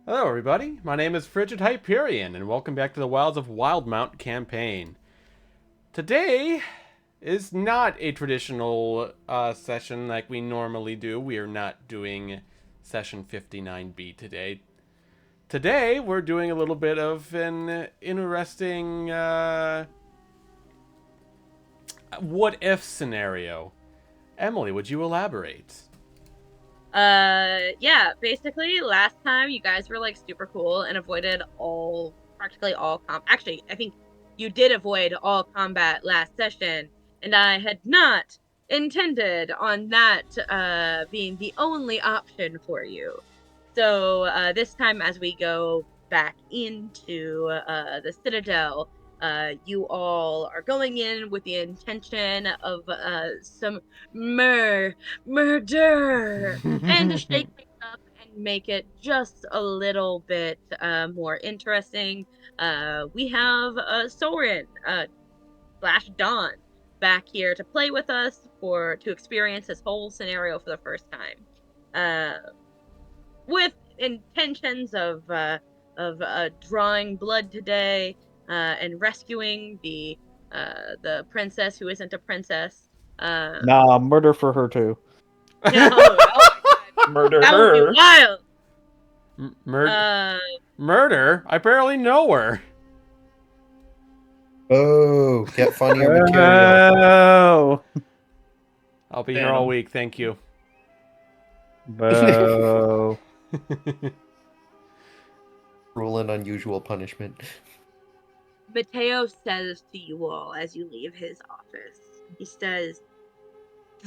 Hello, everybody. My name is Frigid Hyperion, and welcome back to the Wilds of Wildemount campaign. Today is not a traditional session like we normally do. We are not doing session 59B today. Today, we're doing a little bit of an interesting what-if scenario. Emily, would you elaborate? Yeah, basically last time you guys were like super cool and avoided practically all actually, I think you did avoid all combat last session, and I had not intended on that being the only option for you. So this time as we go back into the Citadel, you all are going in with the intention of some murder and to shake things up and make it just a little bit more interesting. We have Soren slash Dawn back here to play with us to experience this whole scenario for the first time, with intentions of drawing blood today and rescuing the princess who isn't a princess. Um, Nah, murder for her too. no, oh my god, Murder that would be her. wild. Murder? Uh, Murder? I barely know her. Oh, get funnier material. Oh, I'll be here all Damn. week, thank you. boo. Cruel and unusual punishment. Mateo says to you all as you leave his office, he says,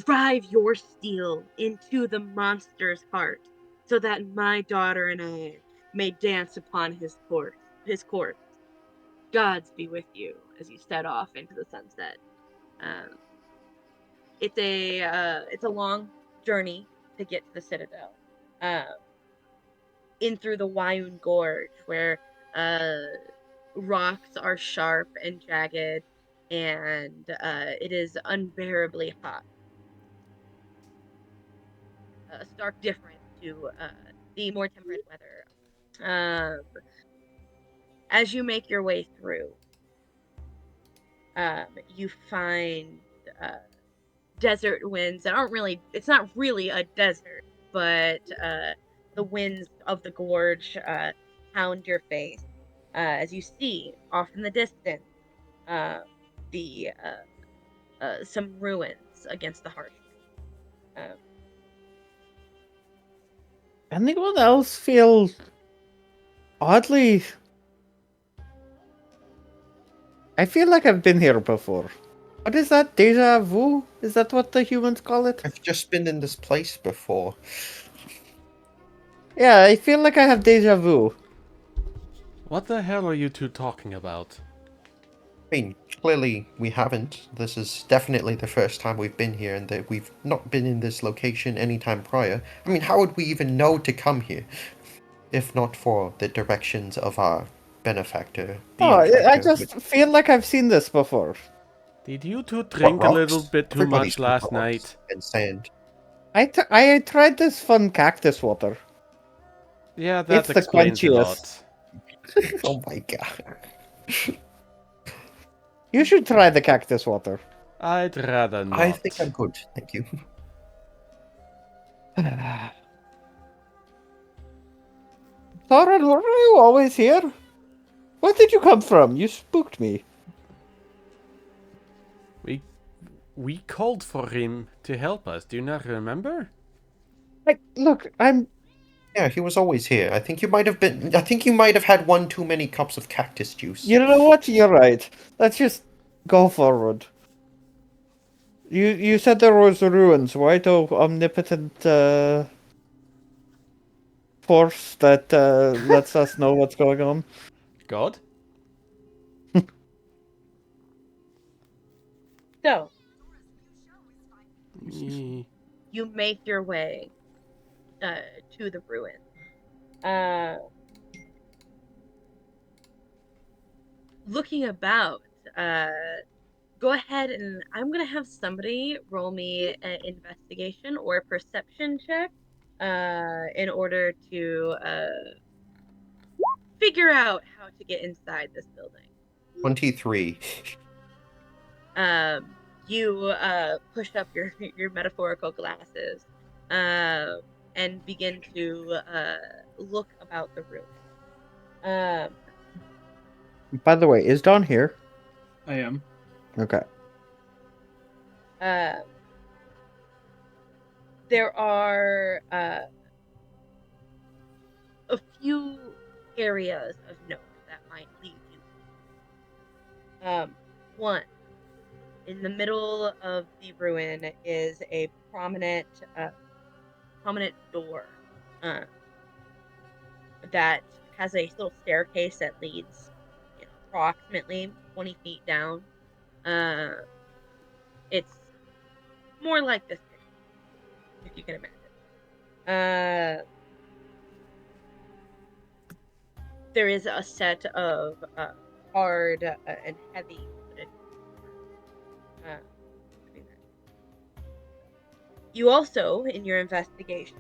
drive your steel into the monster's heart so that my daughter and I may dance upon his corpse. Gods be with you as you set off into the sunset. Um, it's a long journey to get to the Citadel, uh, in through the Wyoon Gorge, where uh, rocks are sharp and jagged, and it is unbearably hot. A stark difference to the more temperate weather. Um, as you make your way through, you find uh, desert winds that aren't really, it's not really a desert, but the winds of the gorge pound your face as you see off in the distance uh, the some ruins against the harsh. Um, Anyone else feel oddly? I feel like I've been here before. What is that? Deja vu? Is that what the humans call it? I've just been in this place before. Yeah, I feel like I have deja vu. What the hell are you two talking about? I mean, clearly we haven't. This is definitely the first time we've been here, and that we've not been in this location any time prior. I mean, how would we even know to come here if not for the directions of our benefactor, the Oh, I interpreter? just feel like I've seen this before. Did you two What drink a little rocks? bit too Everybody's much got last rocks night? and sand. I tried this fun cactus water. Yeah, It's that the explains a quenchiest. lot. Oh my god. You should try the cactus water. I'd rather I think not. I'm good, thank you. Soren, were you always here? Where did you come from? You spooked me. We we called for him to help us. Do you not remember? Like, look, Yeah, he was always here. I think you might have been. I think you might have had one too many cups of cactus juice. you know what? You're right. Let's just go forward. You said there was ruins, right? Oh, omnipotent force that lets us know what's going on. God? so Eh, you make your way uh, to the ruins. Uh, Looking about, uh, go ahead and I'm gonna have somebody roll me an investigation or a perception check in order to figure out how to get inside this building. 23. You push up your metaphorical glasses and begin to look about the room. By the way, is Dawn here? I am. Okay. There are a few areas of note that might lead you. One, in the middle of the ruin is a prominent door that has a little staircase that leads approximately 20 feet down. It's more like this picture, if you can imagine. There is a set of hard and heavy wooden doors. You also, in your investigation,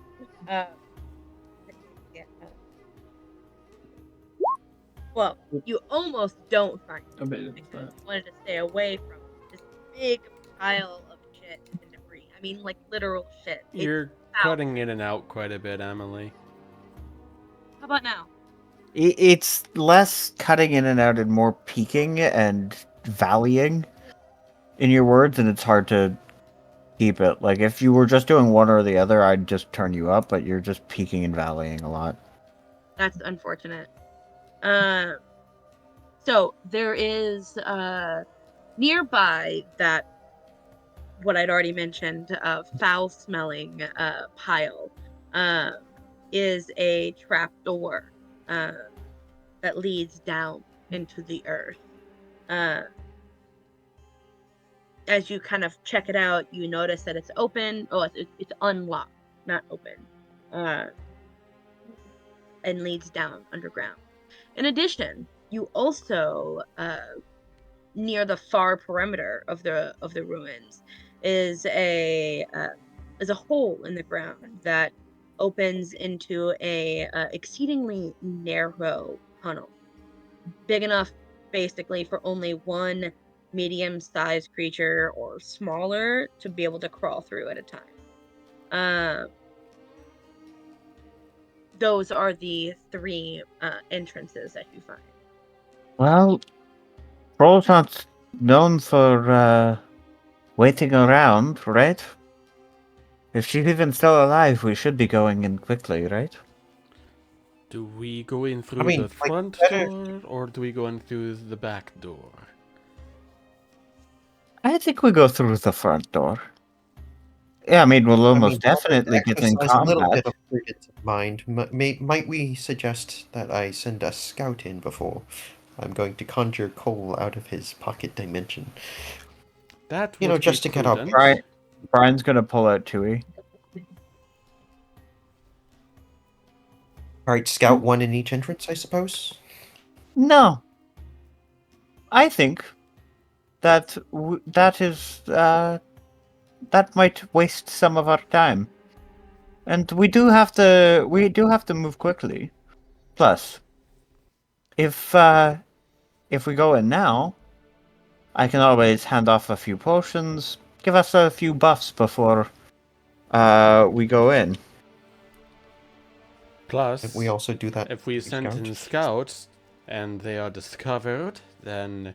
well, you almost don't find it because you wanted to stay away from this big pile of shit and debris. I mean, like literal shit. You're cutting in and out quite a bit, Emily. How about now? It's less cutting in and out and more peaking and valleying in your words, and it's hard to keep it. Like, if you were just doing one or the other, I'd just turn you up, but you're just peaking and valleying a lot. That's unfortunate. So there is nearby that what I'd already mentioned foul-smelling pile is a trap door that leads down into the earth. As you kind of check it out, you notice that it's open. Oh, it's unlocked, not open, and leads down underground. In addition, you also near the far perimeter of the ruins is a hole in the ground that opens into a exceedingly narrow tunnel, big enough basically for only one medium-sized creature or smaller to be able to crawl through at a time. Those are the three entrances that you find. Well, Troll's not known for waiting around, right? If she's even still alive, we should be going in quickly, right? Do we go in through mean, the like, front better- door, or do we go in through the back door? I think we go through the front door. Yeah, I mean, we'll almost definitely get in exercise a little combat. bit of prudence of mind. Might we suggest that I send a scout in before? I'm going to conjure Cole out of his pocket dimension. That You know, would just be to get our prudent. Brian's gonna pull out Tui. Alright, scout one in each entrance, I suppose? No. I think that that might waste some of our time. And we do have to move quickly. Plus, if we go in now, I can always hand off a few potions, give us a few buffs before we go in. Plus, We also do that. if we with send in scout. scouts and they are discovered, then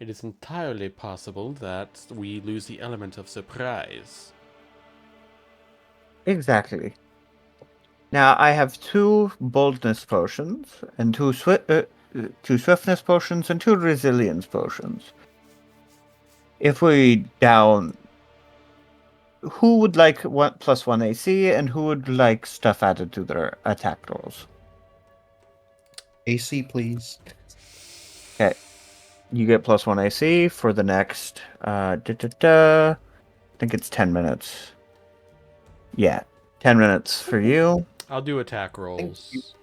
it is entirely possible that we lose the element of surprise. Exactly. Now I have 2 boldness potions and 2 swiftness potions and 2 resilience potions. If we down, who would like +1 AC and who would like stuff added to their attack rolls? AC, please. Okay, you get +1 AC for the next. I think it's 10 minutes. Yeah, 10 minutes for you. I'll do attack rolls.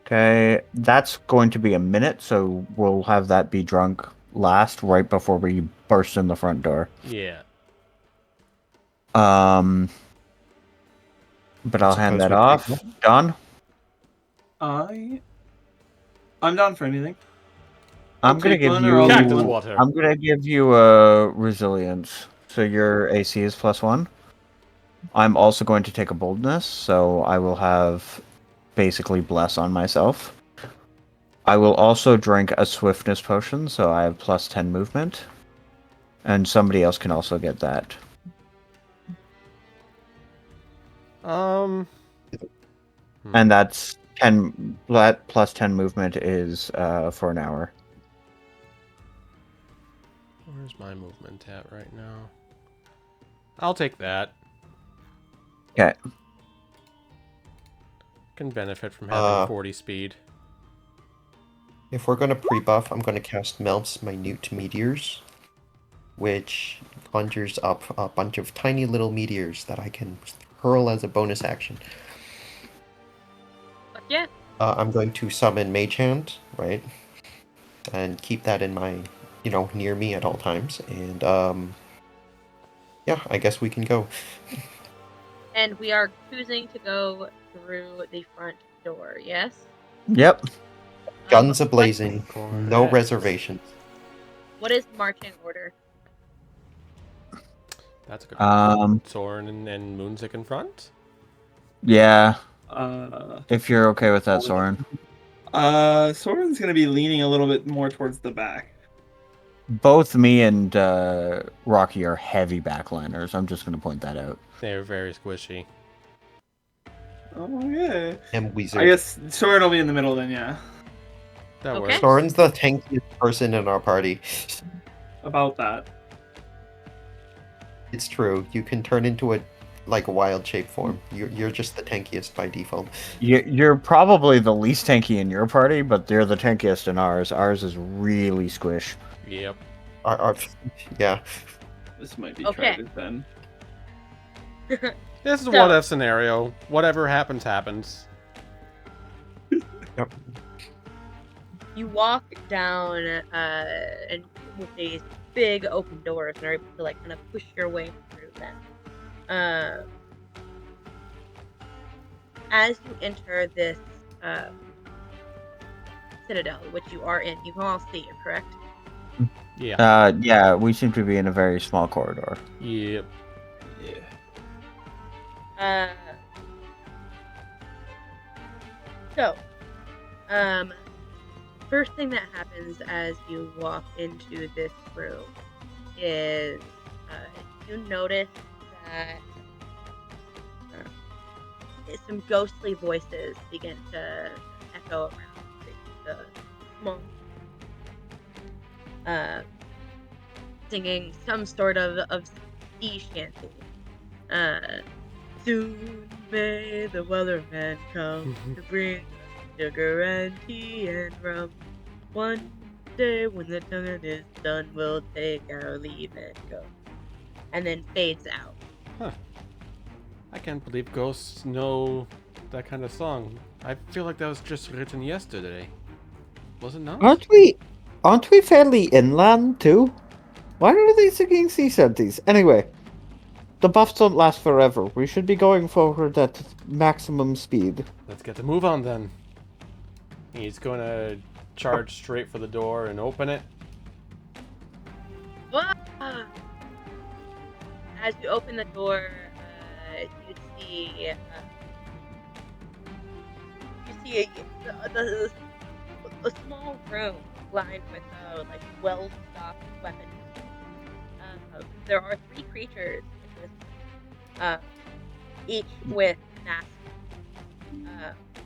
Okay, that's going to be a minute, so we'll have that be drunk last, right before we burst in the front door. Yeah. But I'll hand Suppose that we off. take Don? I I'm down for anything. I'm gonna take give one or I'll Cactus take one. water. I'm gonna give you a resilience. So your AC is +1. I'm also going to take a boldness, so I will have basically bless on myself. I will also drink a swiftness potion, so I have +10 movement. And somebody else can also get that. Hmm. And that's 10 that +10 movement is for an hour. Where's my movement at right now? I'll take that. Okay. Can benefit from having 40 speed. If we're gonna pre-buff, I'm gonna cast Melf's Minute Meteors, which conjures up a bunch of tiny little meteors that I can hurl as a bonus action. Fuck yeah. I'm going to summon Mage Hand, right? And keep that in my, near me at all times. And, yeah, I guess we can go. And we are choosing to go through the front door, yes? Yep. Guns What- a-blazing, no Correct. reservations. What is marching order? That's a good Um. Soren and Moonzik in front. Yeah. Uh, If you're okay with that, Soren. Soren's gonna be leaning a little bit more towards the back. Both me and Rocky are heavy backliners. I'm just going to point that out. They're very squishy. Oh yeah. And Wizard. I guess Soren will be in the middle then. Yeah. That Okay. works. Soren's the tankiest person in our party. About that. It's true. You can turn into a wild shape form. You're just the tankiest by default. You're probably the least tanky in your party, but you're the tankiest in ours. Ours is really squish. Yep. Yeah. This might be Okay. tragic then. This is a So- what-if scenario. Whatever happens, happens. Yep. You walk down and with these big open doors and are able to kind of push your way through them. As you enter this citadel, which you are in, you can all see it, correct? Yeah. Yeah, we seem to be in a very small corridor. Yep. Yeah. So, first thing that happens as you walk into this room is you notice that some ghostly voices begin to echo around the small, singing some sort of sea shanty. Soon may the weatherman come to bring us sugar and tea and rum. One day when the tonguing is done, we'll take our leave and go. And then fades out. I can't believe ghosts know that kind of song. I feel like that was just written yesterday. Was it not? Aren't we fairly inland too? Why are they singing sea shanties? Anyway, the buffs don't last forever. We should be going forward at maximum speed. Let's get the move on then. He's going to charge straight for the door and open it. Ah! As you open the door, you see a small room lined with well-stocked weapons. There are 3 creatures in this, each with masks.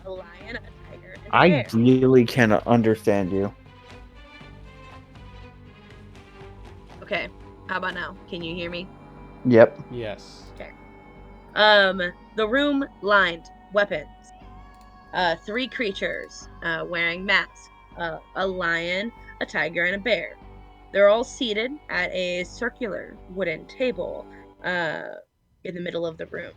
A lion, a tiger, and a I bear. really cannot understand you. Okay, how about now? Can you hear me? Yep. Yes. The room lined weapons. 3 creatures wearing masks. A lion, a tiger, and a bear. They're all seated at a circular wooden table in the middle of the room.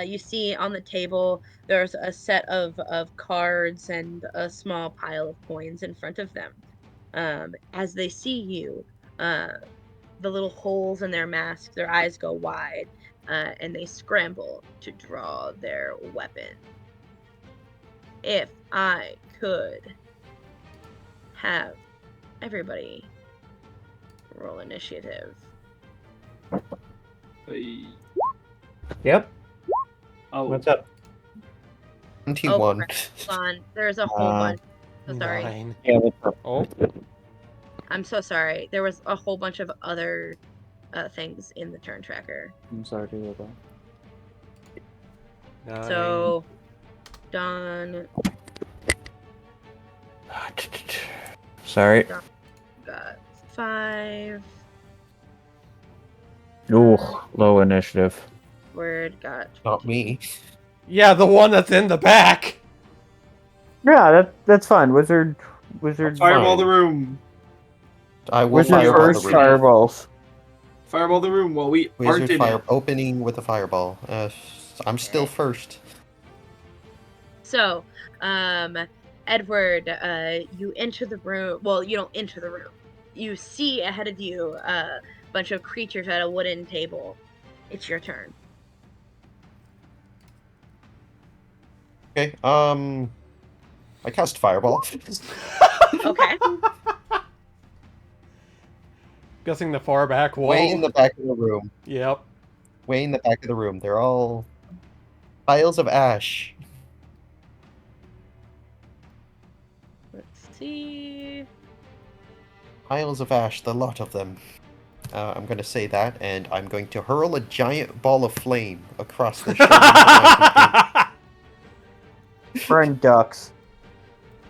You see on the table there's a set of cards and a small pile of coins in front of them. As they see you, the little holes in their masks, their eyes go wide, and they scramble to draw their weapon. If I could have everybody roll initiative. Hey. Yep. Oh, What's up? 21. Hold on. There's a whole bunch. So sorry. 9. Yeah, what's up? Oh, I'm so sorry. There was a whole bunch of other things in the turn tracker. I'm sorry to hear that. 9. So, Don Sorry. got 5. Ooh, low initiative. Word got Not me. Yeah, the one that's in the back. Yeah, that's fine. Wizard. fireball Fine. the room. I will Wizard Fire fireball the first, room. fireballs. Fireball the room while we aren't Wizard in fire it. opening with a fireball. I'm still first. So, Edward, you enter the room. Well, you don't enter the room. You see ahead of you a bunch of creatures at a wooden table. It's your turn. Okay. I cast fireball. Okay. Guessing the far back wall. Way in the back of the room. Yep. Way in the back of the room. They're all piles of ash. Let's see. Piles of ash, the lot of them. I'm going to say that, and I'm going to hurl a giant ball of flame across the shoulders of my Burn ducks.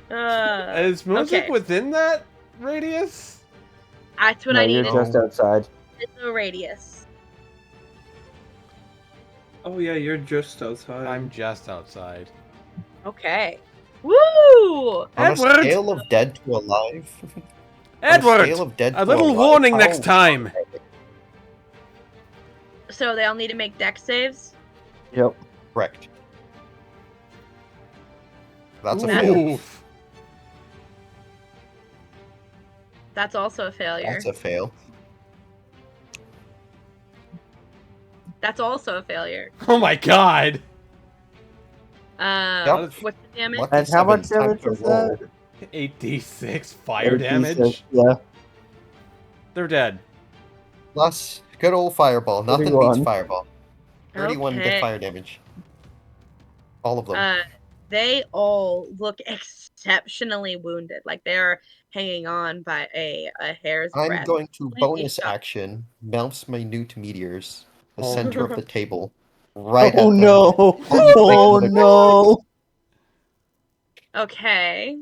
Is music Okay. within that radius? That's what No, I you're needed. just outside. It's a radius. Oh yeah, you're just outside. I'm just outside. Okay. Woo! On a Edward! scale of dead to alive. Edward! scale of dead A to little alive, warning how- next time. So they all need to make dex saves. Yep. Correct. That's a fail. Oof. That's also a failure. That's a fail. That's also a failure. Oh my god. Yep. What's the damage? Lucky And how much seven, time damage to is roll. that? 8d6 fire 8d6, damage. Yeah. They're dead. Plus, good old fireball. Nothing 31. beats fireball. 31 Okay. fire damage. All of them. They all look exceptionally wounded. Like they're hanging on by a hair's I'm breadth. going to Completely bonus shocked. action mouse minute meteors, the Oh. center of the table, right Oh at them. no! Only Oh break no! Okay.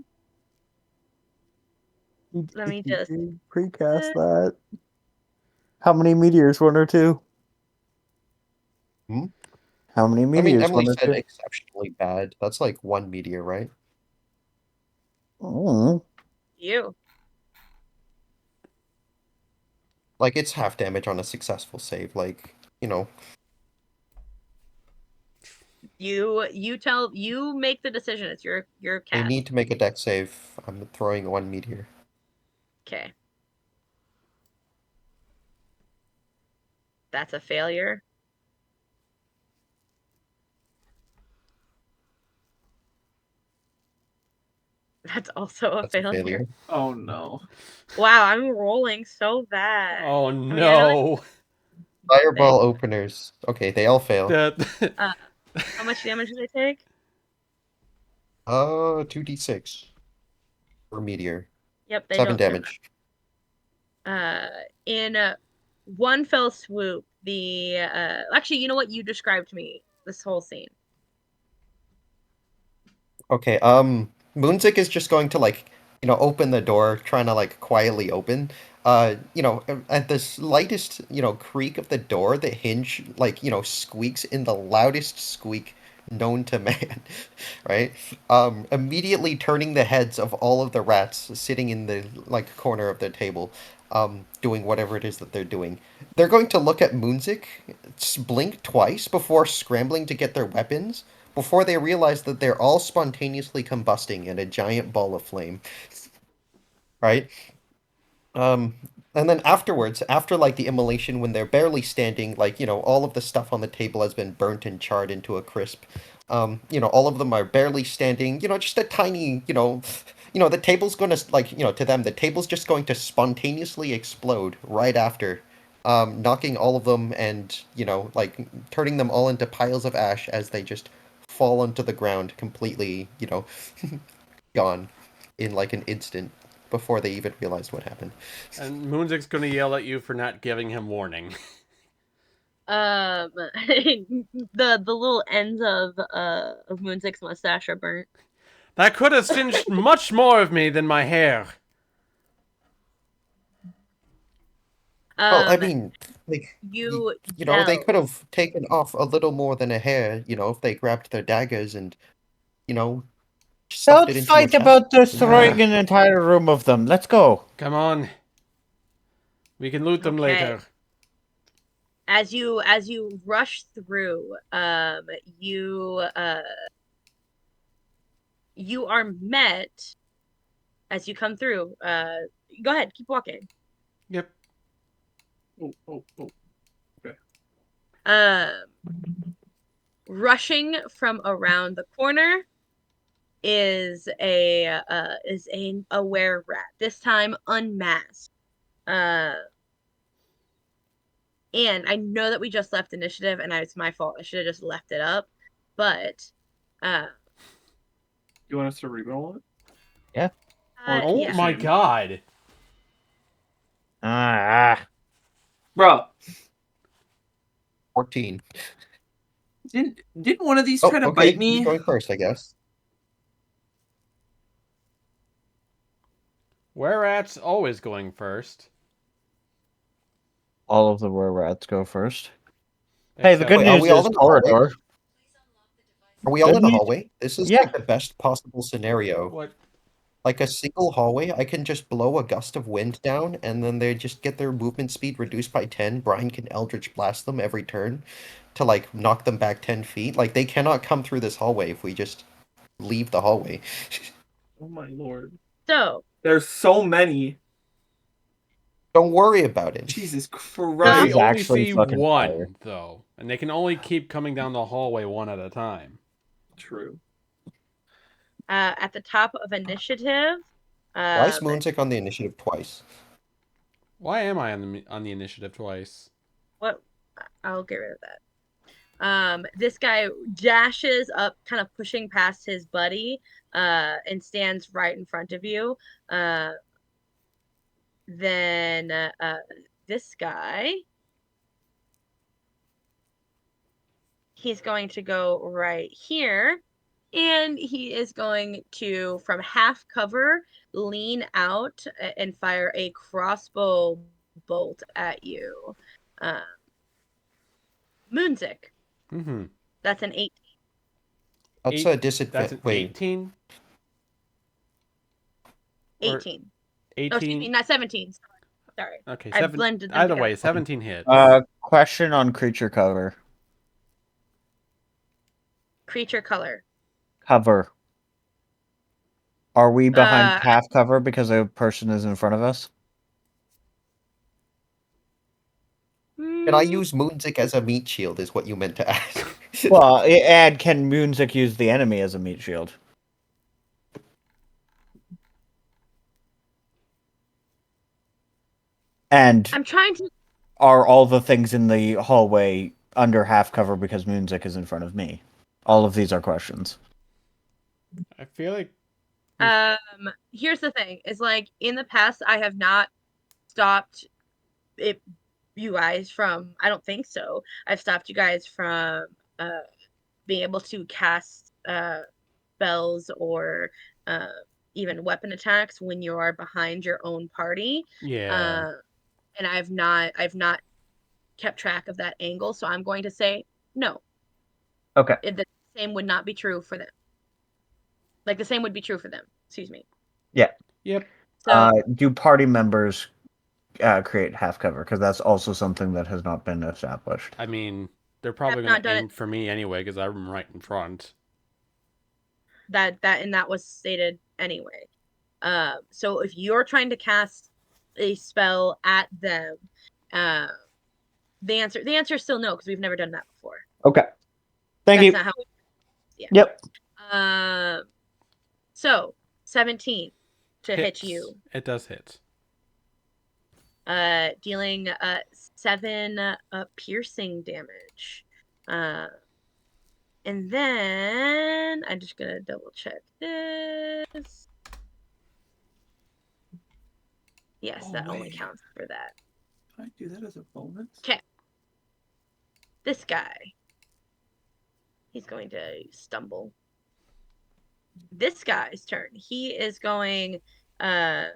Let me just. Precast that. How many meteors? 1 or 2? Hmm? How many I mean, meteors? Emily 1 or said 2? exceptionally bad. That's like 1 meteor, right? Oh. You. Like, it's half damage on a successful save. Like, you know. You make the decision. It's your They cast. need to make a deck save. I'm throwing 1 meteor. Okay. That's a failure. That's also a That's a failure. failure. Oh no. Wow, I'm rolling so bad. Oh I mean, I know no. Fireball openers. Okay, they all fail. how much damage do they take? 2d6 per meteor. Yep, they 7 don't damage. in one fell swoop, the actually, you know what? You described to me this whole scene. Okay, Moonzik is just going to, like, open the door, trying to, like, quietly open. At the slightest, creak of the door, the hinge, like, squeaks in the loudest squeak known to man, right? Immediately turning the heads of all of the rats sitting in the, like, corner of the table, doing whatever it is that they're doing. They're going to look at Moonzik, blink twice before scrambling to get their weapons, before they realize that they're all spontaneously combusting in a giant ball of flame. Right? And then afterwards, after like the immolation, when they're barely standing, like, all of the stuff on the table has been burnt and charred into a crisp. All of them are barely standing, just a tiny, the table's gonna, like, to them, the table's just going to spontaneously explode right after, knocking all of them and, like, turning them all into piles of ash as they just fall onto the ground completely, gone in like an instant before they even realized what happened. And Moonzik's gonna yell at you for not giving him warning. The little ends of Moonzik's mustache are burnt. That could have singed much more of me than my hair. Well, I Um, mean, like, you they yell. could have taken off a little more than a hair, if they grabbed their daggers and, stuffed Don't it into your fight chest. about destroying an entire room of them. Let's go. Come on. We can loot them Okay. later. As you rush through, you are met as you come through. Go ahead, keep walking. Yep. Oh. Rushing from around the corner is a were rat. This time unmasked. And I know that we just left initiative, and it's my fault. I should have just left it up. But, You want us to reroll it? Yeah. Oh yeah. my god. Bro, 14. didn't one of these Oh, try to okay, bite me? you're going first, I guess. Were-rats always going first. All of the were-rats go first. Hey, the Except- good Wait, are news we all is in the hallway? corridor. Are we all Good in the news- hallway? This is Yeah. like the best possible scenario. What? Like a single hallway, I can just blow a gust of wind down, and then they just get their movement speed reduced by 10. Brian can Eldritch Blast them every turn to, like, knock them back 10 feet. Like, they cannot come through this hallway if we just leave the hallway. Oh my lord. So, There's so many. Don't worry about it. Jesus They Christ. is only actually see fucking one, fire. though. And they can only keep coming down the hallway one at a time. True. at the top of initiative, Why is Moonsick on the initiative twice? Why am I on the initiative twice? what? I'll get rid of that. This guy dashes up, kind of pushing past his buddy, and stands right in front of you. Then this guy, he's going to go right here, and he is going to, from half cover, lean out and fire a crossbow bolt at you. Moonzik. Mm-hmm. That's an 8. That's a That's disadvantage. an Wait, 18? 18. 18? Oh, excuse me, not 17. Sorry. Okay, I blended them either together. way, 17 hits. Question on creature cover. Creature color. Cover. Are we behind Uh, half cover because a person is in front of us? can I use Moonsick as a meat shield, is what you meant to ask. Well, and can Moonsick use the enemy as a meat shield? And I'm trying to. are all the things in the hallway under half cover because Moonsick is in front of me? All of these are questions. I feel like Here's the thing: is like in the past, I have not stopped it. You guys from. I don't think so. I've stopped you guys from being able to cast spells or even weapon attacks when you are behind your own party. yeah. And I've not kept track of that angle, so I'm going to say no. Okay. The same would not be true for them. Like the same would be true for them. Excuse me. Yeah. Yep. So Do party members create half cover? Because that's also something that has not been established. I mean, they're probably not going to done aim for me anyway because I'm right in front. that was stated anyway. So if you're trying to cast a spell at them. The answer is still no, because we've never done that before. Okay. Thank That's you. not how it yeah. Yep. So 17 to hit Hits. you. It does hit. Dealing 7 piercing damage. And then I'm just gonna double check this. Yes, that only counts for that. Can I do that as a bonus? Okay. This guy. He's going to stumble. This guy's turn. He is going to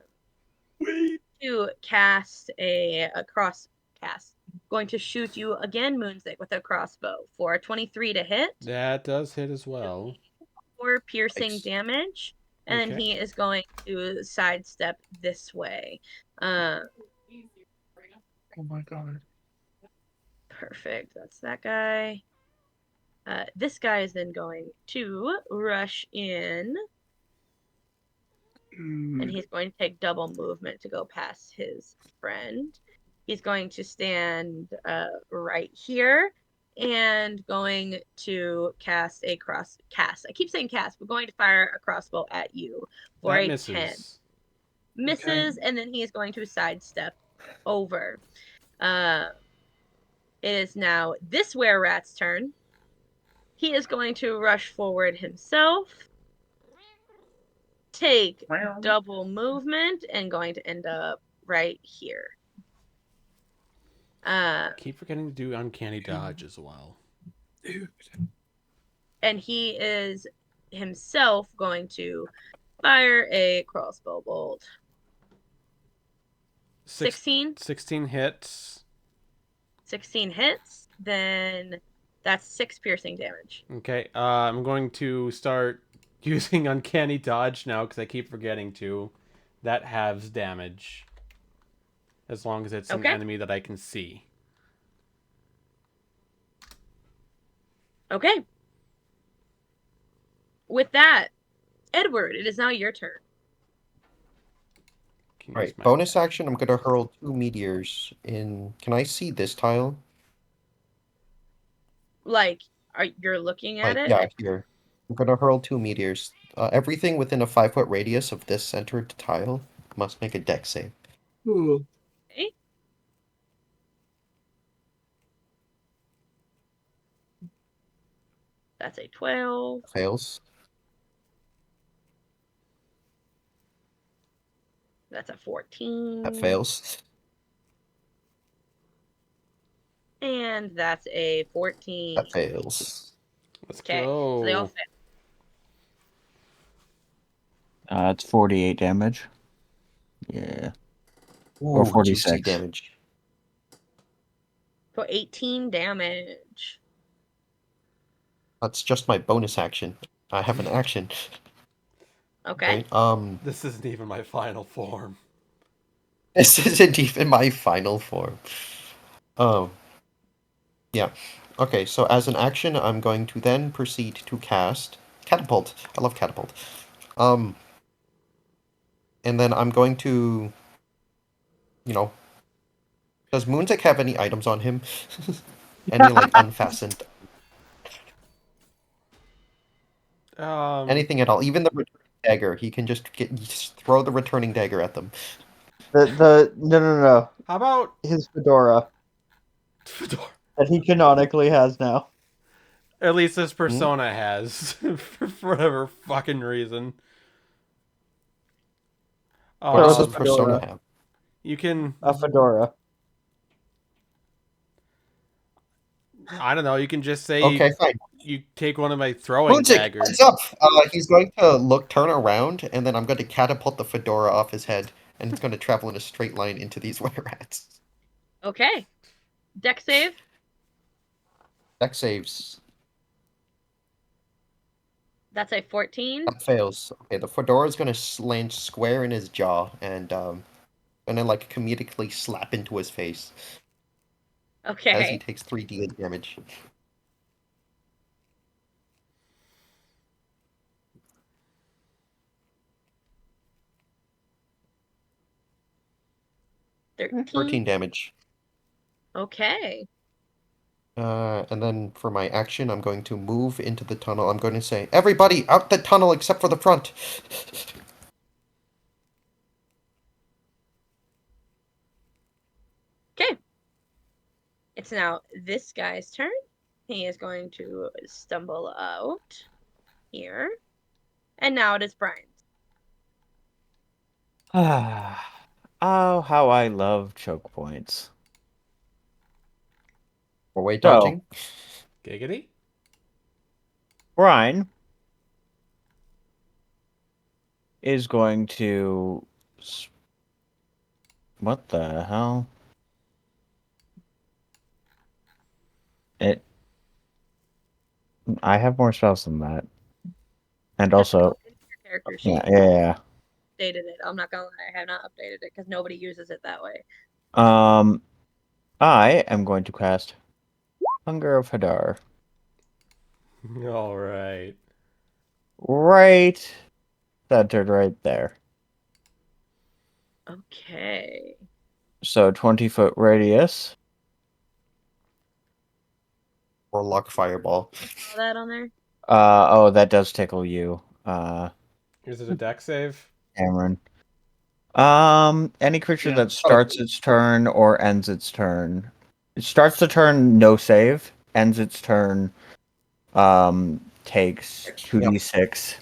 cast a cross cast. Going to shoot you again, Moonsick, with a crossbow for a 23 to hit. That does hit as well. 4 piercing Nice. damage. And then Okay. he is going to sidestep this way. Oh my god. Perfect. That's that guy. This guy is then going to rush in. And he's going to take double movement to go past his friend. He's going to stand right here and going to cast a cast. I keep saying cast, but going to fire a crossbow at you for That a misses. 10. Misses, Okay. and then he is going to sidestep over. It is now this were-rat's turn. He is going to rush forward himself, take double movement, and going to end up right here. Keep forgetting to do uncanny dodge as well. Dude. And he is himself going to fire a crossbow bolt. 16? 16 hits. 16 hits, then that's 6 piercing damage. Okay, I'm going to start using uncanny dodge now because I keep forgetting to. That halves damage. As long as it's an Okay. enemy that I can see. Okay. With that, Edward, it is now your turn. Can use Right. my- Bonus action. I'm gonna hurl 2 meteors in. Can I see this tile? Like, you're looking at Like, it? yeah, here. I'm gonna hurl 2 meteors. Everything within a 5-foot radius of this centered tile must make a dex save. Ooh. Okay. That's a 12. Fails. That's a 14. That fails. And that's a 14. That fails. Let's Okay. So they all go. fail. It's 48 damage. Yeah. Or Ooh, 46. juicy damage. For 18 damage. That's just my bonus action. I have an action. Okay. Right? This isn't even my final form. This isn't even my final form. Yeah. Okay, so as an action, I'm going to then proceed to cast Catapult. I love Catapult. And then I'm going to, does Moonsick have any items on him? Any, like, unfastened? Anything at all? Even the returning dagger. He can just throw the returning dagger at them. No. How about His fedora Fedora? that he canonically has now. At least this persona has, for whatever fucking reason. What does the this persona fedora. have? You can, A fedora. I don't know, you can just say Okay, fine. you take one of my throwing Moonsick, daggers. heads up! He's going to turn around, and then I'm going to catapult the fedora off his head, and it's going to travel in a straight line into these were rats. Okay. Deck save. Dex saves. That's a 14. That fails. Okay, the fedora is going to land square in his jaw, and then like comedically slap into his face as he Okay. takes 3d8 damage. 13 damage. Okay. And then for my action, I'm going to move into the tunnel. I'm going to say, everybody out the tunnel except for the front. Okay. It's now this guy's turn. He is going to stumble out here. And now it is Brian's. Oh, how I love choke points. Four-way So, dodging. Giggity. Brian is going to. What the hell? I have more spells than that. And also, Your character sheet yeah. updated it. I'm not gonna lie, I have not updated it because nobody uses it that way. I am going to cast Hunger of Hadar. All right. Right centered right there. Okay. So 20-foot radius. Warlock Fireball. All that on there? Oh, that does tickle you, Is it a deck save? Cameron. Any creature Yeah. that starts its turn or ends its turn. It starts the turn, no save. Ends its turn, takes 2d6.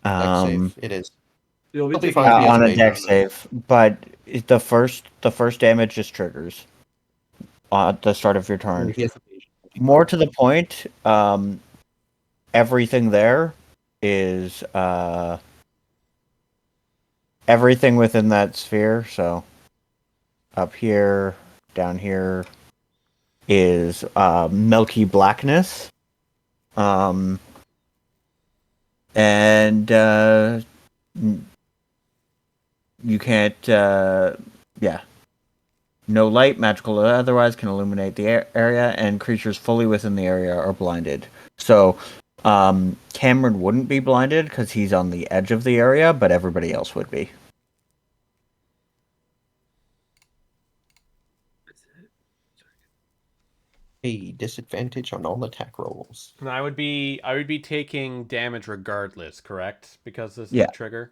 Deck save. It is. You'll be It'll be taking fine if he has On a made. deck save, but the first damage just triggers at the start of your turn. He has More to the point, everything there is everything within that sphere. So up here, down here is milky blackness, and you can't. Yeah, no light, magical or otherwise, can illuminate the area, and creatures fully within the area are blinded. So, Cameron wouldn't be blinded because he's on the edge of the area, but everybody else would be. a disadvantage on all attack rolls. And I would be taking damage regardless, correct? Because this is Yeah. a trigger.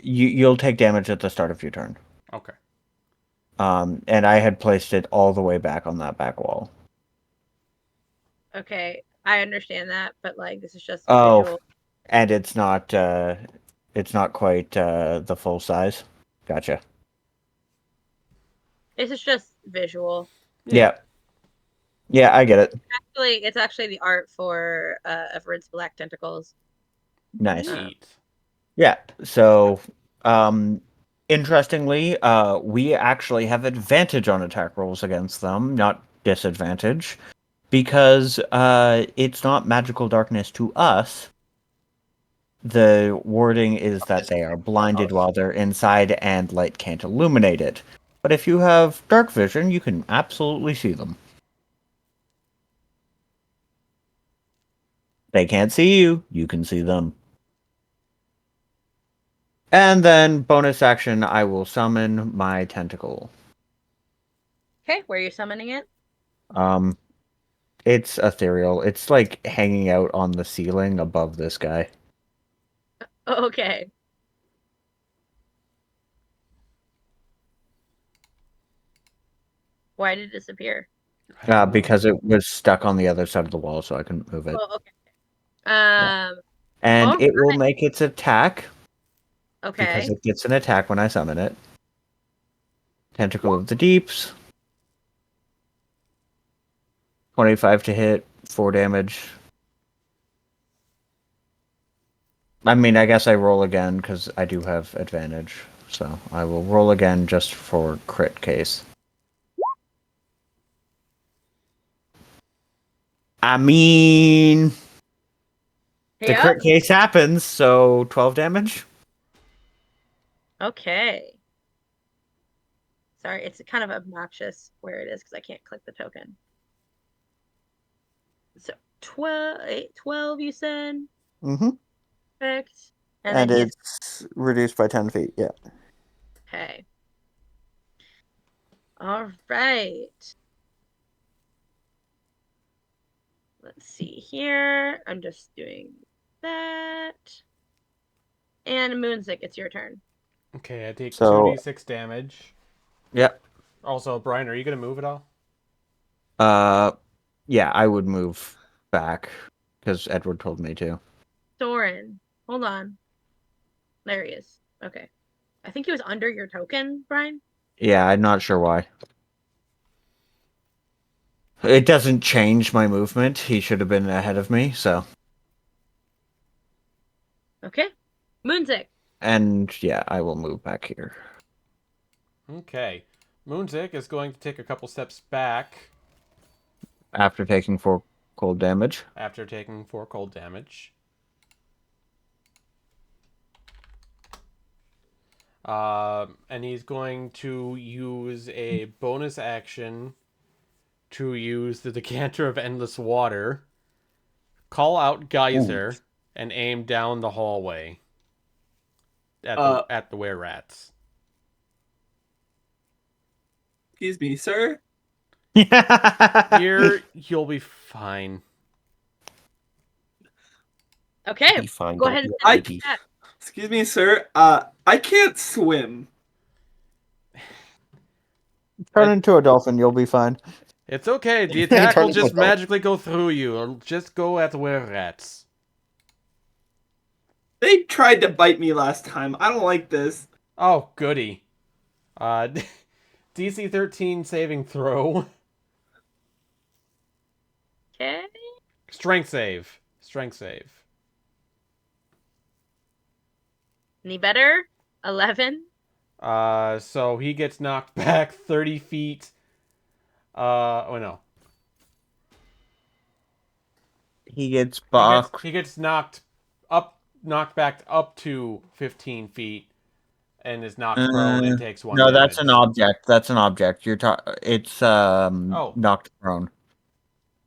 You'll take damage at the start of your turn. Okay. And I had placed it all the way back on that back wall. Okay. I understand that, but like this is just Oh, visual. and it's not quite the full size. Gotcha. This is just visual. Yeah. Yeah, I get it. It's actually the art for Everett's Black Tentacles. Nice. Neat. Yeah. So, interestingly, we actually have advantage on attack rolls against them, not disadvantage, because it's not magical darkness to us. The wording is that they are blinded while they're inside and light can't illuminate it. But if you have dark vision, you can absolutely see them. They can't see you, you can see them. And then bonus action, I will summon my tentacle. Okay, where are you summoning it? It's ethereal. It's like hanging out on the ceiling above this guy. Okay. Why did it disappear? Because it was stuck on the other side of the wall, so I couldn't move it. Oh, okay. And all it will make its attack. Okay. Because it gets an attack when I summon it. Tentacle of the Deeps. 25 to hit, 4 damage. I mean, I guess I roll again because I do have advantage. So I will roll again just for crit case. I mean, the Yep. crit case happens, so 12 damage. Okay. Sorry, it's kind of obnoxious where it is because I can't click the token. So 12, you said? Mm-hmm. Perfect. And then he's it's reduced by 10 feet, yeah. okay. All right. Let's see here. I'm just doing that. And Moonsick, it's your turn. Okay, I take So- 2d6 damage. Yep. Also, Brian, are you gonna move at all? Yeah, I would move back because Edward told me to. Soren, hold on. There he is. Okay. I think he was under your token, Brian. Yeah, I'm not sure why. It doesn't change my movement. He should have been ahead of me, so. Okay. Moonsick. And yeah, I will move back here. Okay. Moonsick is going to take a couple steps back After taking 4 cold damage. after taking 4 cold damage. And he's going to use a bonus action to use the Decanter of Endless Water, call out Geyser, and aim down the hallway at the were-rats. Excuse me, sir. You'll be fine. Okay. Be fine. Go don't ahead be and a send baby. that. Excuse me, sir. I can't swim. Turn into a dolphin, you'll be fine. It's okay. The attack Turn will into just a dog. magically go through you. It'll just go at the were-rats. They tried to bite me last time. I don't like this. Oh, goody. DC 13 saving throw. Okay. Strength save. Strength save. Any better? 11. So he gets knocked back 30 feet. Oh no. He gets boxed. He gets knocked back up to 15 feet, and is knocked prone and takes 1 No, damage. that's an object. That's an object. It's knocked prone.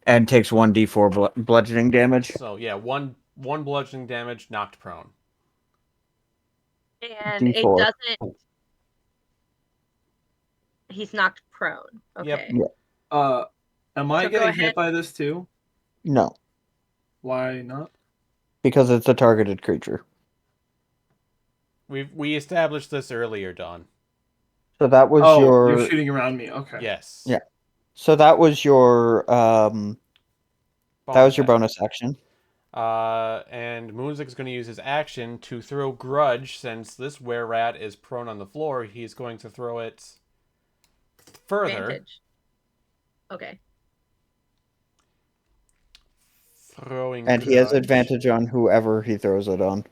And takes 1d4 bludgeoning damage. So yeah, one bludgeoning damage, knocked prone. And it D4. doesn't. He's knocked prone. Okay. Yep. Am I So go getting ahead. hit by this too? No, Why not? because it's a targeted creature. We established this earlier, Don. So that was You're your shooting around me. Okay. Yes. Yeah. So that was your bonus action. And Moonsick is going to use his action to throw Grudge. Since this were-rat is prone on the floor, he's going to throw it further. Advantage. Okay. Throwing And he has Grudge. advantage on whoever he throws it on.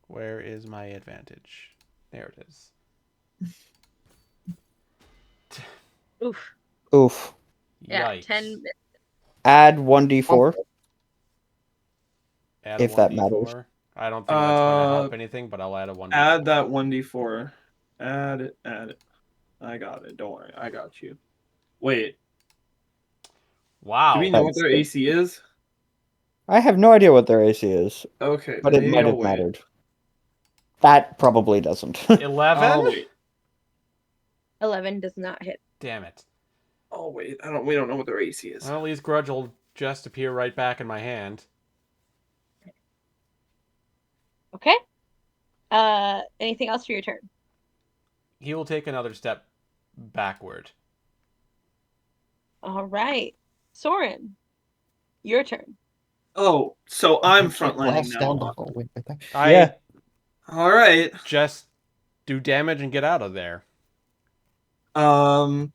Where is my advantage? There it is. Oof. Oof. Yeah. Yikes. 10. Add 1d4. Add if a that 1d4. matters. I don't think that's going to help anything, but I'll add a 1d4. Add that 1d4. Add it. I got it. Don't worry. I got you. Wait. Wow. Do we know what That's their good. AC is? I have no idea what their AC is, Okay. but it maybe might I'll have wait. mattered. That probably doesn't. 11? I'll wait. 11 does not hit. Damn it. Oh wait. We don't know what their AC is. Well, at least Grudge will just appear right back in my hand. Okay. Anything else for your turn? He will take another step backward. All right. Soren, your turn. Oh, so I'm Can't frontlining blast down the now. hallway with that. Yeah. All right. Just do damage and get out of there. You're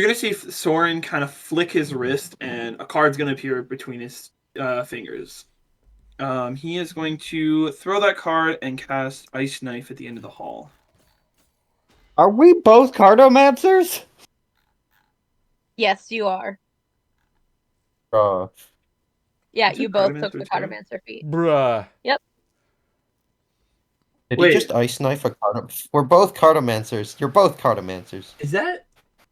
gonna see Soren kind of flick his wrist, and a card's gonna appear between his fingers. He is going to throw that card and cast Ice Knife at the end of the hall. Are we both cardomancers? Yes, you are. Yeah, Is you it both Cartomancer took the too? Cartomancer feat. Bruh. Did Wait. he just ice knife a cardomancer? We're both cardomancers. You're both cardomancers. Is that?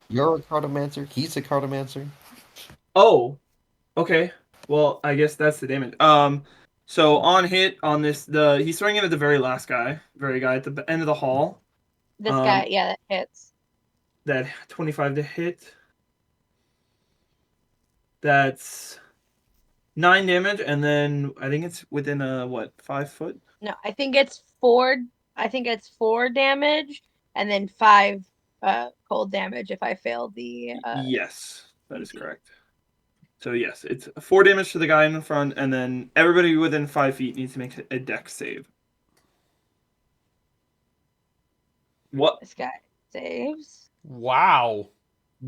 You're a cardomancer. He's a cardomancer. Oh, okay. Well, I guess that's the damage. So on hit on this, he's throwing it at the very last guy, at the end of the hall. This guy, yeah, that hits. That 25 to hit. That's 9 damage, and then I think it's within 5 foot. No, I think it's 4. I think it's 4 damage, and then 5 cold damage if I fail the. Yes, that is correct. So yes, it's 4 damage to the guy in the front, and then everybody within 5 feet needs to make a dex save. What? This guy saves. Wow.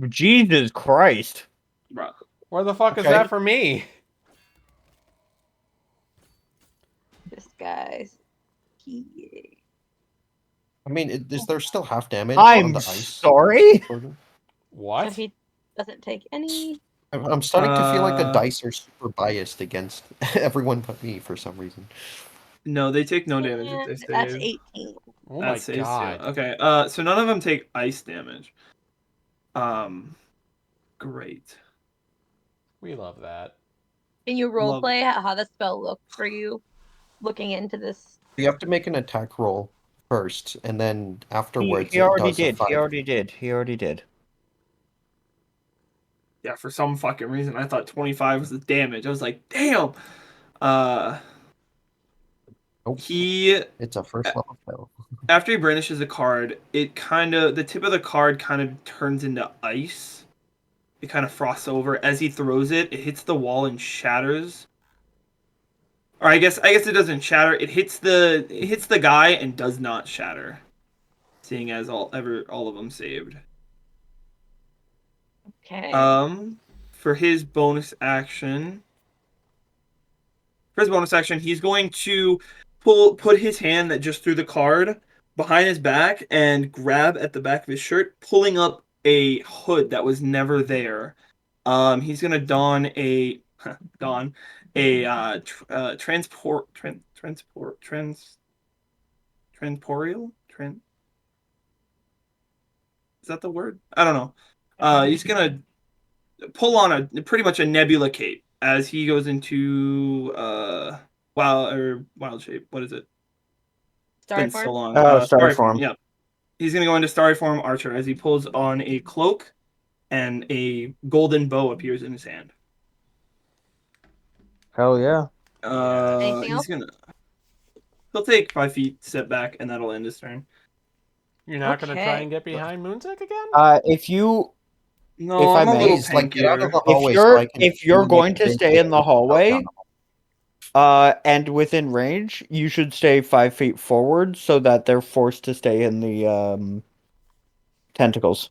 Jesus Christ. Bro. Where the fuck is Okay. that for me? This guy's. I mean, is there still half damage on I'm the ice? sorry? Gordon? So What? he doesn't take any. I'm starting to feel like the Uh, dice are super biased against everyone but me for some reason. No, they take no damage if And they save. that's 18. Oh my That saves too. god. Okay. So none of them take ice damage. Great. We love that. Can you Love roleplay how the spell looked for you, looking into this? You have to make an attack roll first, and then afterwards He it already does a did. 5. He already did. He already did. Yeah, for some fucking reason, I thought 25 was the damage. I was like, damn. Nope. He It's a first level fail. After he brandishes a card, the tip of the card kind of turns into ice. It kind of frosts over as he throws it. It hits the wall and shatters. Or I guess it doesn't shatter. It hits the guy and does not shatter. Seeing as all of them saved. Okay. For his bonus action, he's going to put his hand that just threw the card behind his back and grab at the back of his shirt, pulling up a hood that was never there. He's gonna don a transportorial. Is that the word? I don't know. He's gonna pull on pretty much a nebula cape as he goes into wild shape. What is it? It's Starry been so form? long. Oh, Starry Starry form. Form. Yeah. He's gonna go into starry form archer as he pulls on a cloak, and a golden bow appears in his hand. Hell yeah. Anything else? He'll take 5 feet, step back, and that'll end his turn. You're not gonna try Okay. and get behind Moonsick again? If you No, If I I'm a may, little Please, like, get out of the tankier. hallway so I can if you're make going a to big stay in the hit hallway, down the and within range, you should stay 5 feet forward so that they're forced to stay in the tentacles.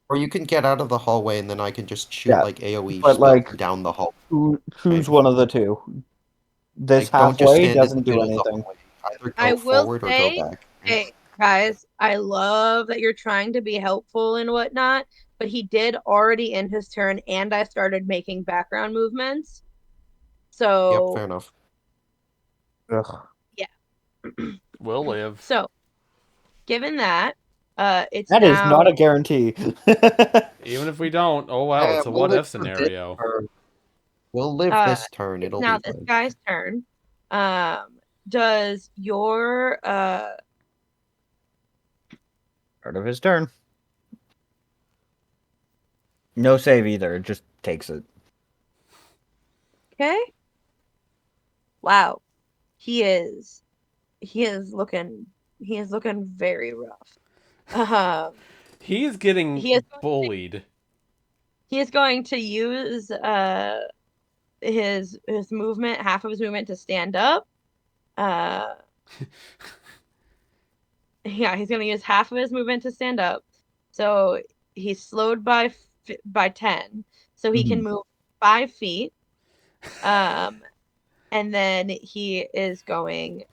Or you can get out of the hallway and then I can just shoot Yeah, like AoE but, stuff like, down the hall. Choose one of the two. This Like, don't just halfway stand in the doesn't do middle of the anything. hallway. Either I go will forward or say, go back. hey guys, I love that you're trying to be helpful and whatnot, but he did already end his turn, and I started making background movements. Yep, So fair enough. Ugh. We'll live. So, given that, it's That is now. not a guarantee. Even if we don't, oh well, it's a we'll what live if for this scenario. turn. We'll live this turn. It's It'll now be this fine. guy's turn. Does your Part of his turn. No save either. It just takes it. okay? Wow, he is looking very rough. He's getting He is bullied. he is going to use his movement, half of his movement, to stand up. Yeah, he's gonna use half of his movement to stand up. So he's slowed by 10, so he can move 5 feet. And then he is going.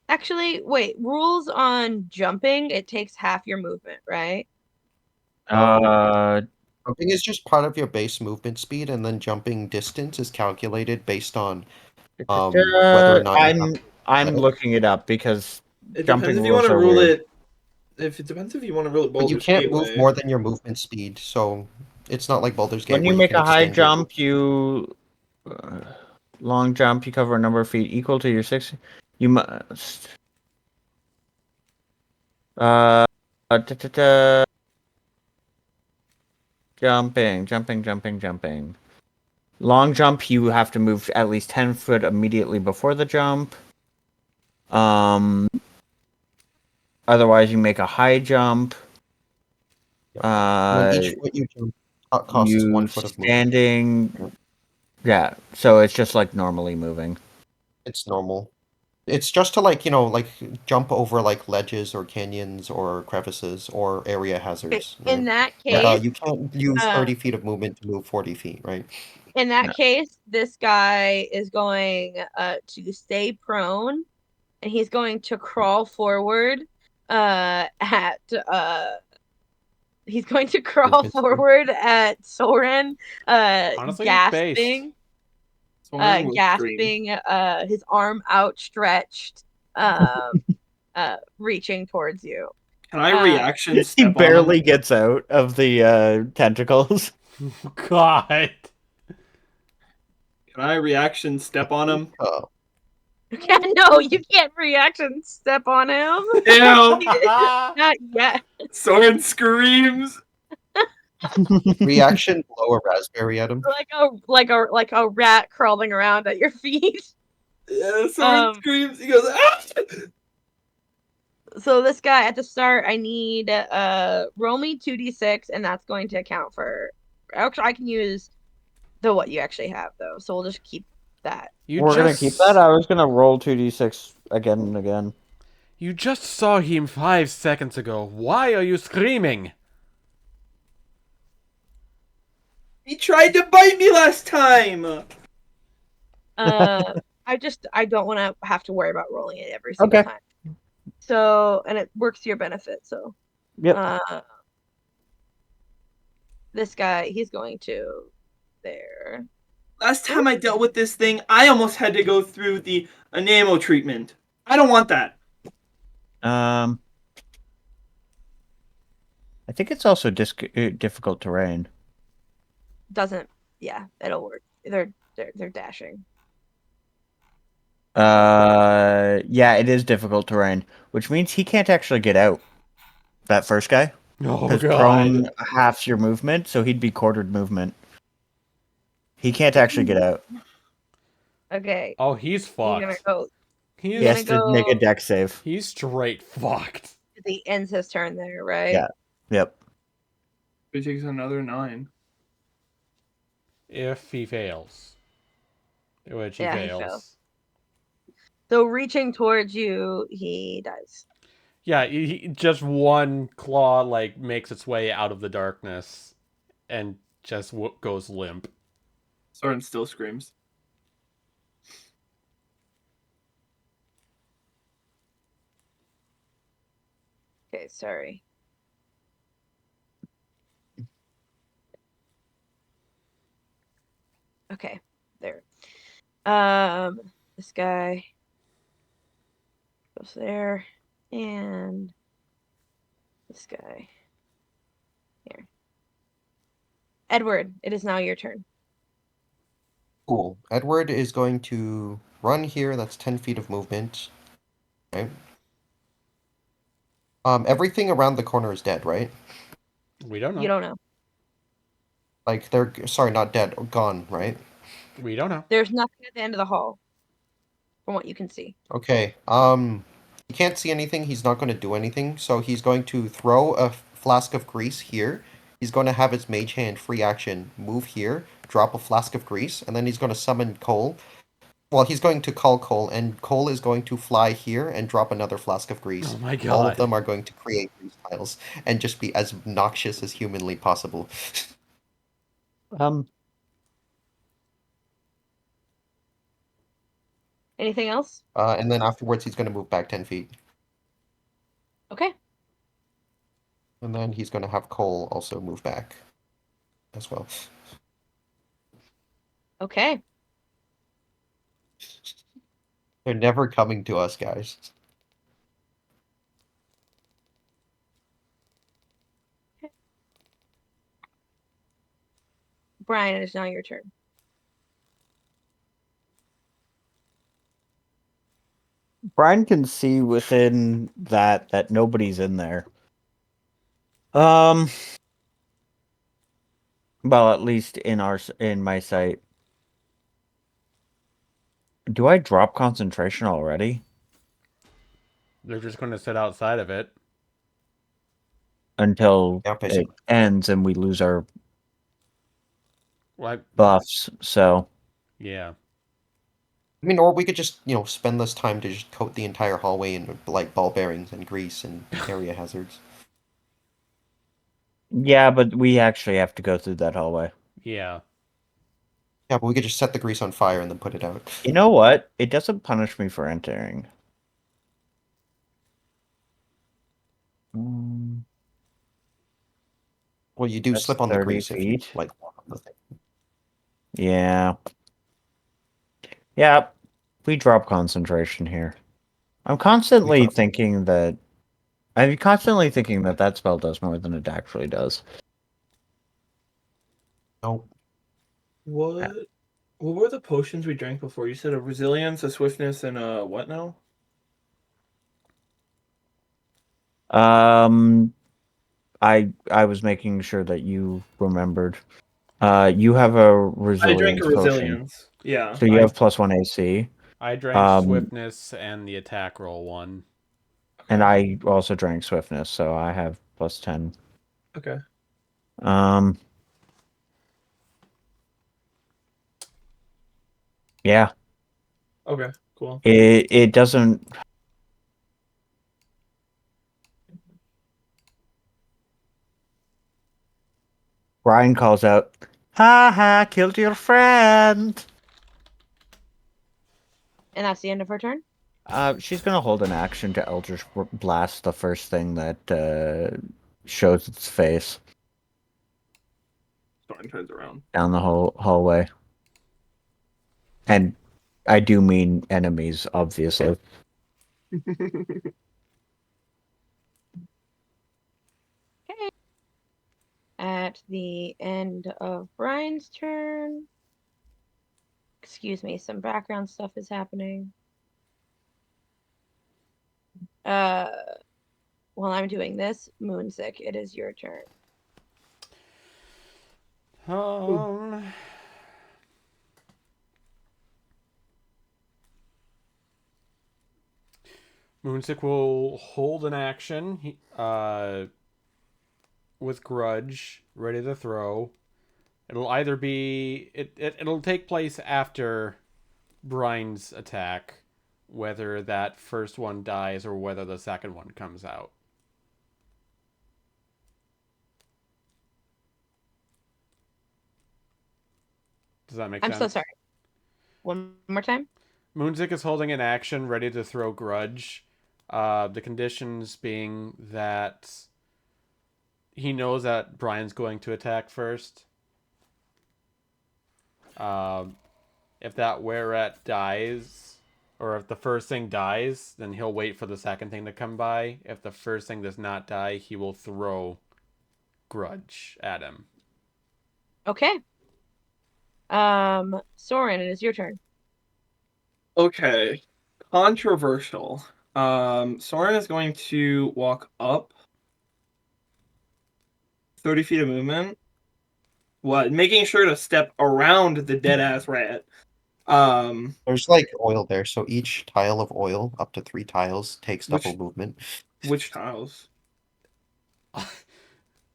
Actually, wait. Rules on jumping, it takes half your movement, right? Jumping is just part of your base movement speed, and then jumping distance is calculated based on whether or not you have I'm looking it up because It jumping depends if you rules want to are rule weird. it. If it depends if you want to roll But you Baldur's can't move Gateway. more than your movement speed, so it's not like Baldur's Gate When you where make can a high extend your jump, you long jump, you cover a number of feet equal to your 6. You must. Da, da, da. Jumping. Long jump, you have to move at least 10 foot immediately before the jump. Otherwise, you make a high jump. when each foot you jump costs 1 You foot of movement. standing. Yeah, so it's just like normally moving. It's normal. It's just to like, like jump over like ledges or canyons or crevices or area hazards, In right? that case, You can't use uh, 30 feet of movement to move 40 feet, right? in that No. case, this guy is going to stay prone, and he's going to crawl forward at he's going to crawl Movement speed. forward at Soren, Honestly, based. Soren will scream. gasping, his arm outstretched, reaching towards you. Can I Uh, reaction He step on barely him? gets out of the tentacles. God. Can I reaction step on him? Yeah, no, you can't reaction step on him. Ew! Not yet. Soren screams. Reaction blow a raspberry at him. Like a rat crawling around at your feet. Yeah, Soren screams. He goes, ah! So this guy at the start, I need roll me 2d6, and that's going to account for. Actually, I can use what you actually have though, so we'll just keep that. We're gonna keep that. I was gonna roll 2d6 again and again. You just saw him 5 seconds ago. Why are you screaming? He tried to bite me last time. I don't want to have to worry about rolling it every single time. So, and it works to your benefit. So, Yep. This guy, he's going to there. Last time I dealt with this thing, I almost had to go through the enamel treatment. I don't want that. I think it's also difficult terrain. Yeah, it'll work. They're dashing. Yeah, it is difficult terrain, which means he can't actually get out. That first guy. Oh, Because God. prone halves your movement, so he'd be quartered movement. He can't actually get out. Okay. Oh, he's fucked. He's gonna go. He has to make a deck save. He's straight fucked. He ends his turn there, right? Yeah. Yep. It takes another 9. If he fails. Which he fails. He fails. So reaching towards you, he dies. Yeah, just one claw like makes its way out of the darkness and just goes limp. Soren still screams. Okay, sorry. Okay, there. This guy goes there, and this guy here. Edward, it is now your turn. Cool. Edward is going to run here. That's 10 feet of movement. Right. Everything around the corner is dead, right? We don't know. You don't know. Like they're sorry, not dead, gone, right? We don't know. There's nothing at the end of the hall, from what you can see. Okay. He can't see anything. He's not going to do anything. So he's going to throw a flask of grease here. He's going to have his mage hand free action move here, drop a flask of grease, and then he's going to summon Cole. Well, he's going to call Cole, and Cole is going to fly here and drop another flask of grease. Oh my God. All of them are going to create grease tiles and just be as obnoxious as humanly possible. Anything else? And then afterwards, he's going to move back 10 feet. Okay. And then he's going to have Cole also move back as well. Okay. They're never coming to us, guys. Brian, it is now your turn. Brian can see within that nobody's in there. Well, at least in my sight. Do I drop concentration already? They're just going to sit outside of it. Until Yeah, it basically. ends and we lose our Like, buffs, so... yeah. I mean, or we could just, spend this time to just coat the entire hallway in, like, ball bearings and grease and area hazards. Yeah, but we actually have to go through that hallway. Yeah. Yeah, but we could just set the grease on fire and then put it out. You know what? It doesn't punish me for entering. Well, you do That's slip on the 30 grease if you, feet. like, walk on the thing. Yeah. Yeah, we drop concentration here. I'm constantly thinking that that spell does more than it actually does. Nope. What were the potions we drank before? You said a resilience, a swiftness, and a what now? I was making sure that you remembered. You have a I drank resilience a potion, resilience. Yeah. so you have +1 AC. I drank swiftness and the attack roll one. And I also drank swiftness, so I have +10. Okay. Yeah. Okay, cool. It doesn't. Brian calls out, "Ha ha! Killed your friend." And that's the end of her turn? She's gonna hold an action to Eldritch Blast the first thing that shows its face Soren turns around. down the whole hallway. And I do mean enemies, obviously. Okay. At the end of Brian's turn. Excuse me, some background stuff is happening. While I'm doing this, Moonsick, it is your turn. Moonsick will hold an action with Grudge, ready to throw. It'll either be... It'll take place after Brian's attack, whether that first one dies or whether the second one comes out. Does that make sense? I'm so sorry. One more time? Moonsick is holding an action, ready to throw Grudge. The conditions being that he knows that Brian's going to attack first. If that were-rat dies, or if the first thing dies, then he'll wait for the second thing to come by. If the first thing does not die, he will throw Grudge at him. Okay. Soren, it is your turn. Okay. Controversial. Soren is going to walk up 30 feet of movement. What? Making sure to step around the dead ass rat. There's, like, oil there, so each tile of oil, up to 3 tiles, takes double movement. Which tiles?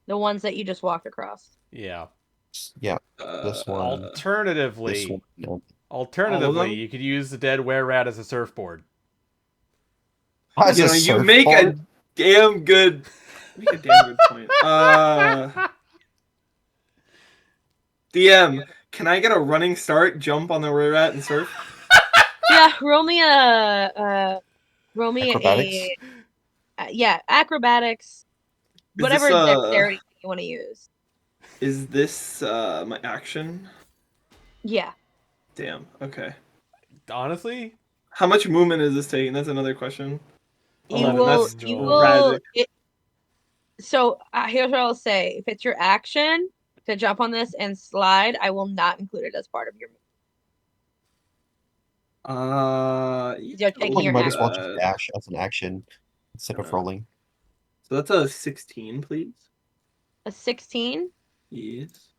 The ones that you just walked across. Yeah. Yeah, this one. Alternatively, This one. No. Alternatively, you could use the dead were-rat as a surfboard. As a You make a surfboard? damn good point. DM, can I get a running start, jump on the rat and surf? Yeah, roll me a Acrobatics? acrobatics. Whatever this, dexterity you want to use. Is this my action? Yeah. Damn. Okay. Honestly, How much movement is this taking? That's another question. You 11, will. that's You tragic. will. So here's what I'll say: if it's your action, to jump on this and slide, I will not include it as part of your move. You're taking Well, you your might as well just action. dash as an action instead of rolling. So that's a 16, please. A 16. Yes.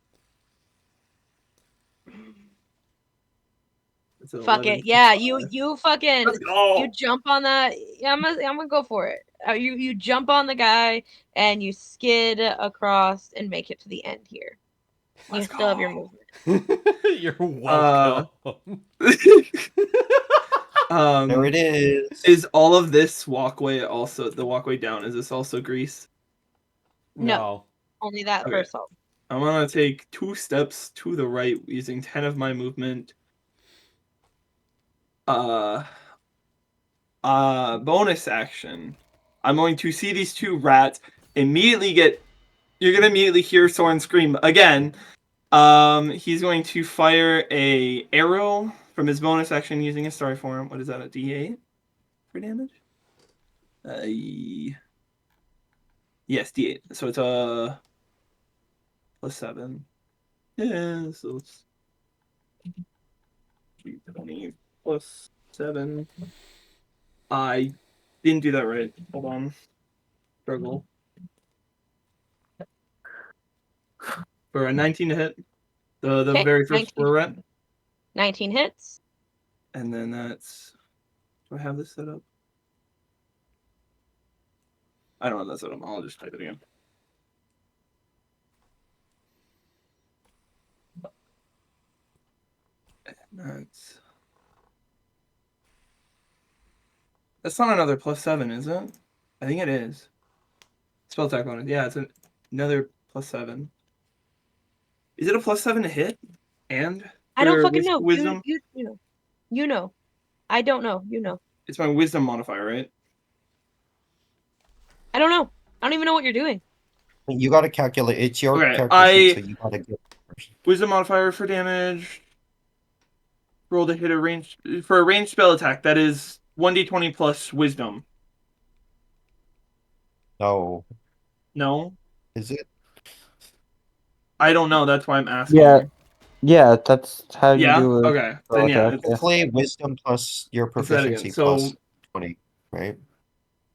That's an Fuck 11 it. Yeah, plus you 5. fucking Let's go. you jump on the. Yeah, I'm gonna go for it. You jump on the guy and you skid across and make it to the end here. You Let's still have your go. movement. You're welcome. There it is. Is all of this walkway also the walkway down? Is this also grease? No. Only that Okay. first hole. I'm gonna take 2 steps to the right using 10 of my movement. Bonus action. I'm going to see these 2 rats immediately get. You're gonna immediately hear Soren scream again. He's going to fire a arrow from his bonus action using his story form. What is that? A D8 for damage? Yes, D8. So it's a +7. Yeah, so it's 20 +7. I didn't do that right. Hold on. Struggle. For a 19 to hit. The Okay, very first 19. we're at. 19 hits. And then that's. Do I have this set up? I don't have that set up. I'll just type it again. That's not another +7, is it? I think it is. Spell attack bonus. Yeah, it's another +7. Is it a +7 to hit? And I don't for fucking know. wisdom? You know. You know. I don't know. You know. It's my wisdom modifier, right? I don't know. I don't even know what you're doing. You gotta calculate. It's your Okay, character sheet, so you gotta get. Wisdom modifier for damage. Roll to hit a range for a ranged spell attack. That is 1d20 plus wisdom. No, No, is it? I don't know. That's why I'm asking. Yeah, yeah, that's how you Yeah. do it. Okay. Then yeah. Okay. It's, Play wisdom plus your Let's do that again. proficiency So- plus 20, right?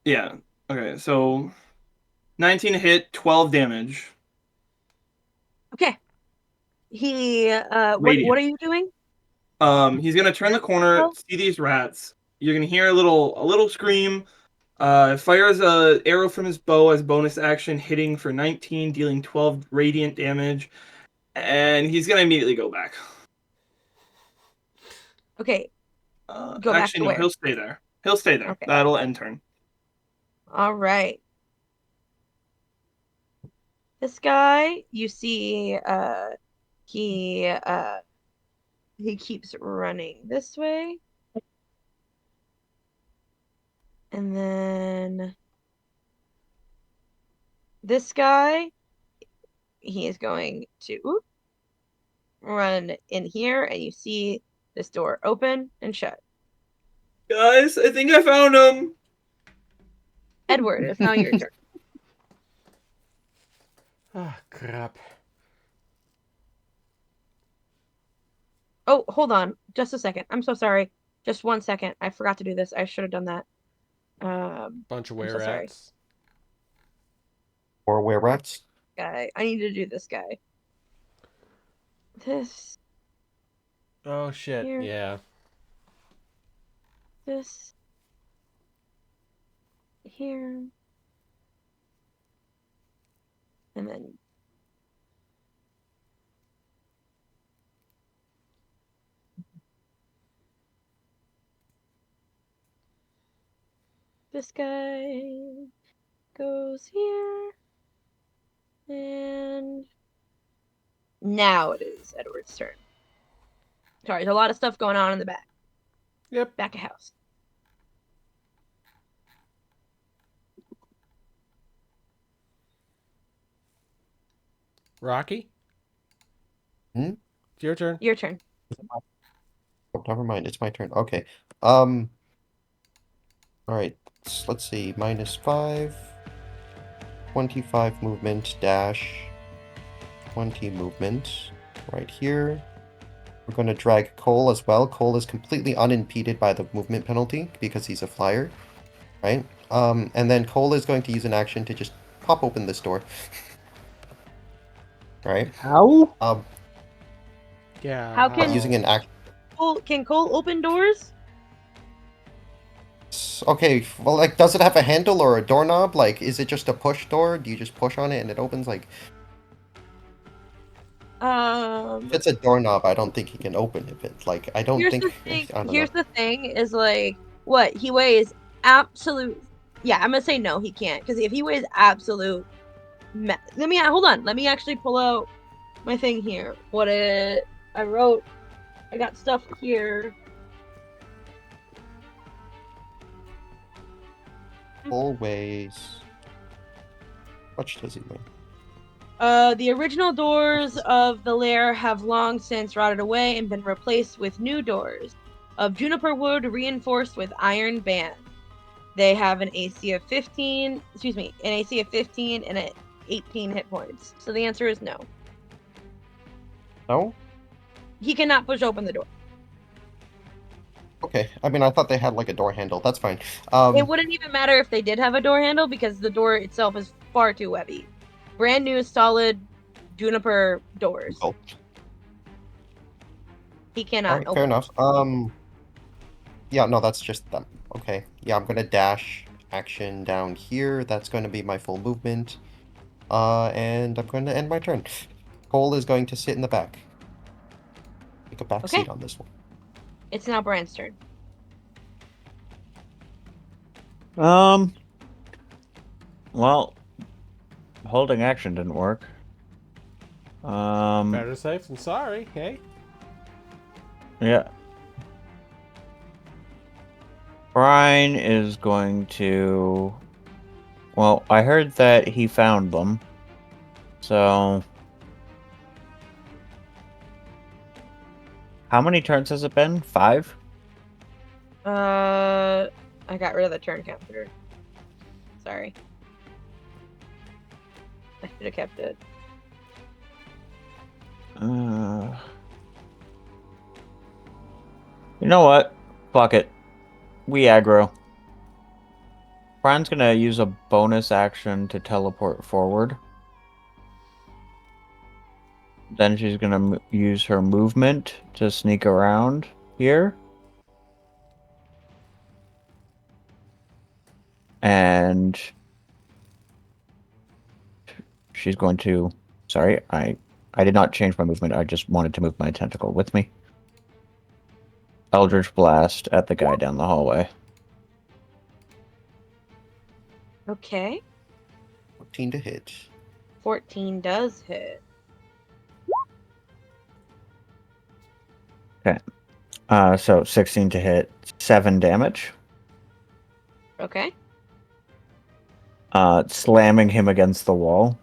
yeah. Okay. So 19 to hit, 12 damage. Okay. He what Radiant. are you doing? He's gonna turn the corner, see these rats. You're gonna hear a little scream. Fires a arrow from his bow as bonus action, hitting for 19, dealing 12 radiant damage, and he's gonna immediately go back. Okay. Go back Actually, to no, where? he'll stay there. He'll stay there. Okay. That'll end turn. All right. This guy, you see, he keeps running this way. And then this guy, he is going to run in here, and you see this door open and shut. Guys, I think I found him. Edward, it's now your turn. Ah, crap. Oh, hold on. Just a second. I'm so sorry. Just 1 second. I forgot to do this. I should have done that. Bunch of I'm were so sorry. rats. Or were rats? Guy. I need to do this guy. This. Oh shit, Here. yeah. This. Here. And then. This guy goes here. And now it is Edward's turn. Sorry, there's a lot of stuff going on in the back. Yep. Back of house. Rocky? Hmm? It's your turn. Your turn. Oh, never mind. It's my turn. Okay. All right. Let's see. -5. 25 movement dash. 20 movement right here. We're going to drag Cole as well. Cole is completely unimpeded by the movement penalty because he's a flyer, right? And then Cole is going to use an action to just pop open this door. Right? How? Yeah. How can- Using an action. Can Cole open doors? Okay, well, like, does it have a handle or a doorknob? Like, is it just a push door? Do you just push on it and it opens? Like, if it's a doorknob, I don't think he can open it. But, like, I don't Here's think. the thing. I don't Here's know. the thing: is like what he weighs absolute. Yeah, I'm gonna say no, he can't, because if he weighs absolute. Let me hold on. Let me actually pull out my thing here. I wrote. I got stuff here. Full weighs. How much does he weigh? The original doors of the lair have long since rotted away and been replaced with new doors of juniper wood reinforced with iron bands. They have an AC of 15, an AC of 15 and 18 hit points. So the answer is no. No? He cannot push open the door. Okay. I mean, I thought they had, like, a door handle. That's fine. It wouldn't even matter if they did have a door handle because the door itself is far too heavy. Brand new, solid juniper doors. Cool. He cannot Alright, open. fair enough. Yeah, no, that's just them. Okay. Yeah, I'm gonna dash action down here. That's gonna be my full movement. And I'm going to end my turn. Cole is going to sit in the back. Take a back seat on this one. It's now Brand's turn. Well, holding action didn't work. Better safe than sorry, hey? Yeah. Brian is going to... Well, I heard that he found them. So... How many turns has it been? 5? I got rid of the turn counter. Sorry. I should have kept it. You know what? Fuck it. We aggro. Brian's gonna use a bonus action to teleport forward. Then she's gonna use her movement to sneak around here. And she's going to... Sorry, I did not change my movement. I just wanted to move my tentacle with me. Eldritch Blast at the guy down the hallway. Okay. 14 to hit. 14 does hit. Okay. So 16 to hit, 7 damage. Okay. Slamming him against the wall.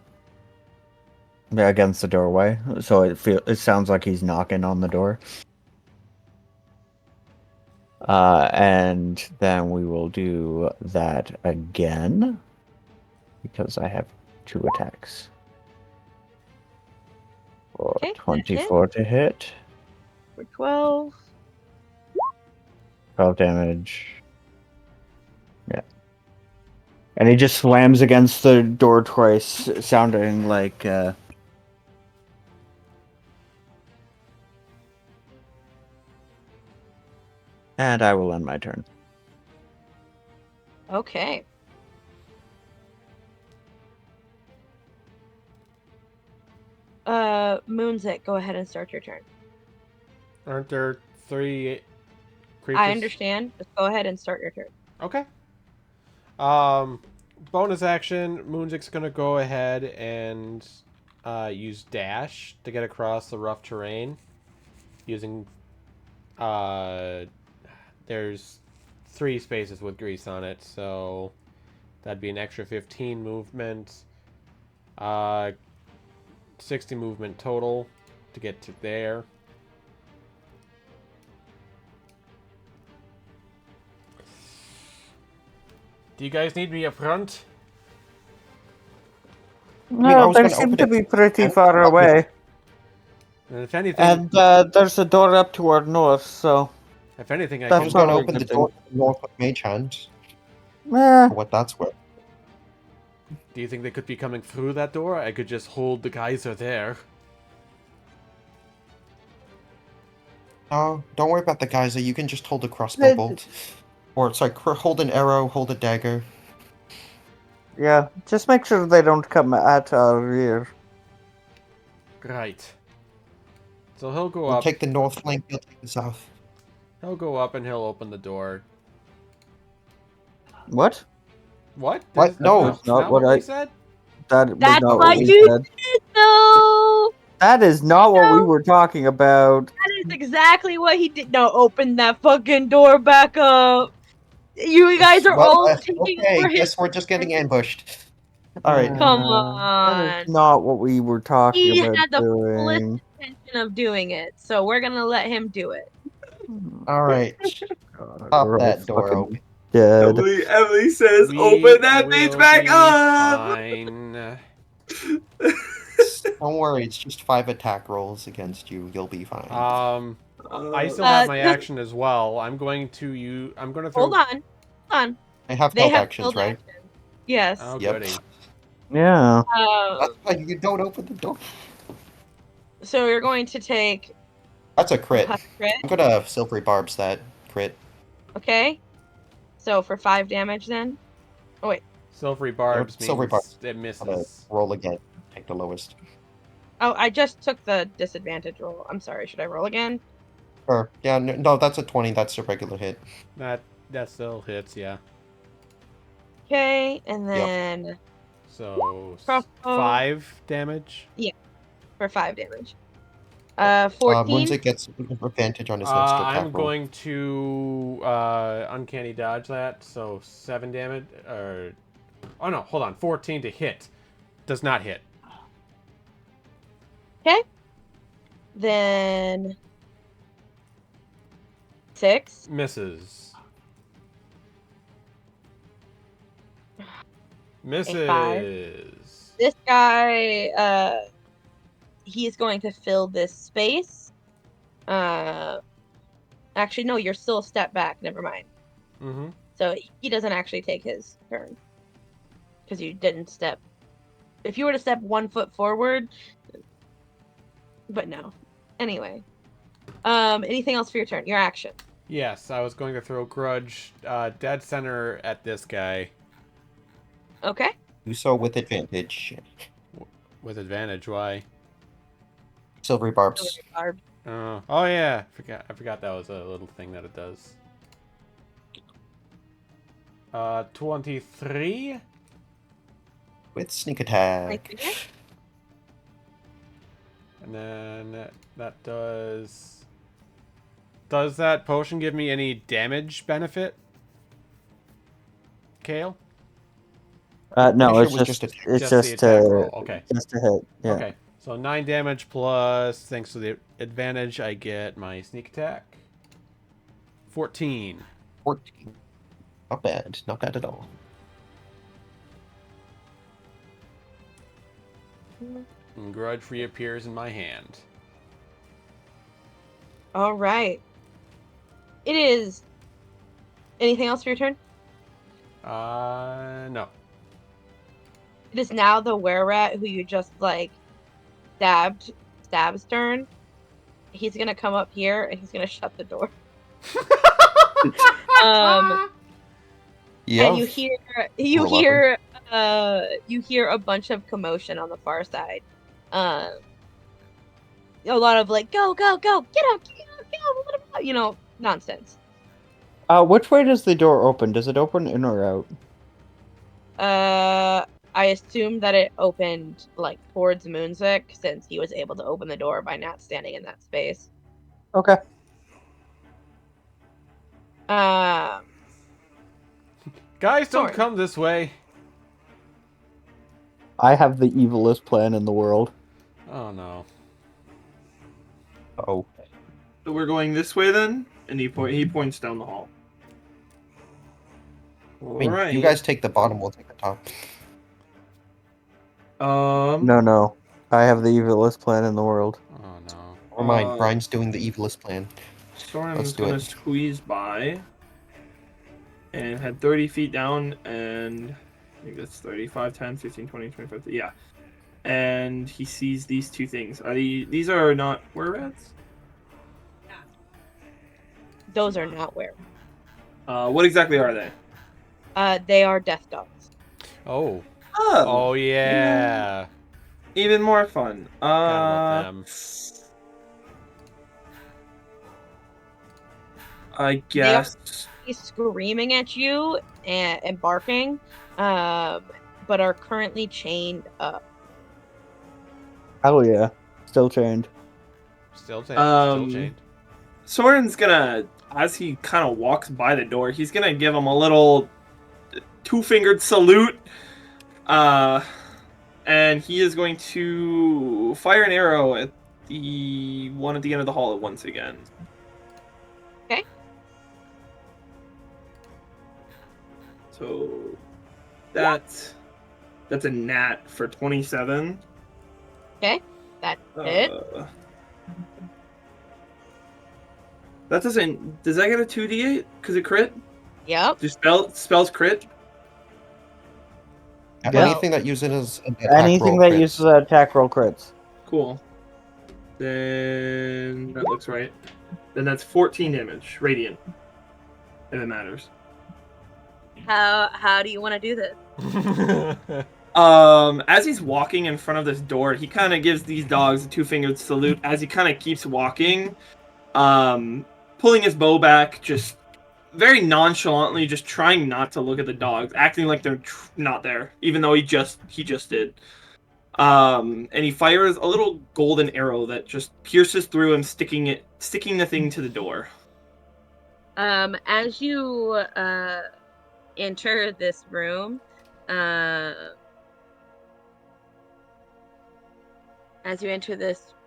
Against the doorway. So it sounds like he's knocking on the door. And then we will do that again. Because I have 2 attacks. For Okay, 24 to hit. For 12. 12 damage. Yeah. And he just slams against the door twice, sounding like... And I will end my turn. Okay. Moonsit, go ahead and start your turn. Aren't there 3 creatures? I understand. Just go ahead and start your turn. Okay. Bonus action, Moonzik's gonna go ahead and use dash to get across the rough terrain. Using there's 3 spaces with grease on it, so that'd be an extra 15 movement. 60 movement total to get to there. Do you guys need me up front? No, was they gonna seem open to it be pretty and- far away. And if anything, And there's a door up to our north, so I that's can. I was gonna probably a open the good thing. door to the north with Mage Hand, Eh, for what that's worth. Do you think they could be coming through that door? I could just hold the geyser there. No, don't worry about the geyser. You can just hold a crossbow bolt. Or, sorry, hold an arrow, hold a dagger. yeah, just make sure they don't come at our rear. Right. So he'll go We'll up. take the north flank, you'll take the south. He'll go up and he'll open the door. What? What? What? That's No. That's not what we said? That was That's not what what we you said. did, though. That is not what we were talking about. That is exactly what he did. No, open that fucking door back up. You guys are Well, all taking okay, over his. guess we're just getting ambushed. Alright. Come That is on. not what we were talking He about had the fullest doing. intention of doing it, so we're gonna let him do it. Alright. God, Pop we're all that door fucking open. dead. Emily says, We "Open that bitch will back be up." Fine. Don't worry, it's just 5 attack rolls against you. You'll be fine. I still have my just- action as well. I'm going to throw. Hold on. They have They held have actions, held right? action. Yes. Oh, Yep. goody. Yeah. That's why you don't open the door. So you're going to take That's a crit. a crit, I'm gonna silvery barbs that crit. okay? So for 5 damage then. Oh wait. Silvery barbs Silvery means barbs. it Gotta misses. roll again. Take the lowest. Oh, I just took the disadvantage roll. I'm sorry. Should I roll again? Or yeah, no, that's a 20. That's a regular hit. That still hits, yeah. Okay, and then So Crossbow. 5 damage. for 5 damage. Wounds 14. it gets advantage on his next attack I'm roll. going to uncanny dodge that, so 7 damage. Or oh no, hold on, 14 to hit. Does not hit. Okay. Then 6. Misses. five. Misses. This guy, he is going to fill this space. Actually, no, you're still a step back. Never mind. Mm-hmm. So he doesn't actually take his turn because you didn't step. If you were to step 1 foot forward, but no. Anyway, anything else for your turn? Your action. Yes, I was going to throw grudge dead center at this guy Okay. Do so with advantage. with advantage. Why? Silvery barbs. Barb. Oh yeah, I forgot that was a little thing that it does. 23. With sneak attack. And then that does... Does that potion give me any damage benefit? Kale? No, Pretty it's sure it was just just it's Just just the attack to roll, okay. just to hit. Yeah. Okay, so 9 damage plus, thanks to the advantage, I get my sneak attack. 14. 14. Not bad. Not bad at all. And grudge reappears in my hand. All right. It is. Anything else for your turn? No. It is now the were-rat who you just like stab's turn. He's gonna come up here and he's gonna shut the door. Yeah. And you hear a bunch of commotion on the far side. A lot of like go get out, nonsense. Which way does the door open? Does it open in or out? I assume that it opened like towards Moonsick since he was able to open the door by not standing in that space. Okay. Guys, don't Soren. come this way. I have the evilest plan in the world. Oh no. Oh. So we're going this way then, and he points down the hall. I mean, Alright. you guys take the bottom, we'll take the top. No. I have the evilest plan in the world. Oh no. Never mind, Brian's doing the evilest plan. Soren's Let's do gonna it. squeeze by and head 30 feet down, and I think that's 35, 10, 15, 20, 25. Yeah. And he sees these two things. These are not were rats? Those are not where. What exactly are they? They are death dogs. Oh. Oh, Oh yeah. even more fun. Forgot about them. I guess. He's screaming at you and barking, but are currently chained up. Oh yeah, still chained. Still Um, chained. Soren's gonna, as he kind of walks by the door, he's gonna give him a little two-fingered salute. And he is going to fire an arrow at the one at the end of the hall once again. Okay. So that's a nat for 27. Okay, that's it. That doesn't. Does that get a 2d8? Because it crit? Yep. Do spells crit? Yeah. Anything that uses an attack Anything roll that crits. uses an attack roll crits. Cool. Then that looks right. Then that's 14 damage, radiant. If it matters. How do you want to do this? As he's walking in front of this door, he kind of gives these dogs a two-fingered salute as he kind of keeps walking, pulling his bow back, just very nonchalantly, just trying not to look at the dogs, acting like they're not there, even though he just did. And he fires a little golden arrow that just pierces through him, sticking the thing to the door. As you enter this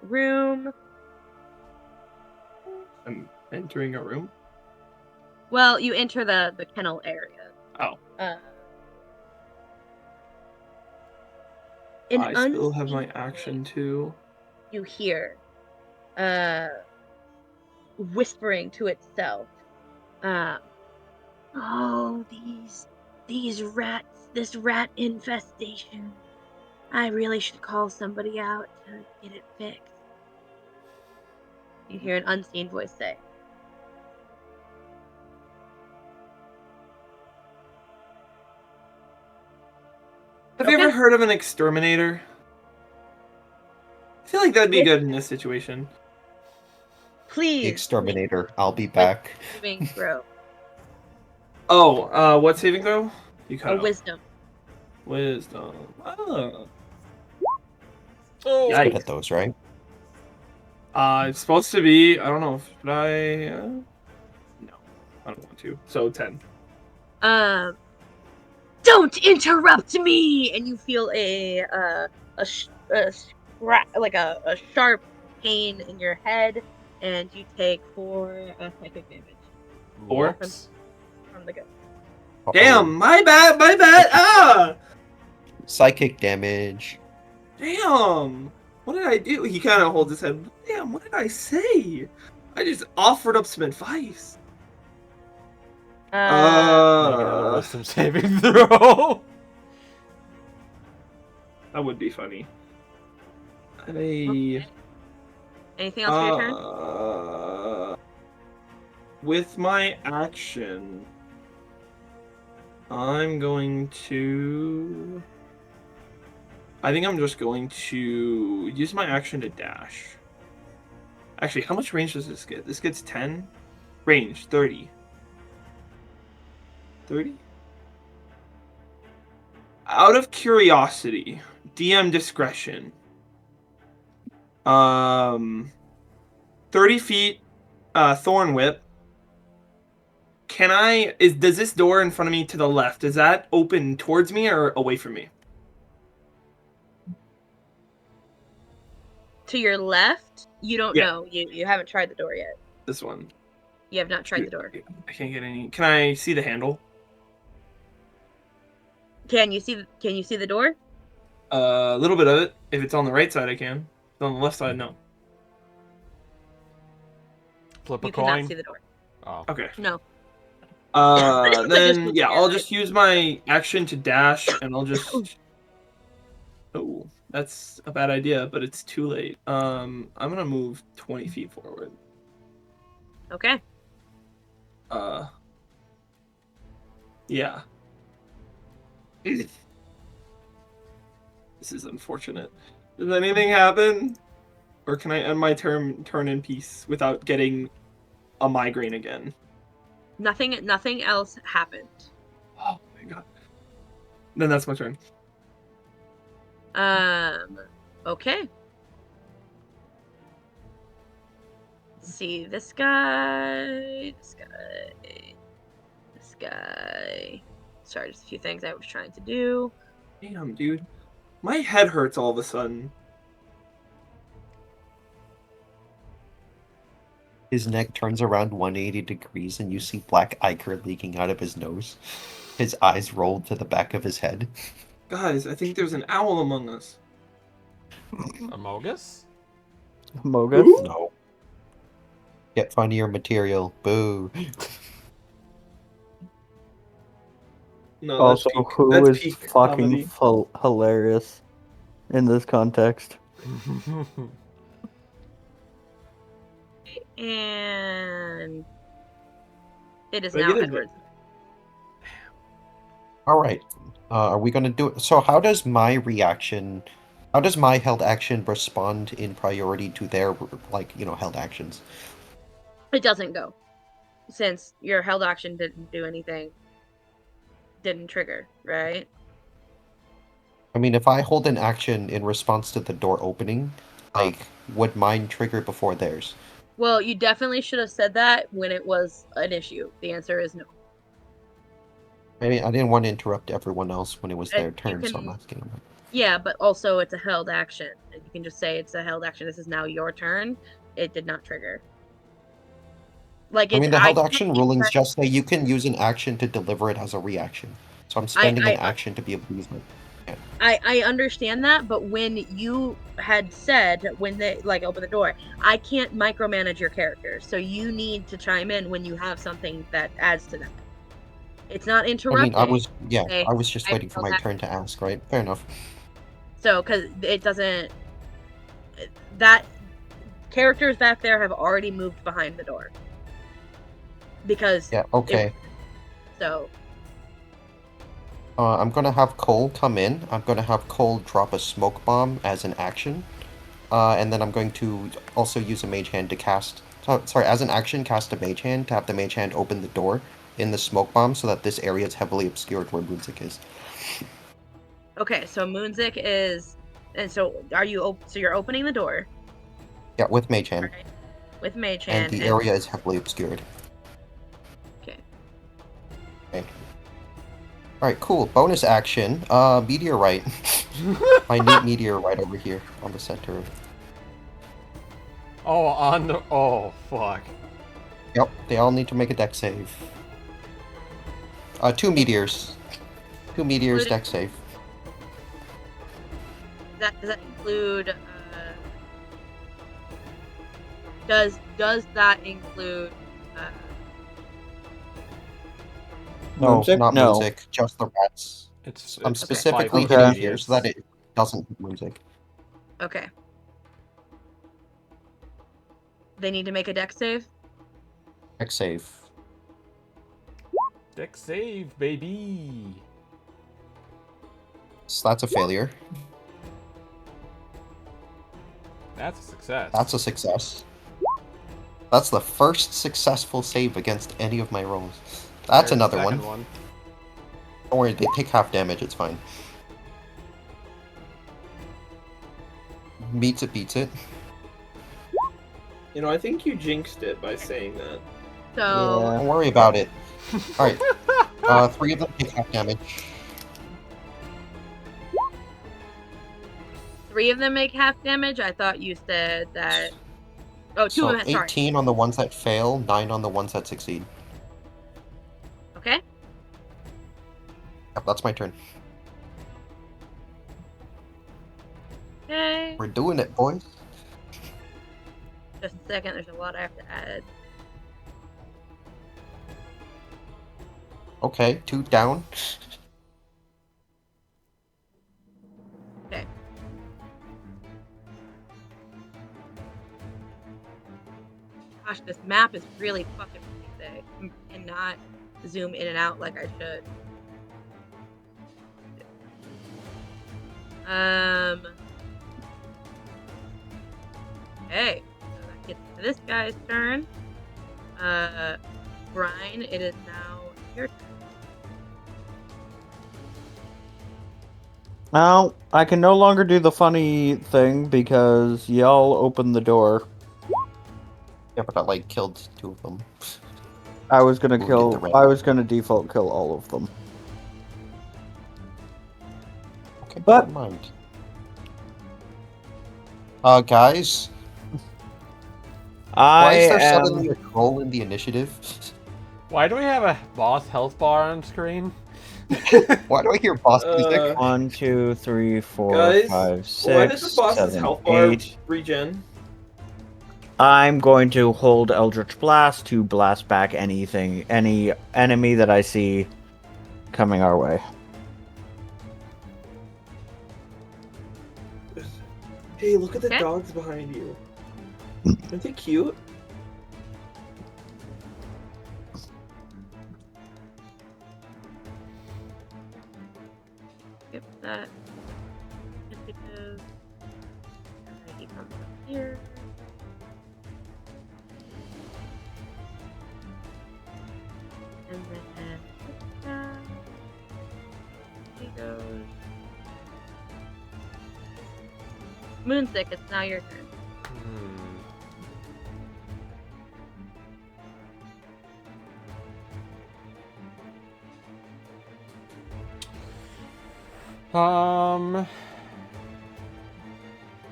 room, I'm entering a room. well, you enter the kennel area. Oh. An I still have my unseen action too. you hear whispering to itself, oh, these rats, this rat infestation, I really should call somebody out to get it fixed. You hear an unseen voice say. Have you ever heard of an exterminator? I feel like that'd be good in this situation. Please. The exterminator, I'll be back. Saving throw. Oh, what saving throw? You cut A out. wisdom. Wisdom. Oh. Oh. He's good at those, right? It's supposed to be. I don't know. Should I? No, I don't want to. So 10. Don't interrupt me! And you feel a sharp pain in your head, and you take 4 psychic damage 4? from the ghost. Damn, my bad. Ah! Psychic damage. Damn. What did I do? He kind of holds his head. Damn, what did I say? I just offered up some advice. Make another wisdom saving throw. That would be funny. Okay. Anything else for your turn? With my action, I'm going to. I think I'm just going to use my action to dash. Actually, how much range does this get? This gets 10. Range 30. 30? Out of curiosity, DM discretion. 30 feet, thorn whip. Does this door in front of me to the left, is that open towards me or away from me? To your left, you don't know. You haven't tried the door yet. This one. You have not tried the door. I can't get any. Can I see the handle? Can you see the door? A little bit of it. If it's on the right side, I can. If it's on the left side, no. Flip a You cannot coin. see the door. Oh. Okay. No. Then yeah, I'll just use my action to dash, and I'll just. Oh, that's a bad idea, but it's too late. I'm gonna move 20 feet forward. Okay. Yeah. This is unfortunate. Does anything happen? Or can I end my turn in peace without getting a migraine again? Nothing else happened. Oh my god. Then that's my turn. Okay. See this guy. Sorry, just a few things I was trying to do. Damn, dude. My head hurts all of a sudden. His neck turns around 180 degrees and you see black ichor leaking out of his nose. His eyes roll to the back of his head. Guys, I think there's an owl among us. Amogus? Mogus? Who? No. Get funnier material. Boo. No, Also, that's peak, who that's is peak fucking comedy. hilarious in this context? And it is Did I now get it? Edward's. Alright. Are we gonna do it? So how does my held action respond in priority to their, held actions? It doesn't go. Since your held action didn't do anything. Didn't trigger, right? I mean, if I hold an action in response to the door opening, would mine trigger before theirs? Well, you definitely should have said that when it was an issue. The answer is no. I mean, I didn't want to interrupt everyone else when it was their You turn, so I'm can- asking them. Yeah, but also it's a held action. You can just say it's a held action. This is now your turn. It did not trigger. I mean, the held can't action keep rulings track- just say you can use an action to deliver it as a reaction. So I'm spending an action to be able to use it. I understand that, but when you had said when they open the door, I can't micromanage your character, so you need to chime in when you have something that adds to that. It's not I interrupting. mean, I was just I waiting for felt my that- turn to ask, right? Fair enough. So, because it doesn't. That characters back there have already moved behind the door. Because. Yeah, okay. So. I'm gonna have Cole come in. I'm gonna have Cole drop a smoke bomb as an action. And then I'm going to also use a mage hand to cast... sorry, as an action, cast a mage hand to have the mage hand open the door in the smoke bomb so that this area is heavily obscured where Moonsick is. Okay, so Moonsick is... And so, are you... So you're opening the door. Yeah, with mage hand. Right? With mage And hand. the area is heavily obscured. Okay. Okay. Alright, cool. Bonus action. Meteorite. Minute meteorite over here on the center. Oh, on the... Oh, fuck. Yep, they all need to make a dex save. 2 meteors. 2 meteors dex save. Does that include... Does that include... No, Moonsick? Not no. Moonsick, just the rats. I'm specifically five hitting here meteors. so that it doesn't hit Moonsick. Okay. They need to make a dex save? Dex save. Deck save, baby. So that's a failure. That's a success. That's a success. That's the first successful save against any of my rolls. That's There's the another second one. Don't worry, they take half damage, it's fine. Beats it. You know, I think you jinxed it by saying that. So... Don't worry about it. Alright. 3 of them take half damage. 3 of them make half damage? I thought you said that... Oh, 2 So of them, sorry. 18 on the ones that fail, 9 on the ones that succeed. Okay. Yep, that's my turn. Okay. We're doing it, boys. Just a second. There's a lot I have to add. Okay, 2 down. Okay. Gosh, this map is really fucking big. I cannot zoom in and out like I should. Okay. So that gets to this guy's turn. Brian, it is now your turn. Now, I can no longer do the funny thing because y'all opened the door. Yeah, but I like killed 2 of them. I was gonna We'll get kill. the red I one. was gonna default kill all of them. Okay, But- never mind. Guys, why is there suddenly a troll in the initiative? Why do we have a boss health bar on screen? Why do I hear boss music? 1, 2, 3, 4, Guys, 5, 6, why does the boss's 7, health bar 8. regen? I'm going to hold Eldritch Blast to blast back any enemy that I see coming our way. Hey, look at the Okay. dogs behind you. Aren't they cute? Skip that. Initiative. Alright, he comes up here. And then this guy. He goes. Moonsick, it's now your turn.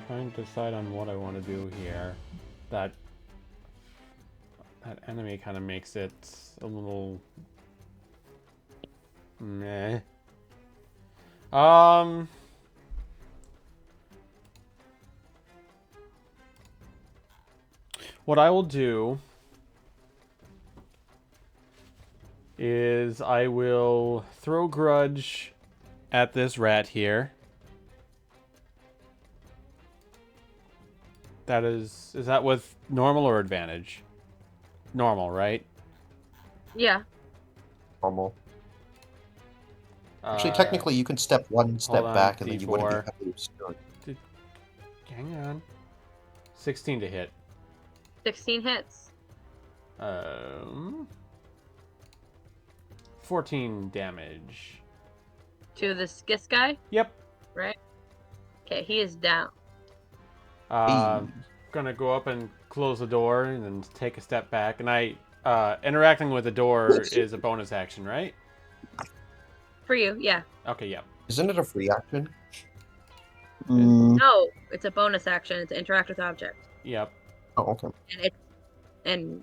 Trying to decide on what I want to do here. That enemy kind of makes it a little meh. What I will do is I will throw grudge at this rat here. Is that with normal or advantage? Normal, right? Yeah. Normal. Actually, technically, you can step 1 step on, back and then you wouldn't be D4. heavily obscured. Hang on. 16 to hit. 16 hits. 14 damage. To the Skis guy, Yep. right? Okay, he is down. Gonna go up and close the door and then take a step back. And interacting with the door is a bonus action, right? For you, yeah. Okay, yep. Isn't it a free action? No, it's a bonus action. It's interact with object. Yep. Oh, okay. And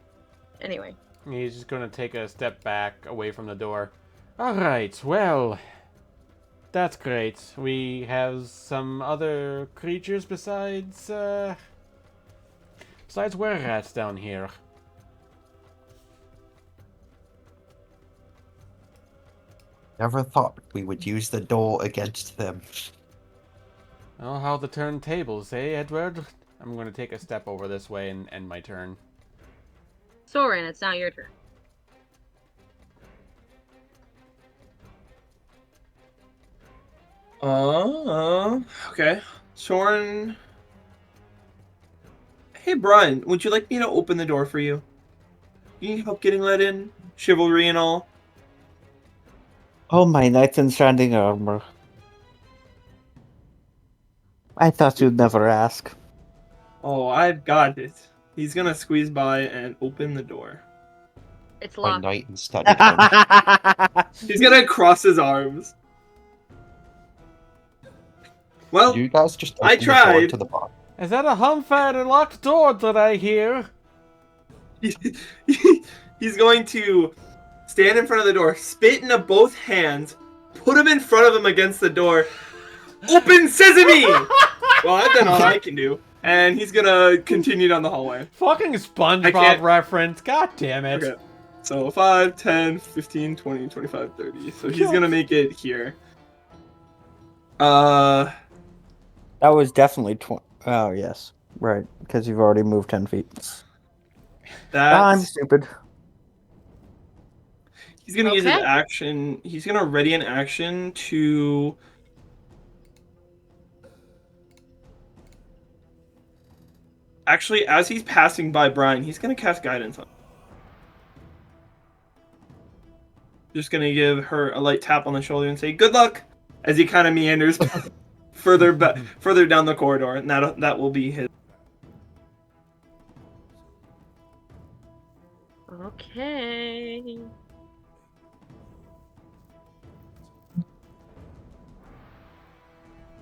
anyway. He's just gonna take a step back away from the door. Alright, well, that's great. We have some other creatures besides were-rats down here. Never thought we would use the door against them. Oh, how the turntables, eh, Edward? I'm gonna take a step over this way and end my turn. Soren, it's now your turn. Okay. Soren. Hey, Brian, would you like me to open the door for you? You need help getting let in? Chivalry and all? Oh, my knight in shining armor. I thought you'd never ask. Oh, I've got it. He's gonna squeeze by and open the door. It's My locked. knight and studied him. He's gonna cross his arms. Well, You guys just I open the door tried. to the box. Is that a humfire locked door that I hear? he's going to stand in front of the door, spit into both hands, put him in front of him against the door, Open sesame! Well, I've done all I can do. And he's gonna continue down the hallway. Fucking I SpongeBob can't- reference. God damn it. Okay. So 5, 10, 15, 20, 25, 30. So he's Yeah. gonna make it here. That was definitely 20. Oh, yes. Right, because you've already moved 10 feet. I'm That's... stupid. He's gonna use his Okay. action. He's gonna ready an action to... Actually, as he's passing by Brian, he's gonna cast guidance on him. Just gonna give her a light tap on the shoulder and say, "Good luck," as he kind of meanders further down the corridor, and that will be his. Okay.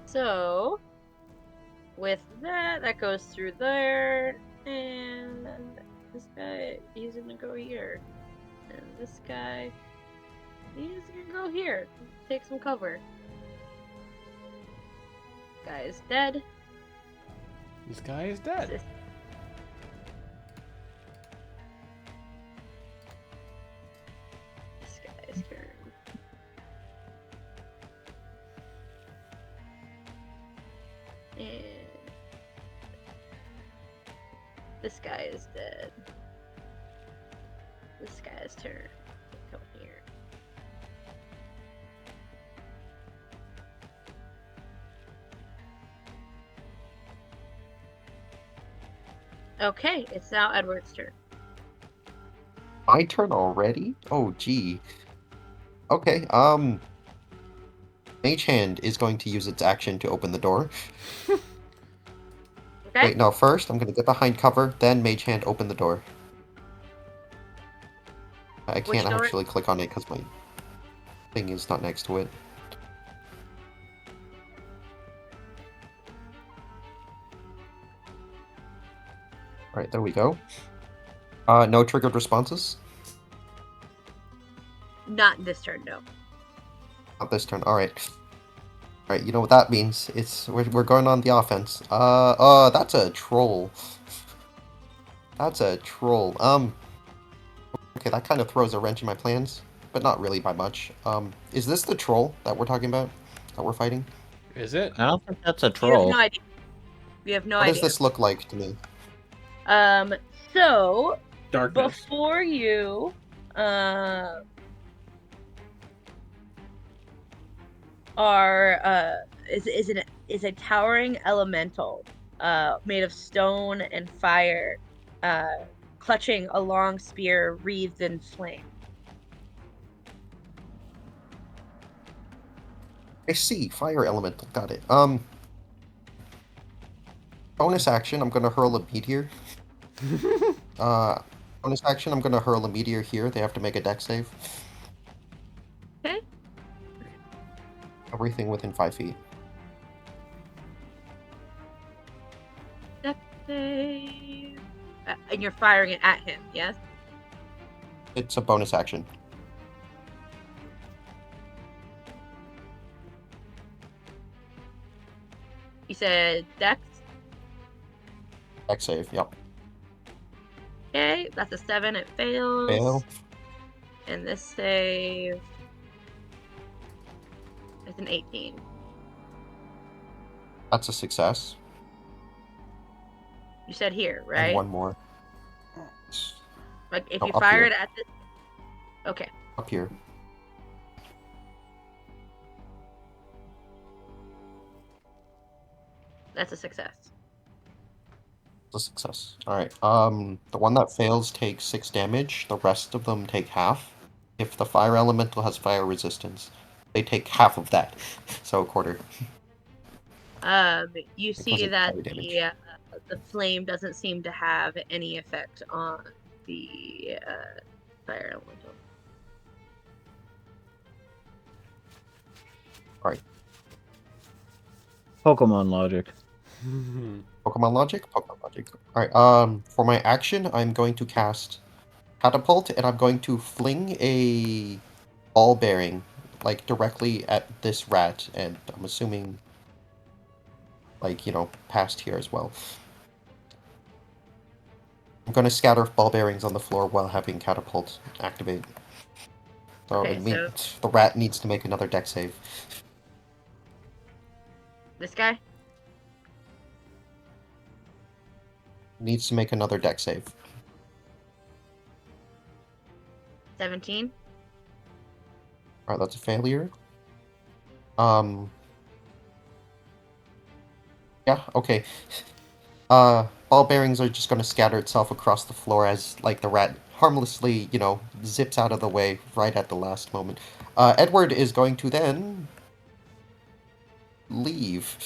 So, with that goes through there, and this guy, he's gonna go here, and this guy, he's gonna go here, take some cover. Guy is dead. This guy is dead. This guy's turn. And this guy is dead. This guy's turn. Come here. Okay, it's now Edward's turn. My turn already? Oh, gee. Okay, Mage Hand is going to use its action to open the door. Okay? Wait, no, first I'm gonna get behind cover, then Mage Hand open the door. I Which can't door? actually click on it because my thing is not next to it. Alright, there we go. No triggered responses? Not this turn, no. Not this turn, alright. Alright, you know what that means. We're going on the offense. That's a troll. That's a troll. Okay, that kind of throws a wrench in my plans, but not really by much. Is this the troll that we're talking about? That we're fighting? Is it? I don't think that's a You have troll. no idea. You have no What idea. does this look like to me? So Darkness. before you, is a towering elemental, made of stone and fire, clutching a long spear wreathed in flame. I see, fire elemental, got it. Bonus action, I'm gonna hurl a meteor. Bonus action, I'm gonna hurl a meteor here. They have to make a dex save. Okay. Everything within 5 feet. Dex save. And you're firing it at him, yes? It's a bonus action. You said Dex. Dex save, yep. Okay, that's a 7. It fails. Fail. And this save is an 18. That's a success. You said here, And right? one more. Like if No, you up fire here. it at this. Okay. Up here. That's a success. It's a success. Alright, the one that fails takes 6 damage. The rest of them take half. If the fire elemental has fire resistance, they take half of that. So a quarter. You Because see of that fire damage. the flame doesn't seem to have any effect on the fire elemental. Alright. Pokemon logic. Pokemon logic? Pokemon logic. Alright, for my action, I'm going to cast Catapult, and I'm going to fling a ball bearing, like, directly at this rat, and I'm assuming like, past here as well. I'm going to scatter ball bearings on the floor while having catapult activate. So Okay, it means the rat needs to make another deck save. This guy? Needs to make another deck save. 17. Alright, that's a failure. Yeah, okay. Ball bearings are just going to scatter itself across the floor as, like, the rat harmlessly, zips out of the way right at the last moment. Edward is going to then leave.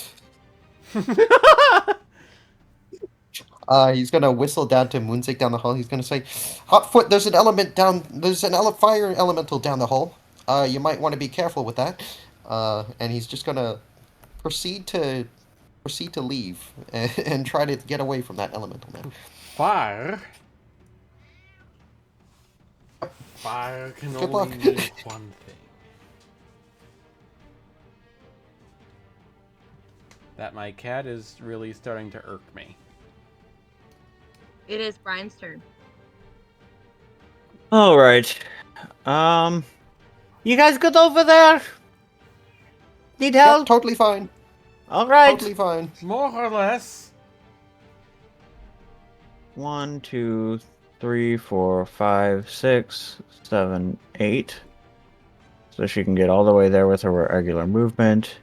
He's gonna whistle down to Moonsick down the hall. He's gonna say, "Hotfoot, there's an fire elemental down the hall. You might want to be careful with that." And he's just gonna proceed to leave and try to get away from that elemental man. Fire. Fire can Good only luck. mean one thing. That my cat is really starting to irk me. It is Brian's turn. All right. You guys good over there? Need Yeah, help? totally fine. All right. Totally fine. More or less. 1, 2, 3, 4, 5, 6, 7, 8. So she can get all the way there with her regular movement.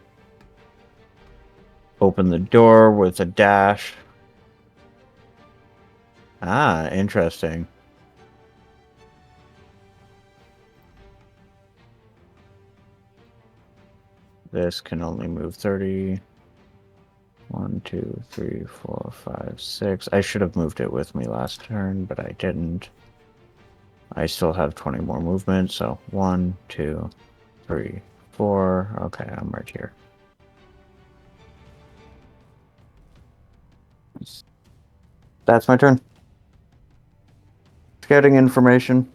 Open the door with a dash. Ah, interesting. This can only move 30. 1, 2, 3, 4, 5, 6. I should have moved it with me last turn, but I didn't. I still have 20 more movement, so 1, 2, 3, 4. Okay, I'm right here. That's my turn. Scouting information.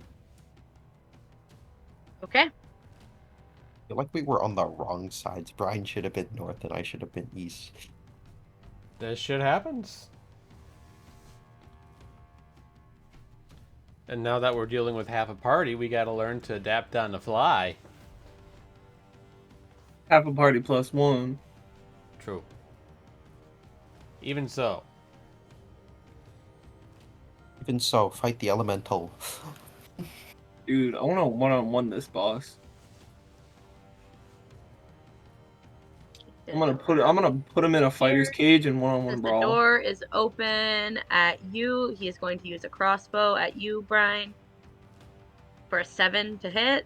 Okay. I feel like we were on the wrong sides. Brian should have been north and I should have been east. This shit happens. And now that we're dealing with half a party, we gotta learn to adapt on the fly. Half a party plus one. True. Even so. Even so, fight the elemental. Dude, I want to one-on-one this boss. I'm gonna put him in a fighter's cage and one-on-one Since the brawl. door is open at you, he is going to use a crossbow at you, Brian, for a 7 to hit.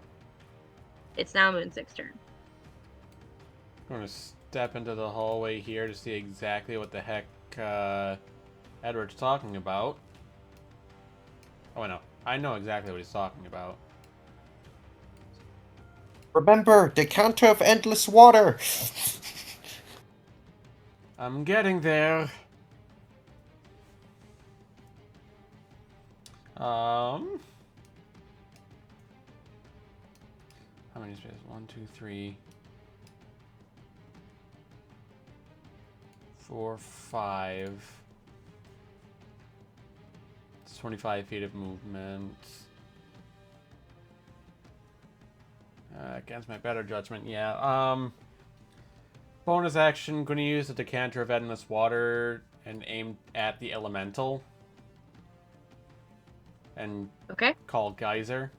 It's now Moonsick's turn. I'm gonna step into the hallway here to see exactly what the heck Edward's talking about. Oh, I know. I know exactly what he's talking about. Remember, decanter of endless water! I'm getting there. How many spaces? 1, 2, 3, 4, 5. It's 25 feet of movement. Against my better judgment, yeah. Bonus action, gonna use the decanter of endless water and aim at the elemental. And Okay. call Geyser.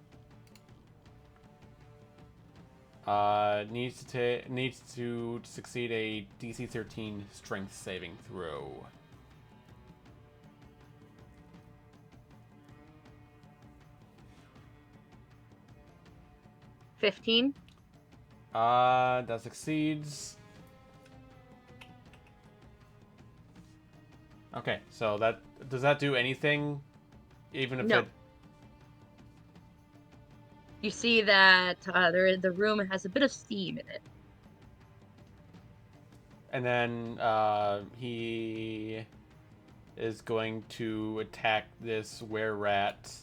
Needs to succeed a DC 13 Strength saving throw. $15. That succeeds. Okay, so does that do anything? Even if No. it... You see that the room has a bit of steam in it. And then he is going to attack this were-rat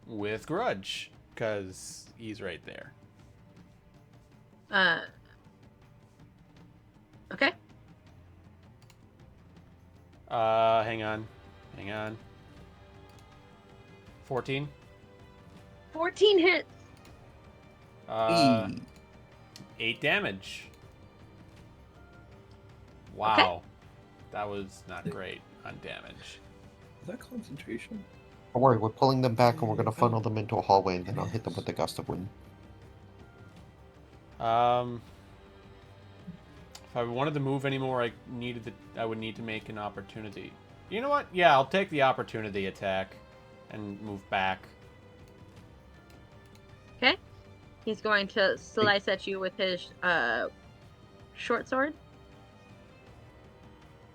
with Grudge, because he's right there. Okay. Hang on. 14. 14 hits. 8 damage. Wow. That was not great on damage. Is that concentration? Don't worry, we're pulling them back and we're gonna funnel them into a hallway and then I'll hit them with the gust of wind. If I wanted to move anymore, I would need to make an opportunity. You know what? Yeah, I'll take the opportunity attack and move back. Okay. He's going to slice at you with his short sword.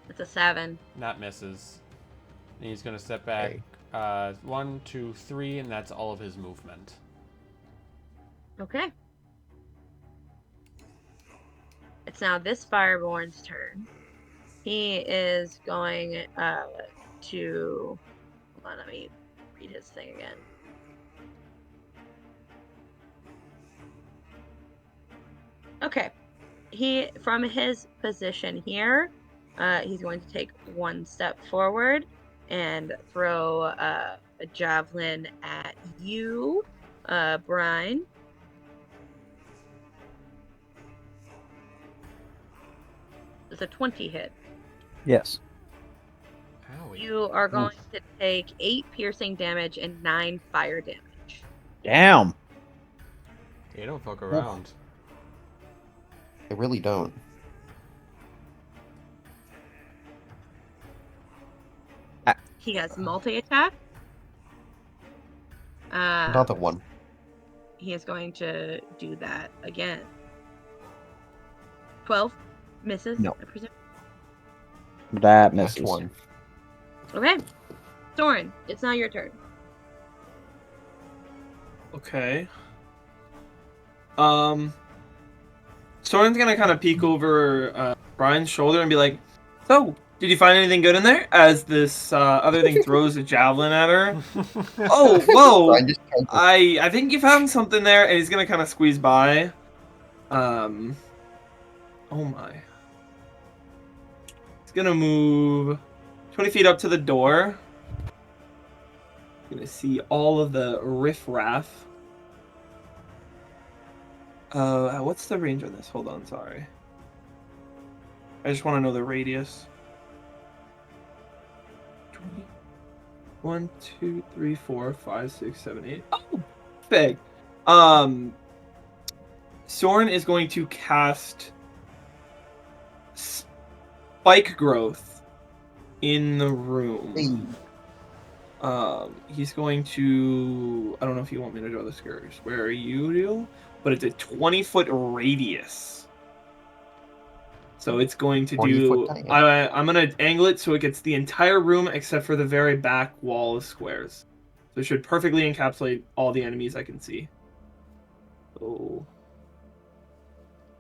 It's a 7. Not misses. And he's going to step back 1, 2, 3, and that's all of his movement. Okay. It's now this Fireborn's turn. He is going to... Hold on, let me read his thing again. Okay. From his position here, he's going to take 1 step forward and throw a javelin at you, Brian. It's a 20 hit. Yes. Owie. You are going to take 8 piercing damage and 9 fire damage. Damn. They don't fuck around. They really don't. He has multi-attack. Another one. He is going to do that again. 12 misses. No. I presume. That That's misses. one. Okay. Soren, it's now your turn. Okay. Soren's gonna kind of peek over Brian's shoulder and be like, "So, did you find anything good in there?" As this other thing throws a javelin at her. Oh, whoa! Brian just tried to- I think you found something there, and he's gonna kind of squeeze by. Oh my. He's gonna move 20 feet up to the door. Gonna see all of the riffraff. What's the range on this? Hold on, sorry. I just want to know the radius. 20. 1, 2, 3, 4, 5, 6, 7, 8. Oh, perfect. Soren is going to cast spike growth in the room. Hey. He's going to... I don't know if you want me to draw the skirts. Where you do? But it's a 20-foot radius. So it's going to 40 do... foot diameter. I'm going to angle it so it gets the entire room except for the very back wall of squares. So it should perfectly encapsulate all the enemies I can see. So...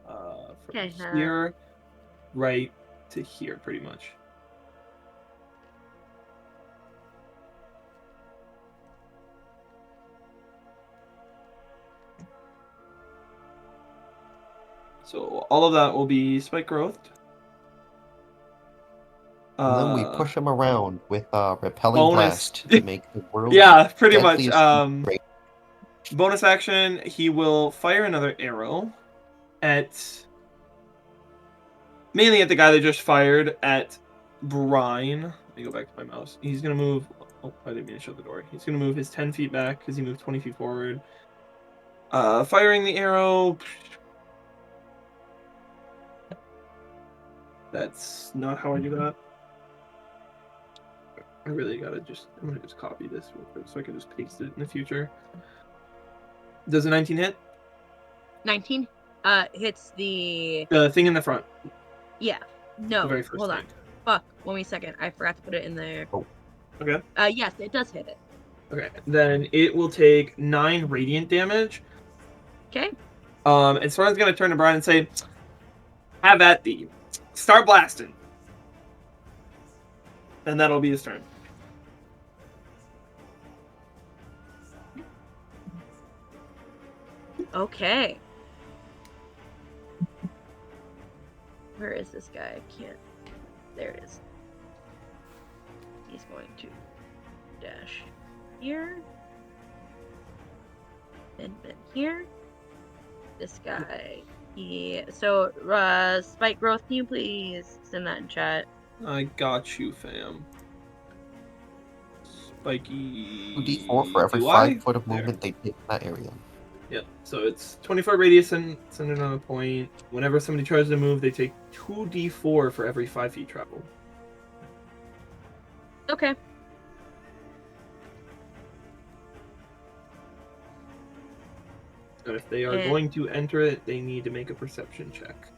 from Okay, here right to here, pretty much. So all of that will be spike growth. And then we push him around with repelling bonus. blast to make the world. Yeah, pretty much. Great. Bonus action, he will fire another arrow at... mainly at the guy that just fired at Brian. Let me go back to my mouse. He's going to move... Oh, I didn't mean to shut the door. He's going to move his 10 feet back because he moved 20 feet forward. Firing the arrow... That's not how I do that. I really gotta I'm gonna just copy this real quick so I can just paste it in the future. Does a 19 hit? 19 hits the... The thing in the front. Yeah. No, The very first hold on. thing. Fuck, 1 second. I forgot to put it in there. Oh. Okay. Yes, it does hit it. Okay. Then it will take 9 radiant damage. Okay. And Soren's gonna turn to Brian and say, "Have at thee. Start blasting." And that'll be his turn. Okay. Where is this guy? I can't... There it is. He's going to dash here. And then here. This guy. So, Spike Growth, can you please send that in chat? I got you, fam. Spiky. 2d4 for every Do 5 I? foot of There. movement they take in that area. Yep. So it's 20-foot radius and centered on a point. Whenever somebody tries to move, they take 2d4 for every 5 feet travel. Okay. And if they are And- going to enter it, they need to make a perception check.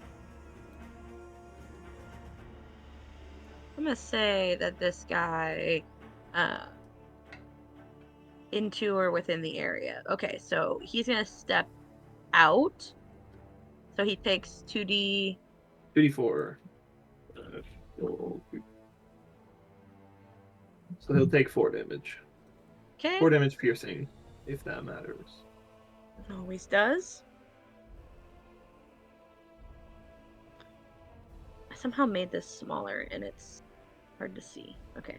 I'm gonna say that this guy, into or within the area. Okay, so he's gonna step out. So he takes 2d. 2d4. So he'll take 4 damage. Okay. 4 damage piercing, if that matters. Always does. I somehow made this smaller and it's hard to see. Okay.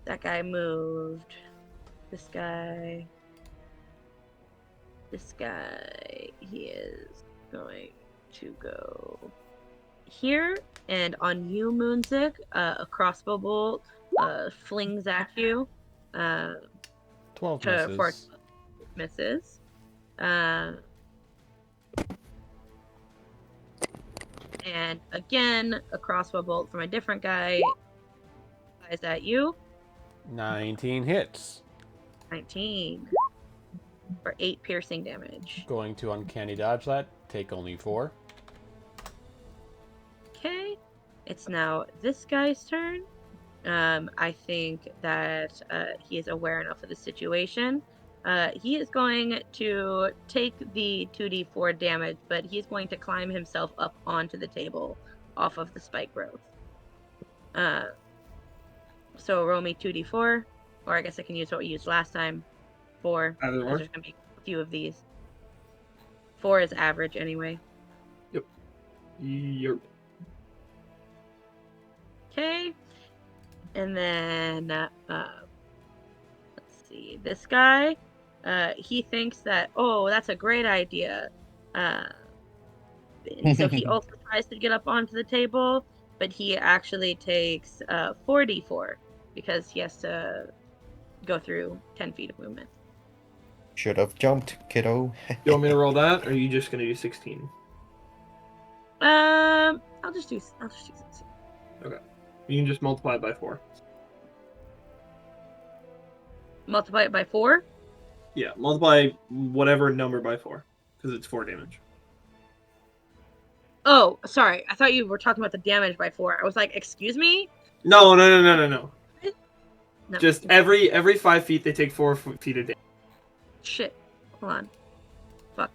That guy moved. This guy. This guy. He is going to go here. And on you, Moonzik, a crossbow bolt flings at you. 12 For misses. misses. And again, a crossbow bolt from a different guy flies at you. 19 hits. 19 for 8 piercing damage. Going to uncanny dodge that. Take only 4. Okay, it's now this guy's turn. I think that he is aware enough of the situation. He is going to take the 2d4 damage, but he's going to climb himself up onto the table off of the spike growth. So roll me 2d4, or I guess I can use what we used last time. 4. Either Because or. there's going to be a few of these. 4 is average anyway. Yep. Okay. And then, let's see, this guy, he thinks that, oh, that's a great idea. So he also tries to get up onto the table, but he actually takes 4d4 because he has to go through 10 feet of movement. Should have jumped, kiddo. You want me to roll that, or are you just going to do 16? I'll just do 16. You can just multiply it by 4. Multiply it by 4. Yeah, multiply whatever number by 4, because it's 4 damage. Oh, sorry. I thought you were talking about the damage by 4. I was like, excuse me? No. No. Just every 5 feet, they take 4 feet of damage. Shit. Hold on. Fuck.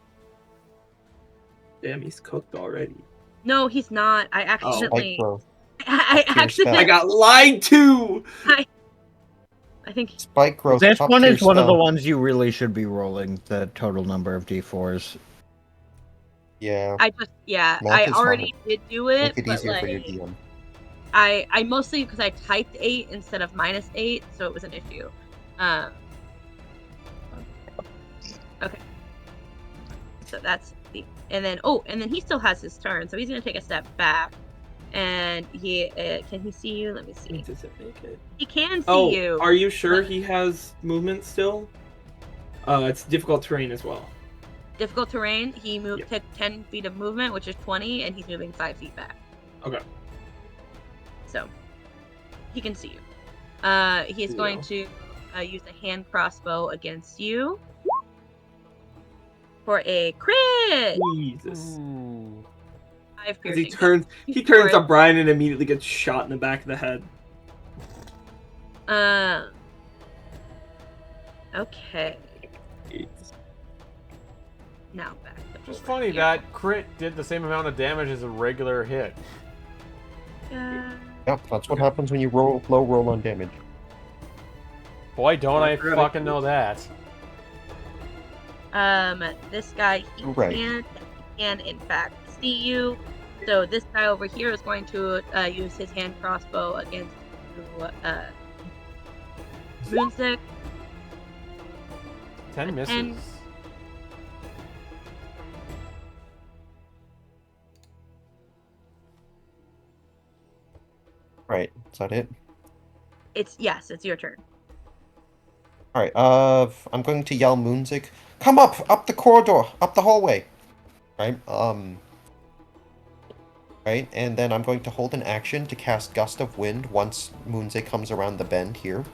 Damn, he's cooked already. No, he's not. I Spike accidentally. growth. I Your accidentally. I got lied to! I think. Spike growth. This top one tier is one of the spell. ones you really should be rolling the total number of d4s. Yeah. I just. Yeah. Math I is already did do it. Make it but easier for your like, DM. I mostly because I typed 8 instead of -8, so it was an issue. Okay. So that's the. And then he still has his turn, so he's gonna take a step back. And he can he see you? Let me see. Does it make it? He can see you. Are you sure he has movement still? It's difficult terrain as well. Difficult terrain. He moved Yep. took 10 feet of movement, which is 20, and he's moving 5 feet back. Okay. So he can see you. He's going to use a hand crossbow against you for a crit. Jesus. Ooh. 5 Because he piercing. turns to Brian and immediately gets shot in the back of the head. Okay. Now back. Just over funny here. that crit did the same amount of damage as a regular hit. Yep, that's what happens when you low roll on damage. Boy, don't I Right. fucking know that. This guy, he Right. can in fact see you. So this guy over here is going to use his hand crossbow against you, Moonsick. 10 misses. And- Right. Is that it? It's your turn. All right. I'm going to yell Moonsick. Come up the corridor, up the hallway. Right. Right, and then I'm going to hold an action to cast Gust of Wind once Moonsick comes around the bend here.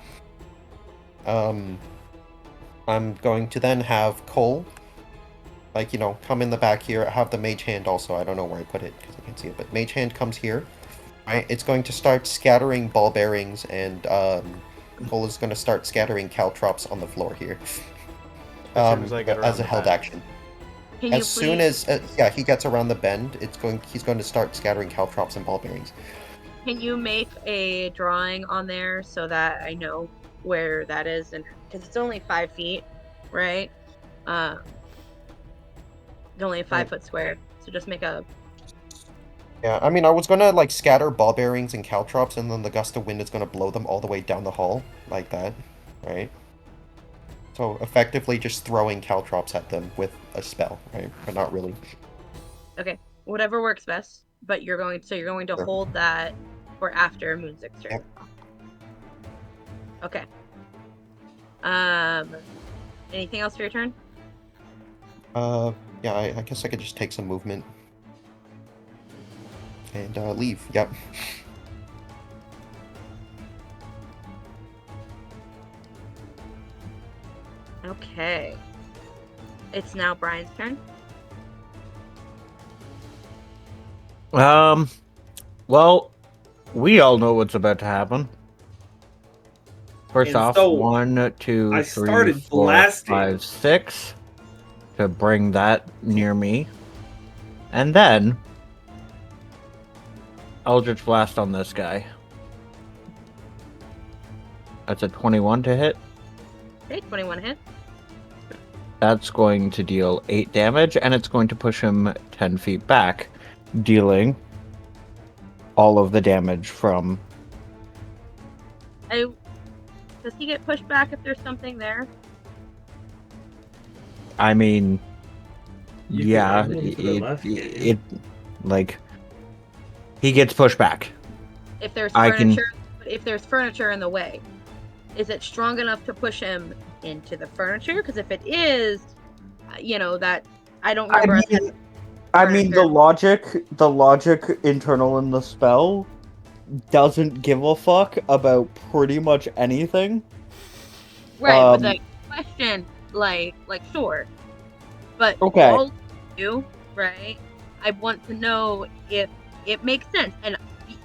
I'm going to then have Cole, like, come in the back here. I have the Mage Hand also. I don't know where I put it because I can't see it, but Mage Hand comes here. Right, it's going to start scattering ball bearings, and Cole is going to start scattering caltrops on the floor here. As soon as I get around as a the held bend. action. Can you As soon as he gets around the bend, he's going to start scattering caltrops and ball bearings. Can you make a drawing on there so that I know where that is? And because it's only 5 feet, right? It's only a 5-foot square, so just make a. Yeah, I mean, I was gonna like scatter ball bearings and caltrops, and then the gust of wind is gonna blow them all the way down the hall, like that, right? So effectively, just throwing caltrops at them with a spell, right? But not really. Okay, whatever works best. But you're going to Sure. hold that for after Moonsick's turn. Yep. Okay. Anything else for your turn? Yeah, I guess I could just take some movement and leave. Yep. Okay. It's now Brian's turn. Well, we all know what's about to happen. First And off, so, 1, 2, I 3, started 4, blasting. 5, 6 to bring that near me. And then Eldritch Blast on this guy. That's a 21 to hit. Okay, 21 hit. That's going to deal 8 damage, and it's going to push him 10 feet back, dealing all of the damage from... Does he get pushed back if there's something there? I mean, You can yeah, move him to the left, can't you? it like he gets pushed back. If there's I can- furniture, if there's furniture in the way, is it strong enough to push him into the furniture? Because if it is, that I don't remember. us having I mean, the furniture. logic internal in the spell doesn't give a fuck about pretty much anything. Right, Um, but the question, like sure, but Okay. all you, right? I want to know if it makes sense, and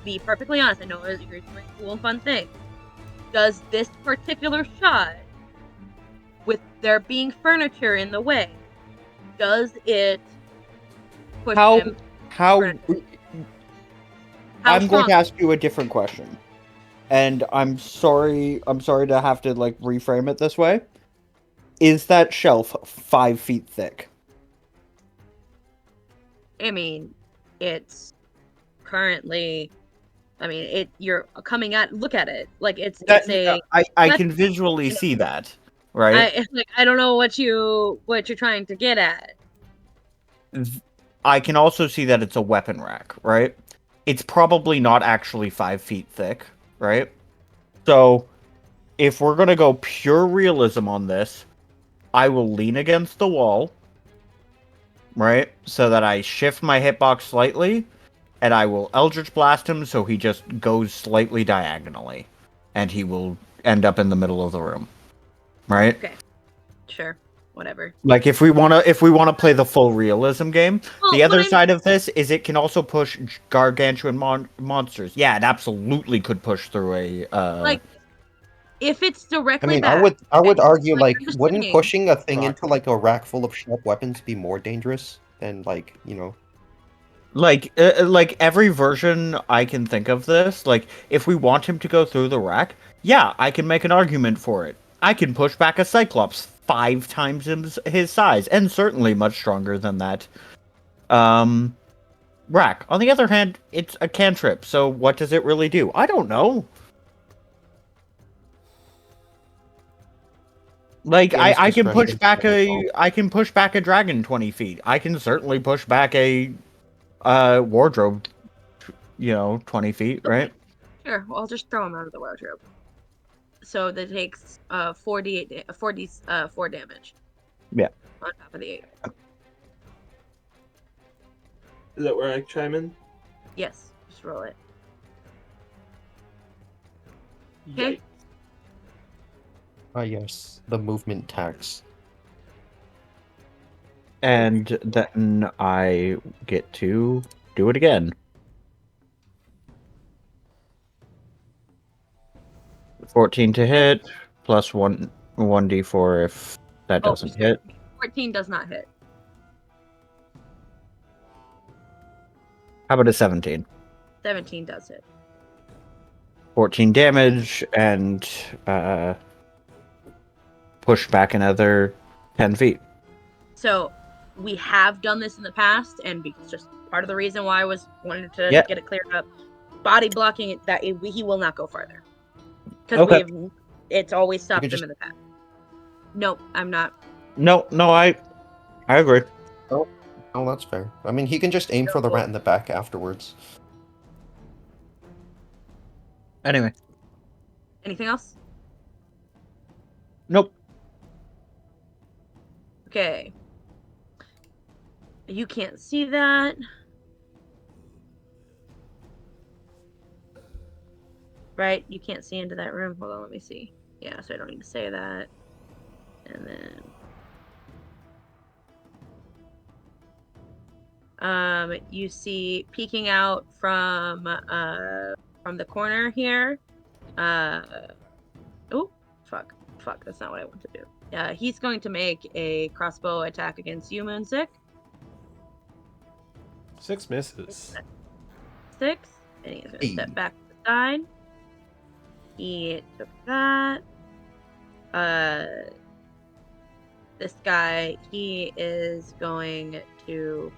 be perfectly honest. I know you're doing cool and fun things. Does this particular shot, with there being furniture in the way, does it push How him? how How I'm going strong? to ask you a different question. And I'm sorry to have to like reframe it this way. Is that shelf 5 feet thick? I mean, it's currently. I mean, you're coming at. Look at it. Like it's a. I can visually see that, right? I don't know what you're trying to get at. I can also see that it's a weapon rack, right? It's probably not actually 5 feet thick, right? So, if we're gonna go pure realism on this, I will lean against the wall, right? So that I shift my hitbox slightly, and I will Eldritch Blast him so he just goes slightly diagonally, and he will end up in the middle of the room, right? Okay, sure, whatever. Like if we wanna play the full realism game, Well, the other what I- side of this is it can also push gargantuan monsters. Yeah, it absolutely could push through a. Like, if it's I directly mean, back. I would argue like, like, I'm just wouldn't saying. pushing a thing Rock. into like a rack full of sharp weapons be more dangerous than like like every version I can think of this. Like if we want him to go through the rack, yeah, I can make an argument for it. I can push back a Cyclops 5 times his size, and certainly much stronger than that. Rack. On the other hand, it's a cantrip, so what does it really do? I don't know. Like Game's I can push discretion. back a dragon 20 feet. I can certainly push back a wardrobe, 20 feet, right? Sure, well, I'll just throw him out of the wardrobe. So that takes 4 damage. Yeah. On top of the 8. Is that where I chime in? Yes, just roll it. Okay. Ah, yes, the movement tax. And then I get to do it again. 14 to hit, plus 1d4 if that doesn't hit. 14 does not hit. How about a 17? 17 does hit. 14 damage and push back another 10 feet. So we have done this in the past, and because just part of the reason why I was wanted to Yeah. get it cleared up, body blocking it that he will not go farther because Okay. it's always stopped could him in the past. Nope, I'm not. No, I agree. Oh, that's fair. I mean, he can just aim for the rat in the back afterwards. Anyway, Anything else? nope. Okay. You can't see that. Right? You can't see into that room. Hold on, let me see. Yeah, so I don't need to say that. And then you see peeking out from the corner here. Oh, fuck, that's not what I want to do. He's going to make a crossbow attack against you, Moonsick. 6 misses. 6, and he's gonna step back to the side. He took that. This guy, he is going to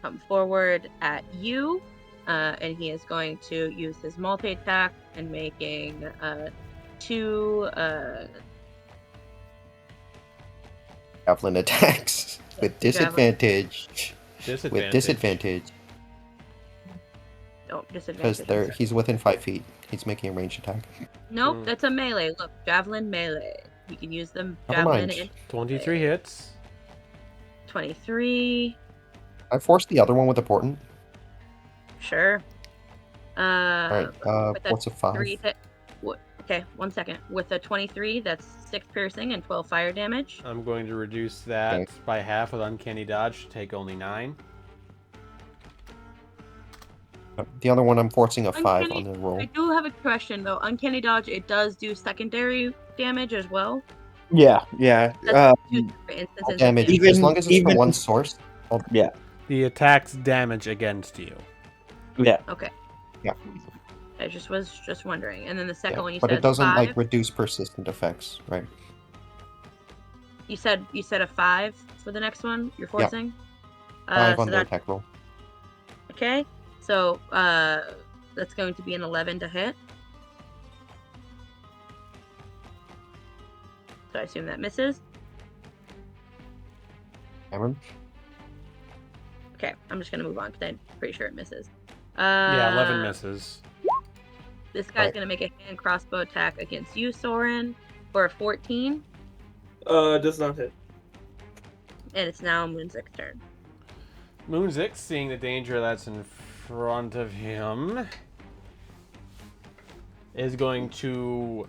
come forward at you, and he is going to use his multi-attack and making 2 Javelin attacks with disadvantage. With disadvantage. Oh, Because disadvantage. he's within 5 feet. He's making a ranged attack. Nope, that's a melee. Look, javelin melee. You can use them Never javelin mind. and 23 hits. 23. I forced the other one with a portent. Sure. Alright, what's a 5? Okay, 1 second. With a 23, that's 6 piercing and 12 fire damage. I'm going to reduce that by half with Uncanny Dodge to take only 9. The other one I'm forcing a 5 on the roll. I do have a question though. Uncanny Dodge, it does do secondary damage as well. Yeah. That's 2 different instances. Damage, as long as it's from one source. Yeah. The attack's damage against you. Yeah. Okay. Yeah. I was just wondering. And then the second one you but said it doesn't 5. like reduce persistent effects, right? You said a 5 for the next one. You're forcing. 5 on the attack roll. Okay. So that's going to be an 11 to hit. So I assume that misses. Cameron? Okay, I'm just gonna move on because I'm pretty sure it misses. Yeah, 11 misses. This guy's gonna make a hand crossbow attack against you, Soren, for a 14. Does not hit. And it's now Moonsick's turn. Moonsick, seeing the danger that's in front of him, is going to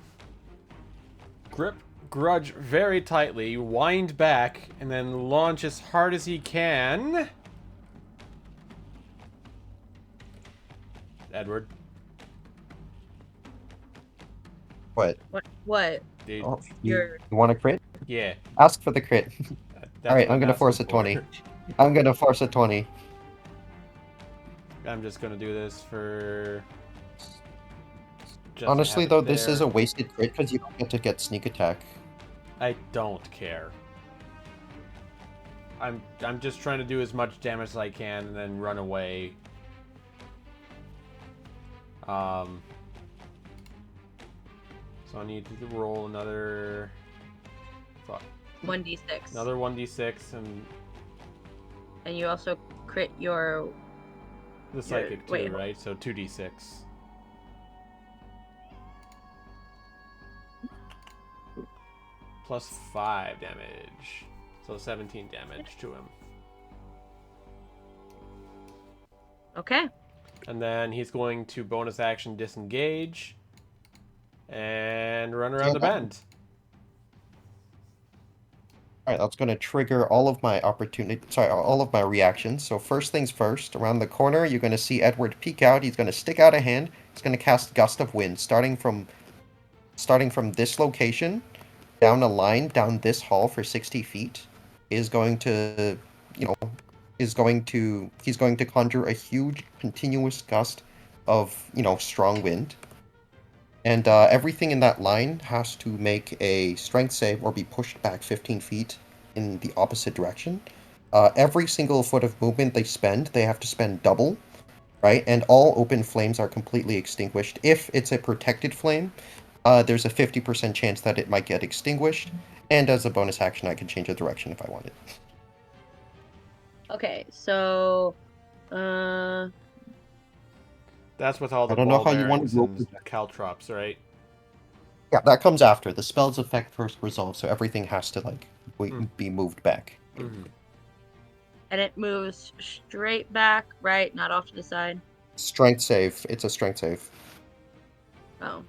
grip Grudge very tightly, wind back, and then launch as hard as he can. Edward. What? What? Dude, Oh, you want a crit? yeah. Ask for the crit. That's Alright, what I'm gonna force a asking for. 20. I'm gonna force a 20. I'm just gonna do this for... just to Honestly, have it though, this is there. a wasted crit because you don't get to get sneak attack. I don't care. I'm just trying to do as much damage as I can and then run away. So I need to roll another. Fuck. 1d6. Another 1d6 And you also crit your. the psychic too, wait. right? So 2d6. Plus 5 damage. So 17 damage to him. Okay. And then he's going to bonus action disengage and run around the bend. Alright, that's going to trigger all of my all of my reactions. So first things first, around the corner, you're going to see Edward peek out. He's going to stick out a hand. He's going to cast Gust of Wind, starting from this location, down a line, down this hall for 60 feet. Is going to, he's going to conjure a huge, continuous gust of, strong wind. And everything in that line has to make a strength save or be pushed back 15 feet in the opposite direction. Every single foot of movement they have to spend double, right? And all open flames are completely extinguished. If it's a protected flame, there's a 50% chance that it might get extinguished. And as a bonus action, I can change the direction if I wanted. Okay, so. That's with all the I don't know ball how you want bearings to roll and caltrops, right? Yeah, that comes after. The spell's effect first resolves, so everything has to, be moved back. Mm-hmm. And it moves straight back, right? Not off to the side. Strength save. It's a strength save. Oh.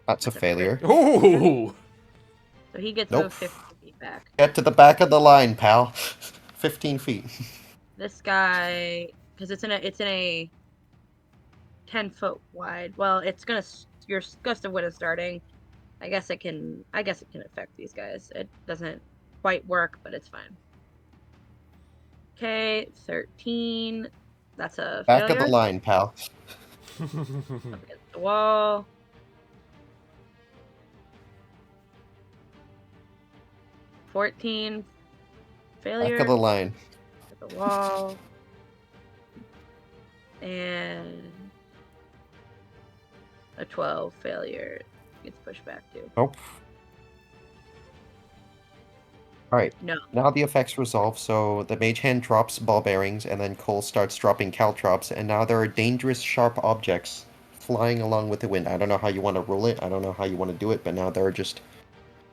That's a failure. Ooh! So he gets Nope. moved 50 feet back. Get to the back of the line, pal. 15 feet. This guy, because it's in a 10-foot wide. Well, it's gonna. Your gust of wind is starting. I guess it can affect these guys. It doesn't quite work, but it's fine. Okay, 13. That's a Back failure. of the line, pal. Up against the wall. 14. Failure. Back of the line. At the wall. And a 12 failure gets pushed back too. Nope. Alright. No. Now the effects resolve, so the mage hand drops ball bearings, and then Cole starts dropping caltrops, and now there are dangerous, sharp objects flying along with the wind. I don't know how you want to roll it, I don't know how you want to do it, but now there are just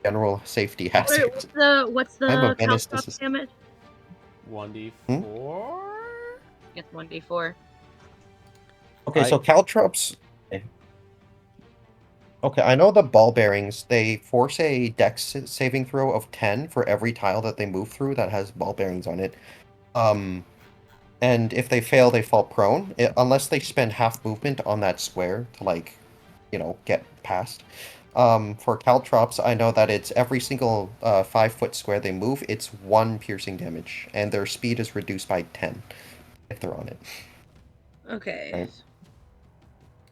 general safety hazards. What's the I'm a menace to caltrop damage? 1d4? It's 1d4. Okay, so caltrops. Okay, I know the ball bearings, they force a dex saving throw of 10 for every tile that they move through that has ball bearings on it. And if they fail, they fall prone, unless they spend half movement on that square to, get past. For caltrops, I know that it's every single 5-foot square they move, it's 1 piercing damage, and their speed is reduced by 10 if they're on it. Okay.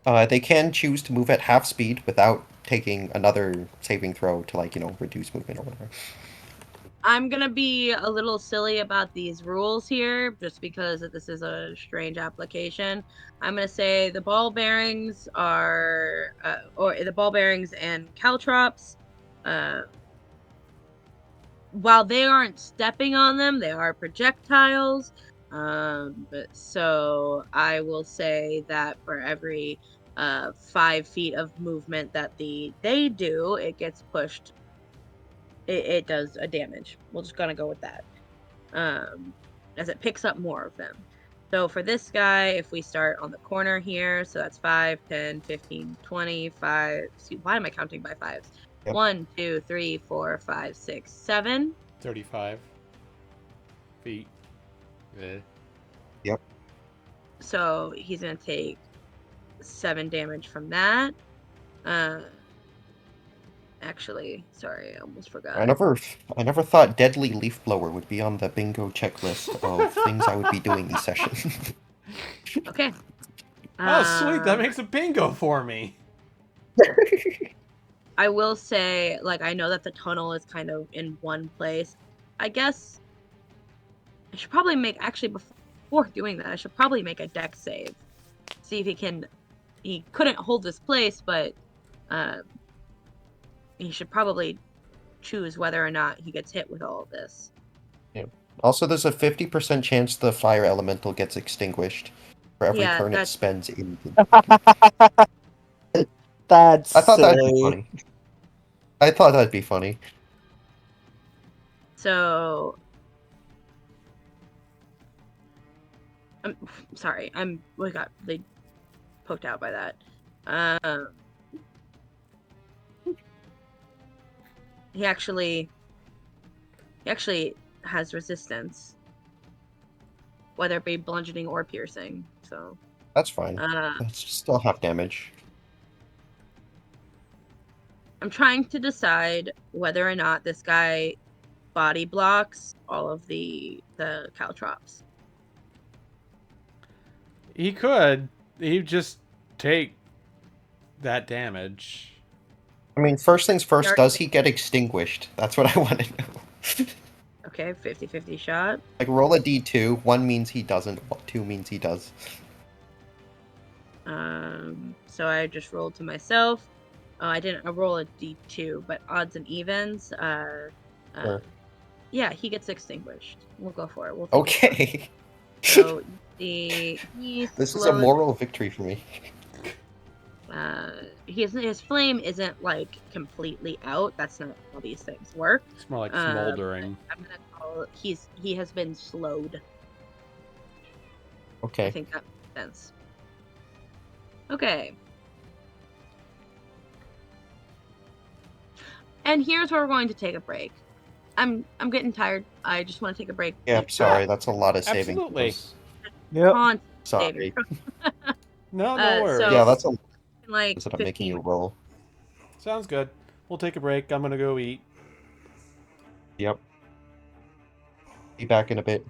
Right. They can choose to move at half speed without taking another saving throw to, reduce movement or whatever. I'm gonna be a little silly about these rules here, just because this is a strange application. I'm gonna say the ball bearings are, or the ball bearings and caltrops, while they aren't stepping on them, they are projectiles. So I will say that for every 5 feet of movement that they do, it gets pushed. It does a damage. We're just gonna go with that, as it picks up more of them. So for this guy, if we start on the corner here, so that's 5, 10, 15, 20, 5. Why am I counting by fives? Yep. 1, 2, 3, 4, 5, 6, 7. 35 feet. Yeah. Yep. So he's gonna take 7 damage from that. Actually, sorry, I almost forgot. I never thought Deadly Leaf Blower would be on the bingo checklist of things I would be doing this session. Okay. Oh, sweet! That makes a bingo for me. I will say, like, I know that the tunnel is kind of in one place. I guess I should probably actually, before doing that, I should probably make a dex save. See if he couldn't hold this place, but um, he should probably choose whether or not he gets hit with all of this. Yeah. Also, there's a 50% chance the fire elemental gets extinguished for every Yeah, turn it that's spends in. That's I thought that'd be silly. funny. I thought that'd be funny. so. I'm sorry. We got really poked out by that. He actually has resistance, whether it be bludgeoning or piercing. So That's fine. uh, That's still half damage. I'm trying to decide whether or not this guy body blocks all of the caltrops. He could. He'd just take that damage. I mean, first things first, Alright. does he get extinguished? That's what I want to know. Okay, 50-50 shot. Like, roll a d2. 1 means he doesn't, 2 means he does. So I just rolled to myself. I didn't. I roll a d2, but odds and evens. Sure. Yeah, he gets extinguished. We'll go for it. We'll take it. Okay. So he This is a slowly, moral victory for me. his flame isn't like completely out. That's not how these things work. It's more like Um, smoldering. I'm gonna call he has been slowed. I Okay. think that makes sense. Okay. And here's where we're going to take a break. I'm getting tired. I just want to take a break. Yeah, sorry, that's a lot of saving. Absolutely. Yep. Constant Sorry. saving. No, no worries. So- Yeah, that's a lot Like that I'm making 15. you roll. Sounds good. We'll take a break. I'm gonna go eat. Yep. Be back in a bit.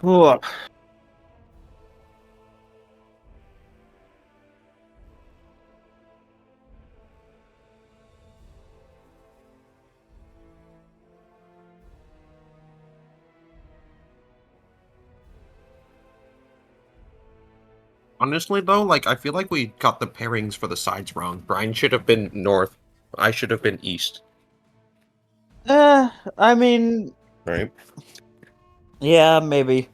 Whew. Honestly, though, like, I feel like we got the pairings for the sides wrong. Brian should have been north. I should have been east. I mean, Right? yeah, maybe.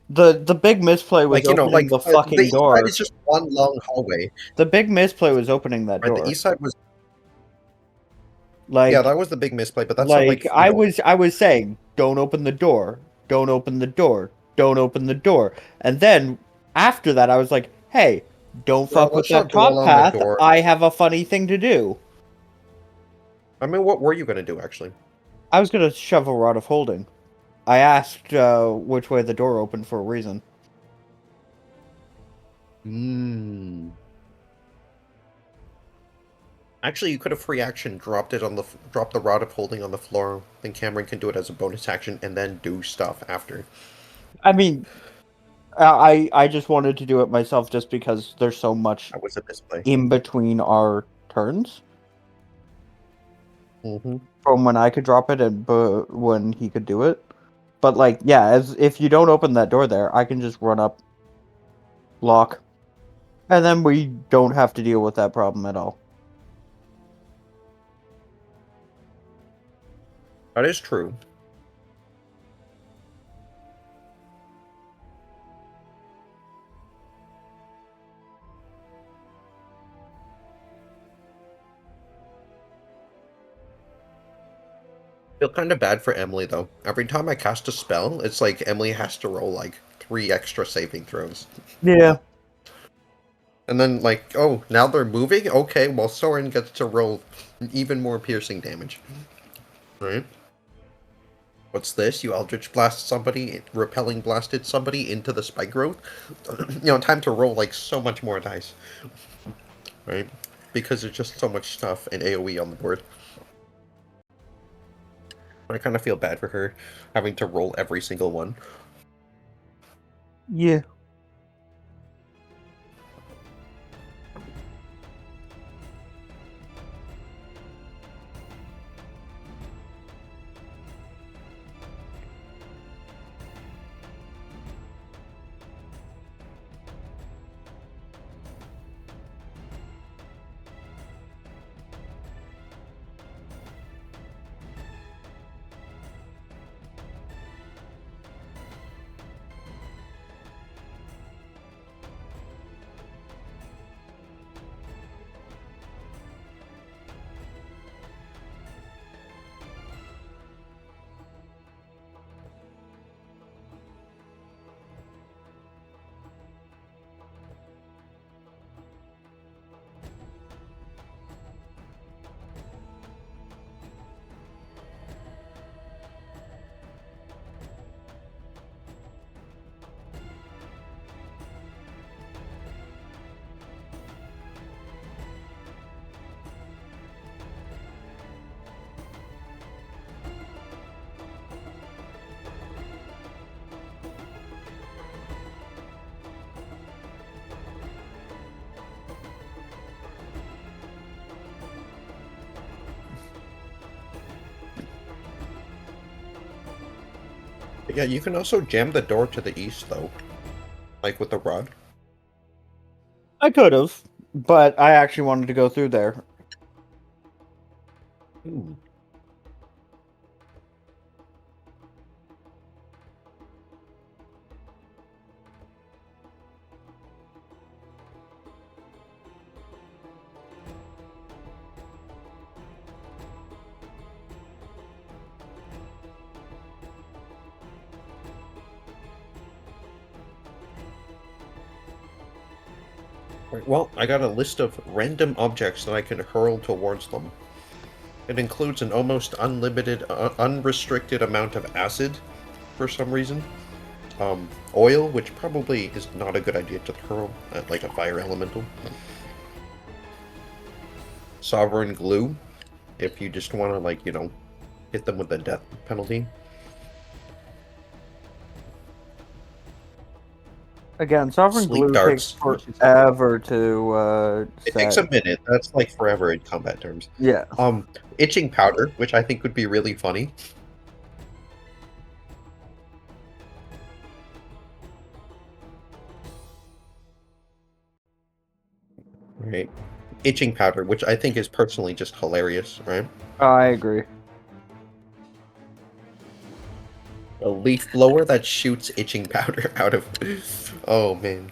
The big misplay was Like, you know, opening like, the the fucking east side door. is just one long hallway. The big misplay was opening that Right? The door. east side was... Like, yeah, that was the big misplay, but that's not, like, you know... I was saying, don't open the door, don't open the door, don't open the door, and then after that, I was like, hey, don't Well, fuck with let's not that dwell top on the path. door. I have a funny thing to do. I mean, what were you gonna do, actually? I was gonna shove a rod of holding. I asked which way the door opened for a reason. Hmm. Actually, you could have free action dropped it on the dropped the rod of holding on the floor. Then Cameron can do it as a bonus action and then do stuff after. I mean, I just wanted to do it myself just because there's so much That was a misplay. in between our turns Mm-hmm. from when I could drop it and when he could do it. But like, yeah, as if you don't open that door there, I can just run up, lock, and then we don't have to deal with that problem at all. That is true. Feel kind of bad for Emily though. Every time I cast a spell, it's like Emily has to roll like 3 extra saving throws. Yeah. And then like, oh, now they're moving? Okay, well Soren gets to roll even more piercing damage. Right? What's this? You Eldritch Blast somebody, repelling blasted somebody into the spike growth? You know, time to roll like so much more dice. Right? Because there's just so much stuff in AoE on the board. I kind of feel bad for her having to roll every single one. Yeah. Yeah, you can also jam the door to the east, though. Like with the rod. I could have, but I actually wanted to go through there. Ooh. Right, well, I got a list of random objects that I can hurl towards them. It includes an almost unlimited, unrestricted amount of acid, for some reason. Oil, which probably is not a good idea to hurl at like a fire elemental. Sovereign glue, if you just want to, like, you know, hit them with the death penalty. Again, Sovereign Sleep Glue darts, takes which is- forever to It set. takes a minute. That's like forever in combat terms. Yeah. Itching powder, which I think would be really funny. Right. Itching powder, which I think is personally just hilarious, right? I agree. A leaf blower that shoots itching powder out of... Oh, man.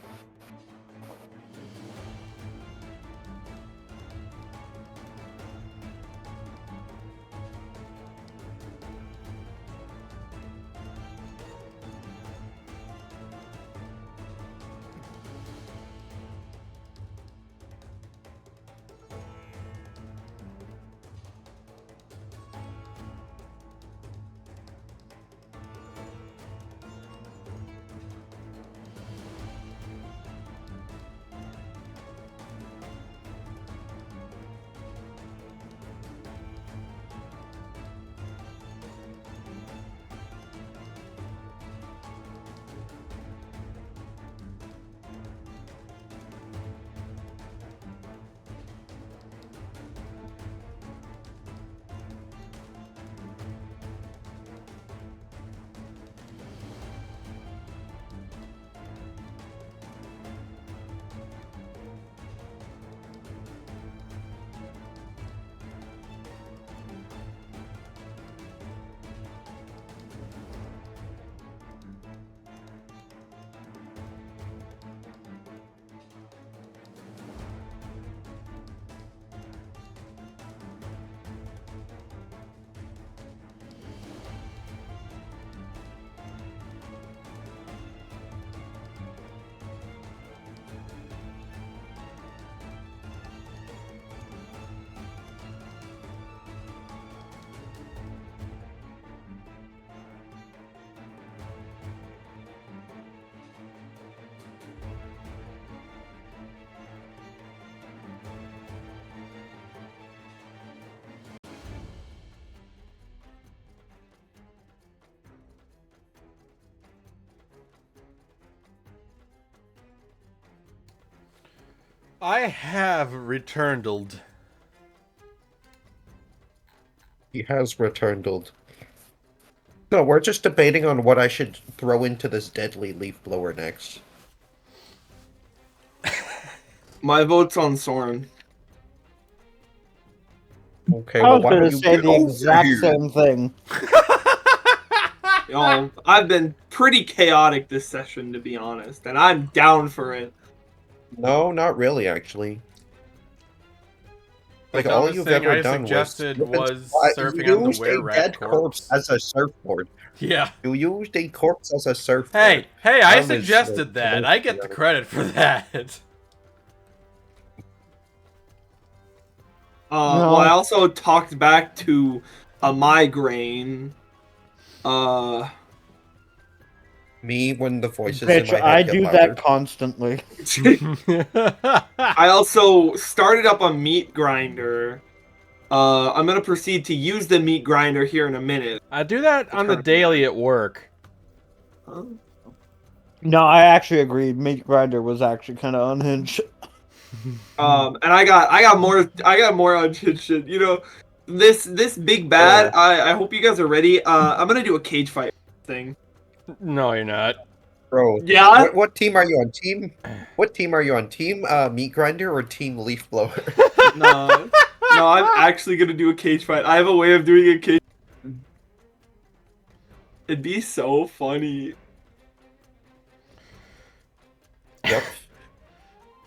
I have returned. He has returned. No, we're just debating on what I should throw into this deadly leaf blower next. My vote's on Soren. Okay, I well, was why going don't to you say get the over exact here? same thing. You know, I've been pretty chaotic this session, to be honest, and I'm down for it. No, not really, actually. The Like, all dumbest you've thing ever I done suggested was surfing you on the used a were-rat dead corpse corpse. as a surfboard. Yeah. You used a corpse as a surfboard. Hey, I That was, suggested that. most I get the chaotic. credit for that. Well, I also talked back to a migraine. Me when the voices Bitch, in my head I get do louder. that constantly. I also started up a meat grinder. I'm gonna proceed to use the meat grinder here in a minute. I do that on the daily at work. Huh? No, I actually agreed. Meat Grinder was actually kind of unhinged. And I got more unhinged shit. You know, this big bad. I hope you guys are ready. I'm gonna do a cage fight thing. No, you're not. Bro, Yeah? what team are you on? What team are you on? Team Meat Grinder or Team Leaf Blower? No. No, I'm actually gonna do a cage fight. I have a way of doing a cage. It'd be so funny. Yep.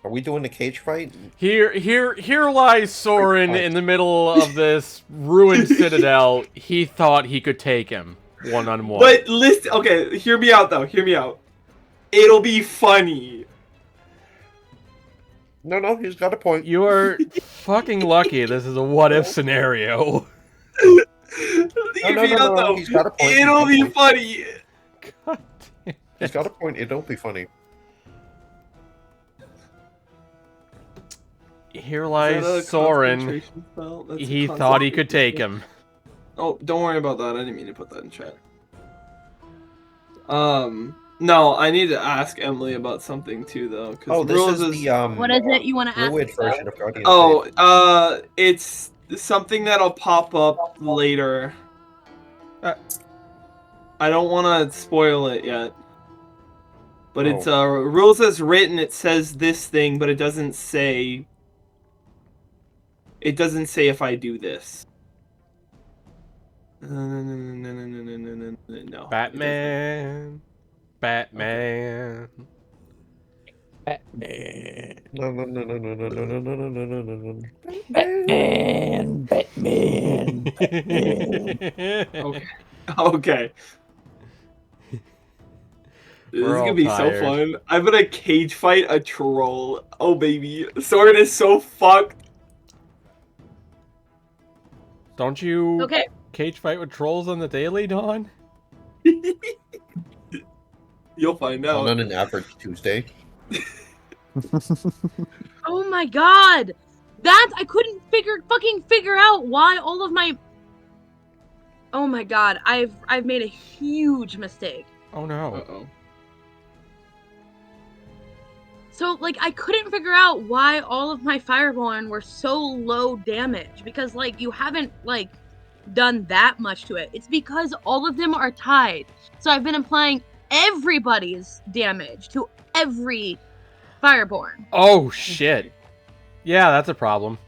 Are we doing a cage fight? Here lies Soren in the middle of this ruined citadel. He thought he could take him one-on-one. But listen, okay, hear me out though. Hear me out. It'll be funny. No, he's got a point. You are fucking lucky this is a what-if scenario. Hear me out though. He's got a point. It'll be funny. God damn He's got a point. It'll be funny. Here Is that lies a Soren. concentration spell? That's a He thought he could take him. Oh, don't worry about that. I didn't mean to put that in chat. No, I need to ask Emily about something too, though. Oh, this rules is the What is it you want to ask? Druid us version about? of Guardian. Oh, it's something that'll pop up later. I don't want to spoil it yet. But it's rules as written. It says this thing, but it doesn't say. It doesn't say if I do this. No. Batman. Batman. Batman. No. Batman. Batman. Okay. Okay. This We're is all gonna be tired. so fun. I'm gonna cage fight a troll. Oh baby, Soren is so fucked. Don't you Okay. cage fight with trolls on the daily, Dawn? You'll find out. On an average Tuesday. Oh my god! I couldn't fucking figure out why all of my. Oh my god, I've made a huge mistake. Oh no. Uh-oh. So, like, I couldn't figure out why all of my Fireborn were so low damage. Because, like, you haven't, like, done that much to it. It's because all of them are tied. So I've been applying everybody's damage to every Fireborn. Oh shit. Yeah, that's a problem.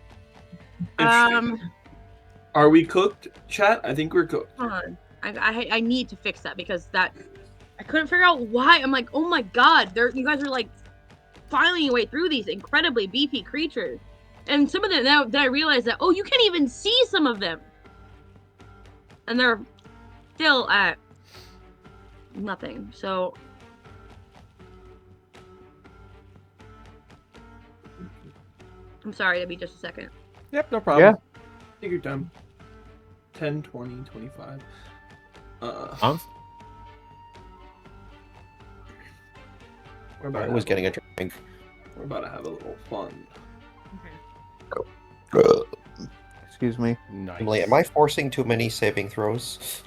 Are we cooked, chat? I think we're cooked. Hold on. I need to fix that because I couldn't figure out why. I'm like, oh my god, you guys are, like, filing your way through these incredibly beefy creatures. And some of them, now that I realized that, oh, you can't even see some of them. And they're still at nothing. So I'm sorry, it'll be just a second. Yep, no problem. Take your time. 10, 20, 25. We're about I to was have getting a drink. We're about to have a little fun. Excuse me. Nice. Emily, am I forcing too many saving throws?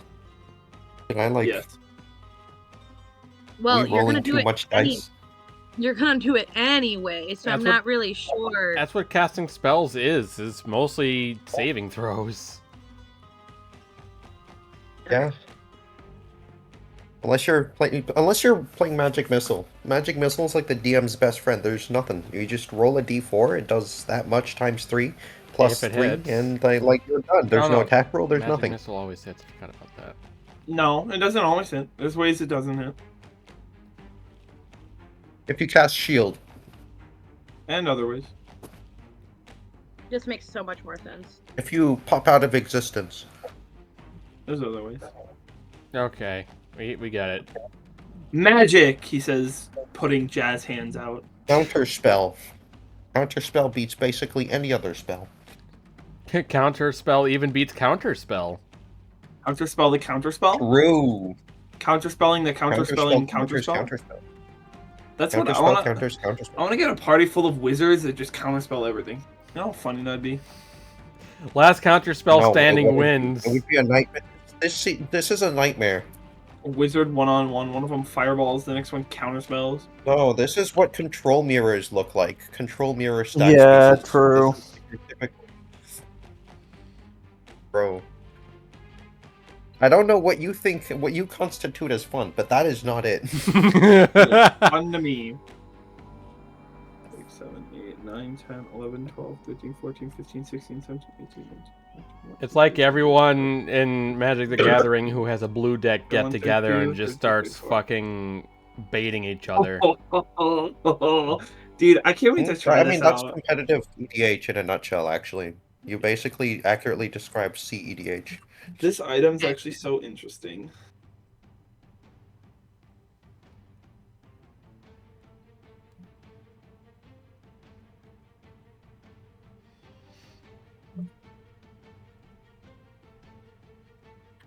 Did I like? Yes. Well, we you're rolling gonna do too it. much dice? You're gonna do it anyway, so I'm That's not really sure. That's what casting spells is mostly saving throws. Yeah. Unless you're playing Magic Missile. Magic Missile is like the DM's best friend. There's nothing. You just roll a D4. It does that much times 3 plus If it 3, hits. and you're done. There's no attack roll. There's Magic nothing. Missile always hits. I forgot about that. No, it doesn't always hit. There's ways it doesn't hit. If you cast Shield, And other ways. Just makes so much more sense. if you pop out of existence, There's other ways. Okay, we get it. Magic, he says, putting jazz hands out. counter spell. Counter spell beats basically any other spell. Counter spell even beats counter spell. Counterspell the counterspell? True. Counterspelling the counterspelling counterspell? Counterspell. That's what I Counterspell want. counters I counterspell. want to get a party full of wizards that just counterspell everything. You know how funny that'd be? Last counter spell No, standing it would- wins. It would be a nightmare. This is a nightmare. A wizard one-on-one, one of them fireballs, the next one counterspells. No, this is what control mirrors look like. Control mirror stat Yeah, spaces. true. This is your typical- Bro. I don't know what you think, what you constitute as fun, but that is not it. Fun to me. 6, 7, 8, 9, 10, 11, 12, 13, 14, 15, 16, 17, 18, 19, 20. It's like everyone in Magic the Gathering who has a blue deck get together and just starts fucking baiting each other. Dude, I can't wait to try I this mean, that's out. competitive EDH in a nutshell, actually. You basically accurately describe CEDH. This item's actually so interesting.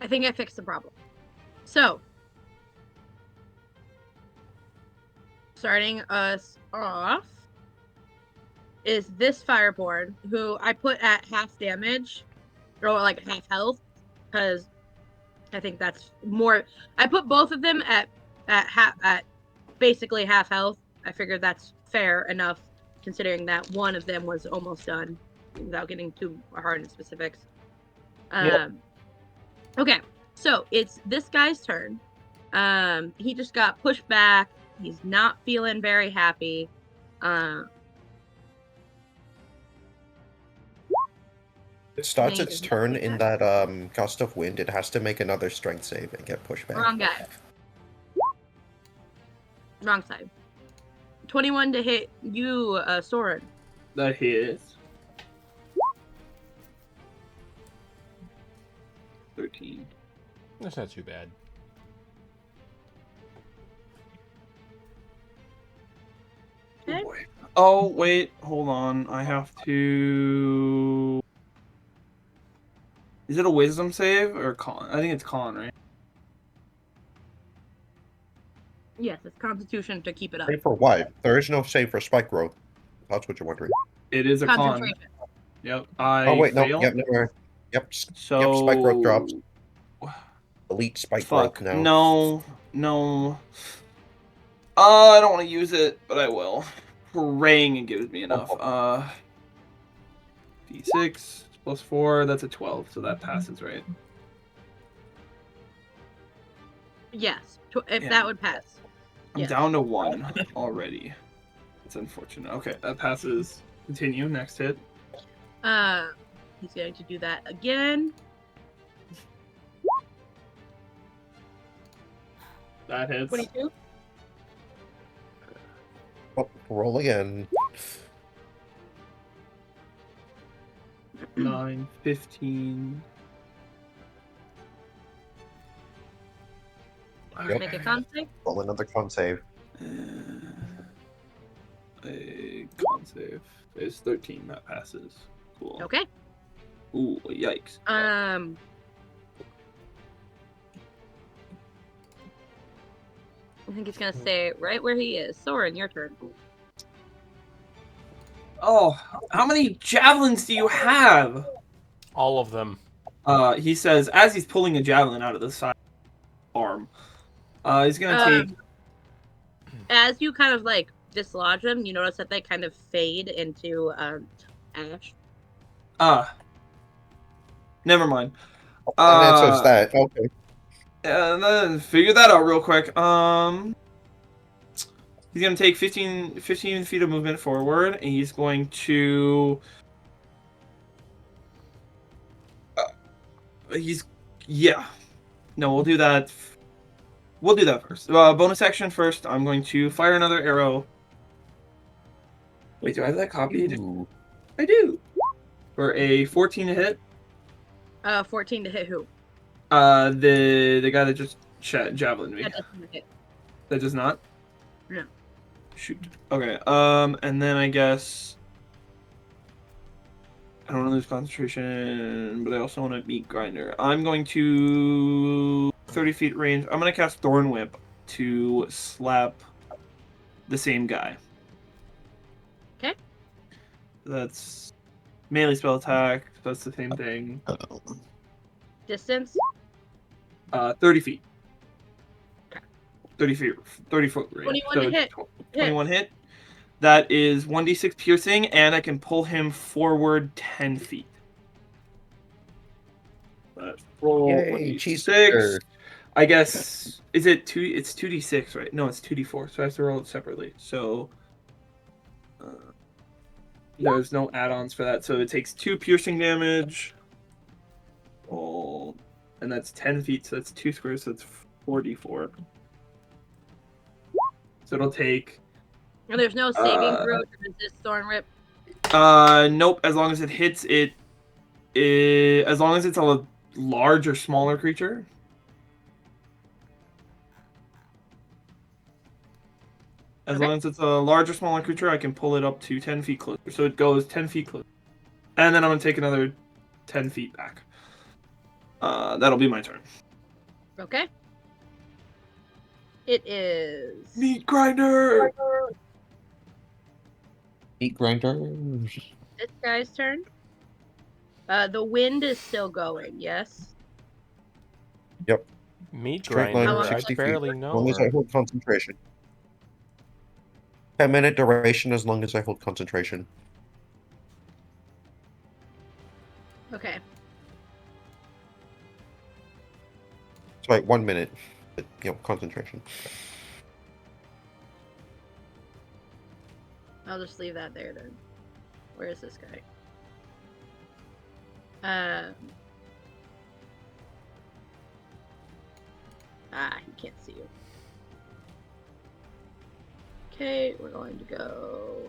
I think I fixed the problem. So, starting us off is this Fireborn, who I put at half damage, or like half health, because I think that's more. I put both of them at basically half health. I figured that's fair enough, considering that one of them was almost done, without getting too hard in specifics. Okay, so it's this guy's turn. He just got pushed back. He's not feeling very happy. It starts its turn in that gust of wind. It has to make another strength save and get pushed back. Wrong guy. Wrong side. 21 to hit you, Soren. That hits. 13. That's not too bad. Okay. Oh, boy. Oh, wait. Hold on. I have to... Is it a wisdom save or con? I think it's con, right? Yes, it's Constitution to keep it up. Save for what? There is no save for spike growth. That's what you're wondering. It is a con. Concentration. Yep. Oh wait, no. fail. Yep, never. Yep. So... Yep. Spike growth drops. Elite spike Fuck. growth now. No. I don't want to use it, but I will. Praying it gives me enough. D6 plus 4, that's a 12, so that passes, right? Yes, if Yeah. that would pass. I'm Yes. down to 1 already. It's unfortunate. Okay, that passes. Continue. Next hit. He's going to do that again. That hits. 22. Oh, roll again. 9, 15. Yep. Make a con save. Roll another con save. A con save is 13. That passes. Cool. Okay. Ooh, yikes. I think he's gonna stay right where he is. Soren, your turn. Oh, how many javelins do you have? All of them. He says as he's pulling a javelin out of the side arm. He's gonna take. As you kind of like dislodge them, you notice that they kind of fade into ash. Never mind. That answers that. Okay. And then figure that out real quick. He's gonna take 15 feet of movement forward, and he's going to. No, we'll do that. We'll do that first. Bonus action first. I'm going to fire another arrow. Wait, do I have that copied? Ooh. I do. For a 14 to hit. 14 to hit who? The guy that just javelined me. That doesn't hit. That does not? No. Shoot. Okay. And then I guess I don't want to lose concentration, but I also want to beat Grinder. I'm going to 30 feet range. I'm going to cast Thorn Whip to slap the same guy. Okay. That's melee spell attack. That's the same thing. Distance? 30 feet. Okay. 30 foot range. 21 to hit. 21 hit. That is 1d6 piercing, and I can pull him forward 10 feet. roll Yay, 1d6. I guess is it two? It's 2d6, right? No, it's 2d4. So I have to roll it separately. So there's no add-ons for that. So it takes 2 piercing damage. Roll, and that's 10 feet. So that's 2 squares. So that's 4d4. So it'll take. And there's no saving throw to resist Thorn Rip. Nope. As long as it hits it, as long as it's a large or smaller creature. As long as it's a larger, smaller creature, I can pull it up to 10 feet closer. So it goes 10 feet closer. And then I'm going to take another 10 feet back. That'll be my turn. Okay. It is... Meat grinder! Meat grinder. This guy's turn. The wind is still going, yes? Yep. Meat Straight line grinder, of I 60 feet. barely As know long as I her. hold concentration. 10-minute duration as long as I hold concentration. Okay. Sorry, 1 minute. But, concentration. I'll just leave that there then. Where is this guy? He can't see you. Okay, we're going to go...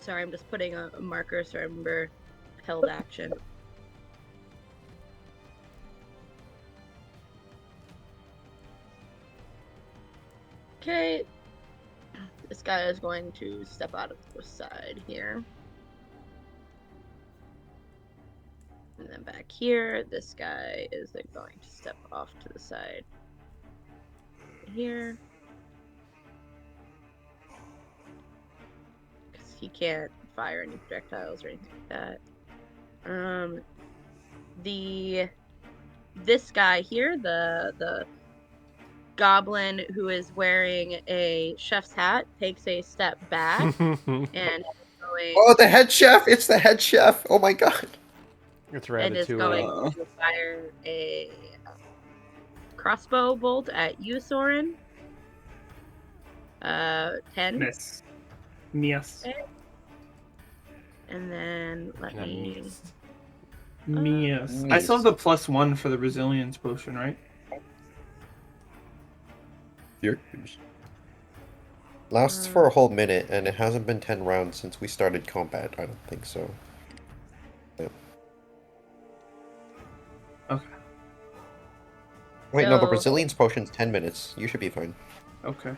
Sorry, I'm just putting a marker so I remember held action. Okay. This guy is going to step out of the side here. And then back here, this guy is then going to step off to the side here. Because he can't fire any projectiles or anything like that. This guy here, the goblin who is wearing a chef's hat, takes a step back and going... Oh, the head chef! It's the head chef! Oh my god! It's and is going Ratatouille. to fire a crossbow bolt at you, Soren. 10. Miss. Miss. Okay. And then let And I me... missed. Miss. I still have the +1 for the resilience potion, right? Lasts for a whole minute, and it hasn't been 10 rounds since we started combat. I don't think so. Yep. Okay. Wait, no, the So- resilience potion's 10 minutes. You should be fine. Okay.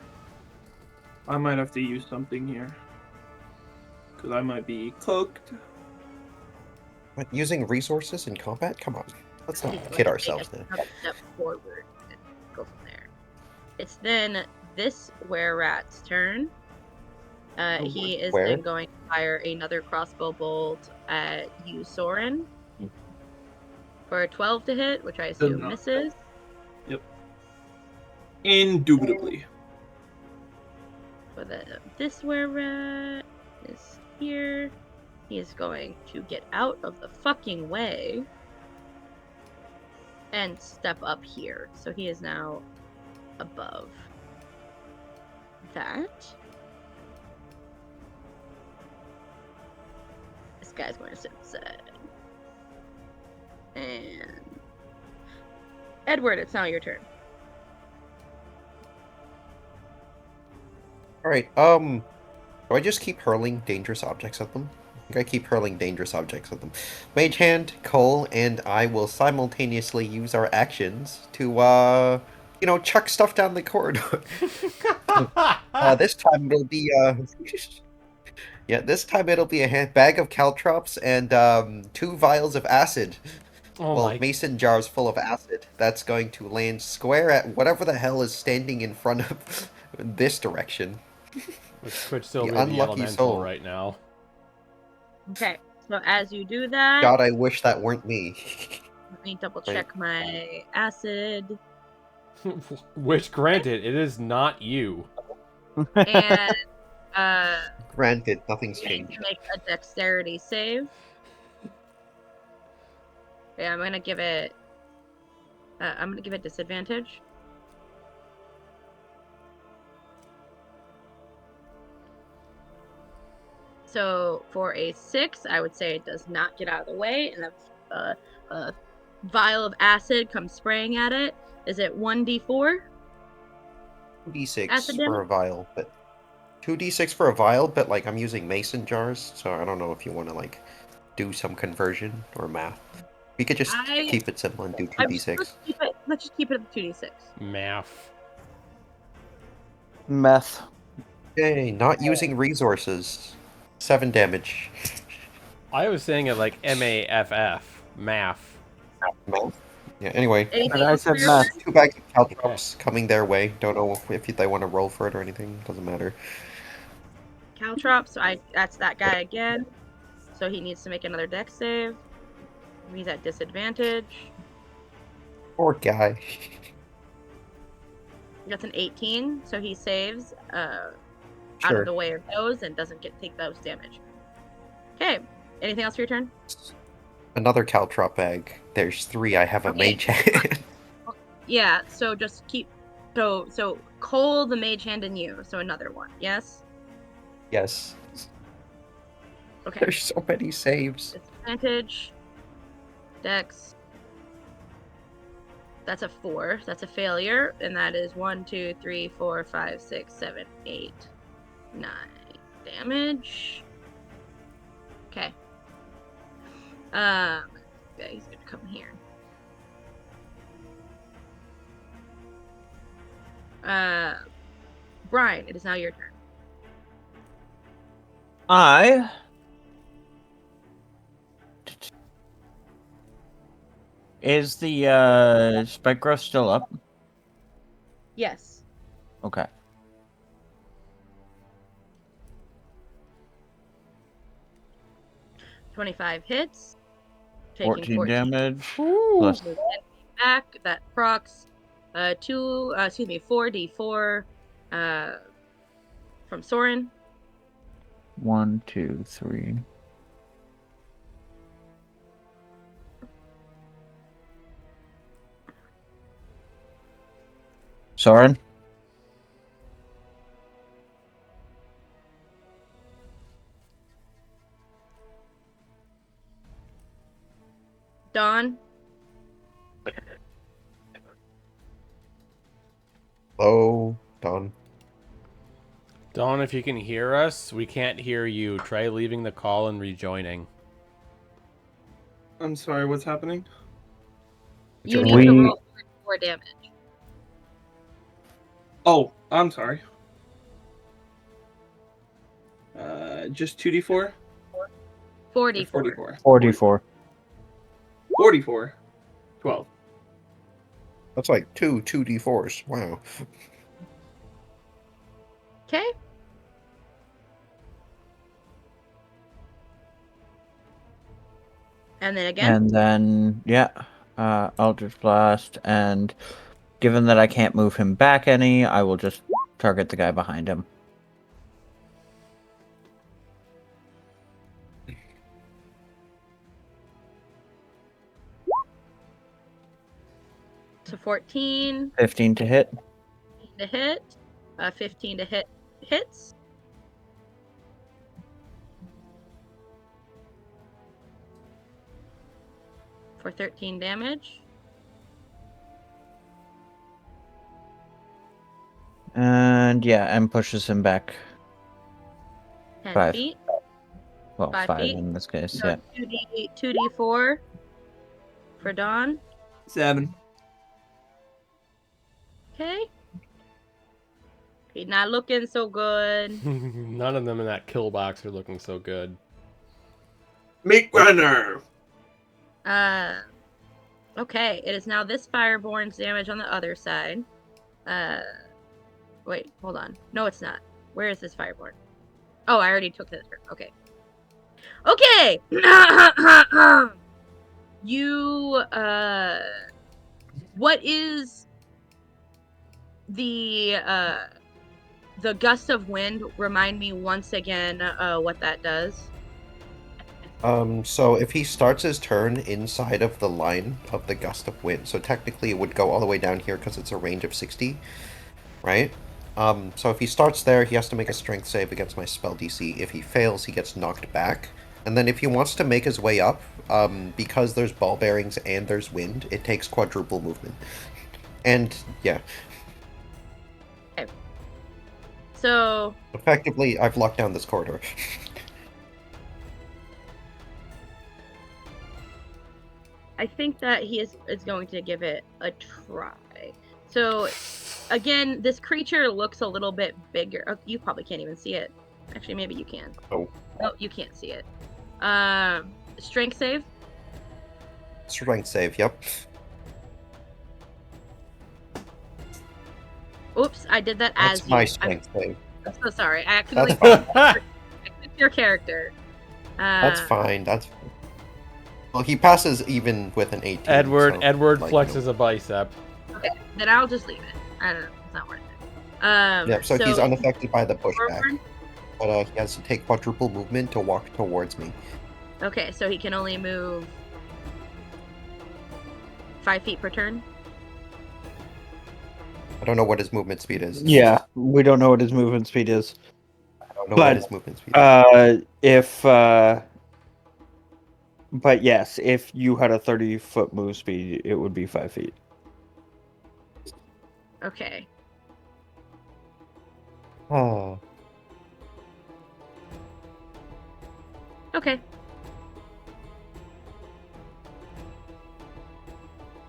I might have to use something here. Because I might be cloaked. What, using resources in combat? Come on. Let's not He's going kid to ourselves take now. a step forward and go from there. It's then this were-rat's turn. He is where? then going to fire another crossbow bolt at you, Soren. For a 12 to hit, which I assume not. misses. Indubitably. But this were-rat is here. He is going to get out of the fucking way and step up here. So he is now above that. This guy's going to sit inside. And Edward, it's now your turn. Alright, do I just keep hurling dangerous objects at them? I think I keep hurling dangerous objects at them. Mage Hand, Cole, and I will simultaneously use our actions to, chuck stuff down the corridor. This time it'll be, this time it'll be a bag of caltrops and, 2 vials of acid. Mason jars full of acid. That's going to land square at whatever the hell is standing in front of this direction. Which could still The be the unlucky elemental soul. right now. Okay, so as you do that, God, I wish that weren't me. let me double check my acid. Which, granted, it is not you. And Granted, nothing's you need to changed. make a dexterity save. Okay, I'm gonna give it disadvantage. So for a 6, I would say it does not get out of the way, and a vial of acid comes spraying at it. Is it 1d4 2d6 acid for damage? a vial, but 2d6 for a vial, but like I'm using mason jars, so I don't know if you want to like do some conversion or math. We could just keep it simple and do Let's 2d6. just keep it at the 2d6. Math. Meth. Yay, not using resources. 7 damage. I was saying it like MAFF. Math. Math? Yeah, anyway. Anything But I else for said your math. turn? 2 bags of caltrops coming their way. Don't know if they want to roll for it or anything. Doesn't matter. Caltrop, so that's that guy again. So he needs to make another dex save. He's at disadvantage. Poor guy. That's an 18, so he saves out Sure. of the way of those and doesn't take those damage. Okay. Anything else for your turn? Another caltrop bag. There's 3. I have a Okay. mage hand. Yeah, so just keep so Cole, the mage hand, and you. So another one, yes? Yes. Okay. There's so many saves. Disadvantage. Dex. That's a 4. That's a failure. And that is 1, 2, 3, 4, 5, 6, 7, 8, 9 damage. Okay. Yeah, he's gonna come here. Brian, it is now your turn. Is the spike growth still up? Yes. Okay. $25 hits. 14 damage. Ooh. Plus Back. That procs 4d4 from Soren. 1, 2, 3. Soren? Dawn. Hello, Don. Dawn, if you can hear us, we can't hear you. Try leaving the call and rejoining. I'm sorry, what's happening? You We- need to roll 4 damage. Oh, I'm sorry. Just 2d4? 44. 44. 44. 44. 12. That's like 2d4s. Wow. Okay. And then again. And then, yeah, Eldritch Blast. And given that I can't move him back any, I will just target the guy behind him. So 14 15 to hit. to hit. 15 to hit hits. For 13 damage. And yeah, and pushes him back. 10 5. feet. Well, 5 5 feet. in this case, So yeah. 2d4 for Dawn. 7. Okay. He's not looking so good. None of them in that kill box are looking so good. Meat grinder! Okay. It is now this Fireborn's damage on the other side. Wait, hold on. No, it's not. Where is this Fireborn? Oh, I already took this turn. Okay. Okay! You, what is the the gust of wind, remind me once again what that does. So if he starts his turn inside of the line of the gust of wind, so technically it would go all the way down here because it's a range of 60, right? So if he starts there, he has to make a strength save against my spell DC. If he fails, he gets knocked back. And then if he wants to make his way up, because there's ball bearings and there's wind, it takes quadruple movement. And yeah, So effectively, I've locked down this corridor. I think that he is going to give it a try. So again, this creature looks a little bit bigger. Oh, you probably can't even see it. Actually, maybe you can. Oh. No, you can't see it. Strength save. Strength save, yep. Oops, I did that as That's my you. strength save. I'm so sorry. I accidentally That's picked your character. That's fine, that's fine. Well, he passes even with an 18. Edward so, Edward like, flexes a bicep. Okay, then I'll just leave it. I don't know. It's not worth it. Yeah, so he's unaffected by the pushback. Forward? But he has to take quadruple movement to walk towards me. Okay, so he can only move 5 feet per turn. I don't know what his movement speed is. Yeah, we don't know what his movement speed is. I don't know But, what his movement speed is. But yes, if you had a 30-foot move speed, it would be 5 feet. Okay. Oh. Okay.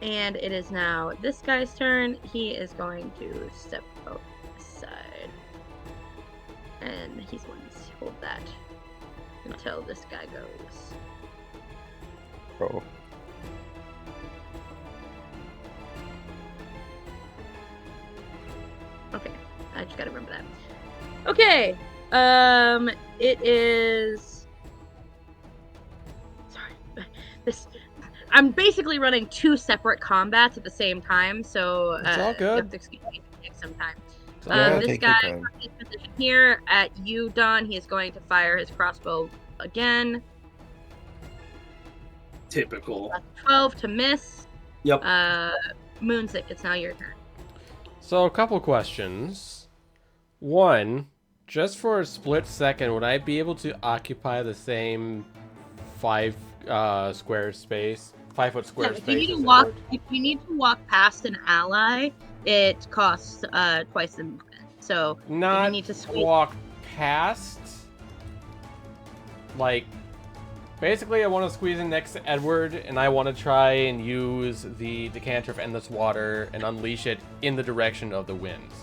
And it is now this guy's turn. He is going to step aside. And he's going to hold that until this guy goes. Bro. Okay. I just gotta remember that. Okay. It is... Sorry. I'm basically running 2 separate combats at the same time, so It's all you good. have to excuse me if it takes some time. Yeah, This take your guy, time. from his position here at you, Don, he is going to fire his crossbow again. Typical. 12 to miss. Yep. Moonsick, it's now your turn. So a couple questions. One, just for a split second, would I be able to occupy the same 5 square space, 5 foot square If you space? need to as walk, Edward? if you need to walk past an ally, it costs twice the movement. So if you Not need to squeeze. walk past. Like, basically, I want to squeeze in next to Edward, and I want to try and use the decanter of endless water and unleash it in the direction of the winds.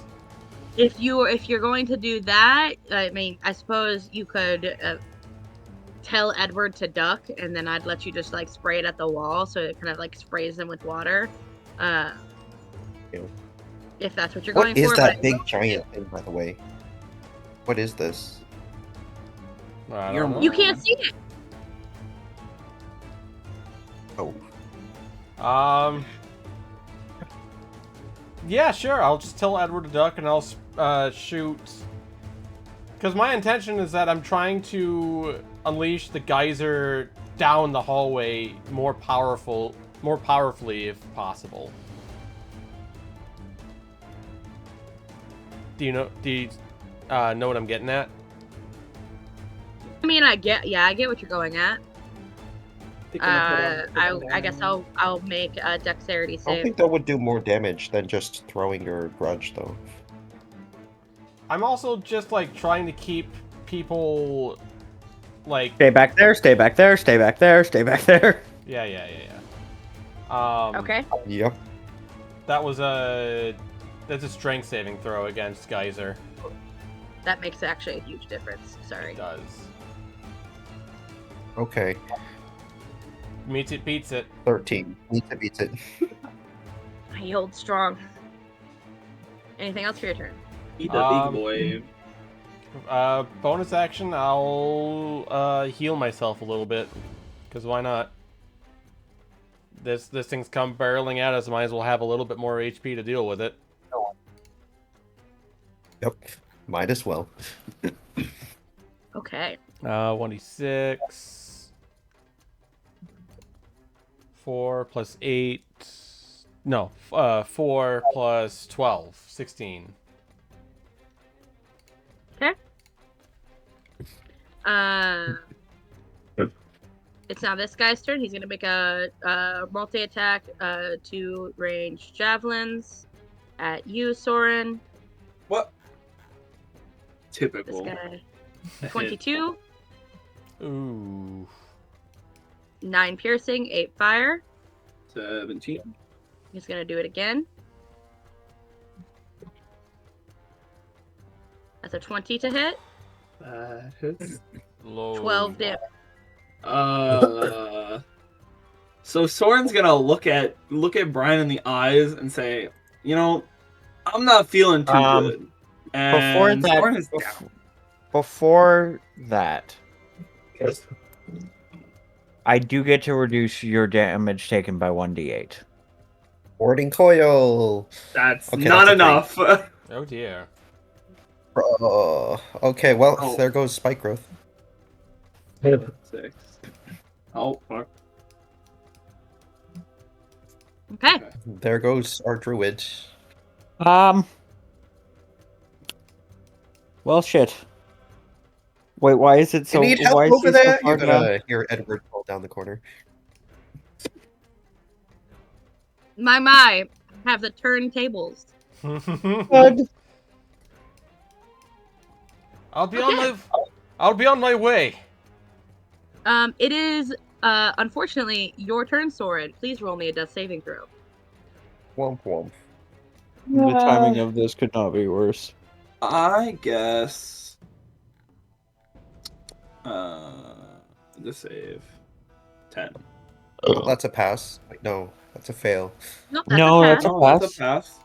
If you're going to do that, I mean, I suppose you could tell Edward to duck, and then I'd let you just like spray it at the wall, so it kind of like sprays them with water. Ew. If that's what you're going What is for. that but big giant thing, by the way? What is this? I You're don't know. you can't see it. Oh. Yeah, sure. I'll just tell Edward to duck, and I'll shoot. Because my intention is that I'm trying to unleash the geyser down the hallway more powerfully if possible. Do you know what I'm getting at? I mean, I get what you're going at. I guess I'll make a dexterity I don't save. think that would do more damage than just throwing your grudge, though. I'm also just like trying to keep people like Stay back there, stay back there, stay back there, stay back there. yeah. Okay. Yep. That's a strength saving throw against Geyser. That makes actually a huge difference. Sorry. It does. Okay. Meets it, beats it. 13. Beats it. He holds strong. Anything else for your turn? Eat the big boy. Bonus action, I'll heal myself a little bit. Because why not? This thing's come barreling at us, might as well have a little bit more HP to deal with it. Yep. Might as well. Okay. 1d6. 4 plus 8. No, 4 plus 12. 16. Okay. It's now this guy's turn. He's gonna make a multi-attack, 2 range javelins at you, Soren. What? This Typical. guy. A hit. 22, Ooh. 9 piercing, 8 fire. 17. He's gonna do it again. That's a 20 to hit. That hits. Low. 12 damage. So Soren's gonna look at Brian in the eyes and say, you know, I'm not feeling too good. Before And that, Soren is down. before that, I do get to reduce your damage taken by 1d8. Boarding coil. That's Okay, not that's a enough. Oh dear. Okay, well, Oh. there goes spike growth. 6. Oh, fuck. Okay. There goes our druid. Well, shit. Wait, why is it so? You need help why is over he so there? far You're down? gonna hear Edward fall down the corner. My. Have the turntables. I'll be on my way. It is, unfortunately, your turn, Soren. Please roll me a death saving throw. Womp womp. The timing of this could not be worse. I guess. The save. 10. That's a pass. Wait, no, that's a fail. Nope, that's No, a that's pass. a Oh, that's pass. a pass.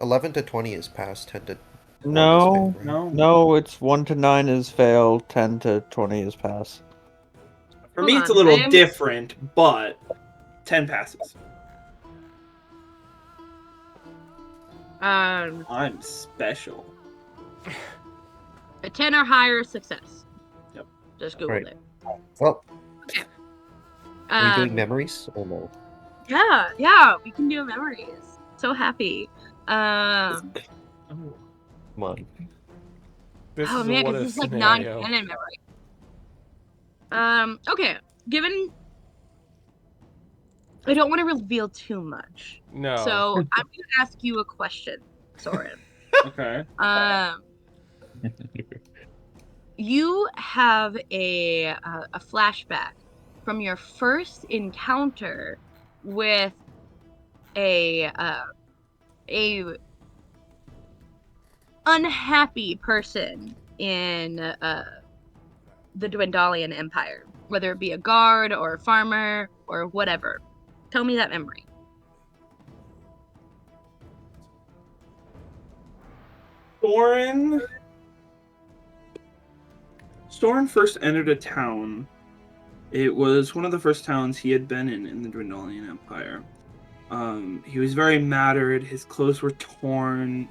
11 to 20 is pass. 10 to 1 No, is fail, right? No. no, it's 1 to 9 is fail, 10 to 20 is pass. For Hold me, it's a on, little I am- different, but 10 passes. I'm special. A 10 or higher is success. Yep. Just Google Right. it. Well, are we doing Um, memories or no? yeah, we can do memories. So happy. Come on. This Oh is man, a what because if this is like scenario. non-canon memory. Okay. Given I don't want to reveal too much, No. so I'm gonna ask you a question, Soren. Okay. You have a flashback from your first encounter with a unhappy person in the Dwendalian Empire, whether it be a guard or a farmer or whatever. Tell me that memory. Soren first entered a town. It was one of the first towns he had been in the Dwendalian Empire. He was very mattered. His clothes were torn.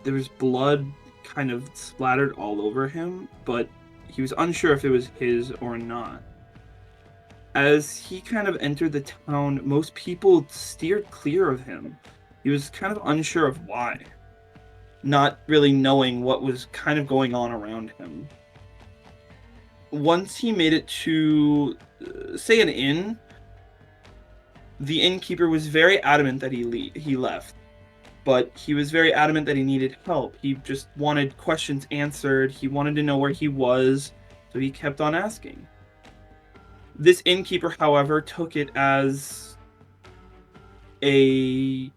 There was blood kind of splattered all over him, but he was unsure if it was his or not. As he kind of entered the town, most people steered clear of him. He was kind of unsure of why, not really knowing what was kind of going on around him. Once he made it to, say, an inn, the innkeeper was very adamant that he left. But he was very adamant that he needed help. He just wanted questions answered. He wanted to know where he was, so he kept on asking. This innkeeper, however, took it as the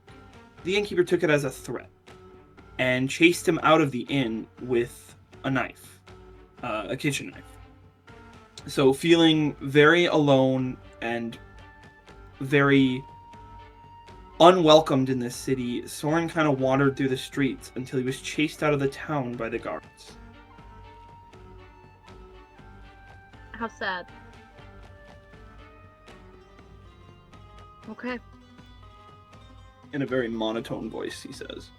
innkeeper took it as a threat and chased him out of the inn with a knife, a kitchen knife. So feeling very alone and very unwelcomed in this city, Soren kind of wandered through the streets until he was chased out of the town by the guards. How sad. Okay. In a very monotone voice, he says.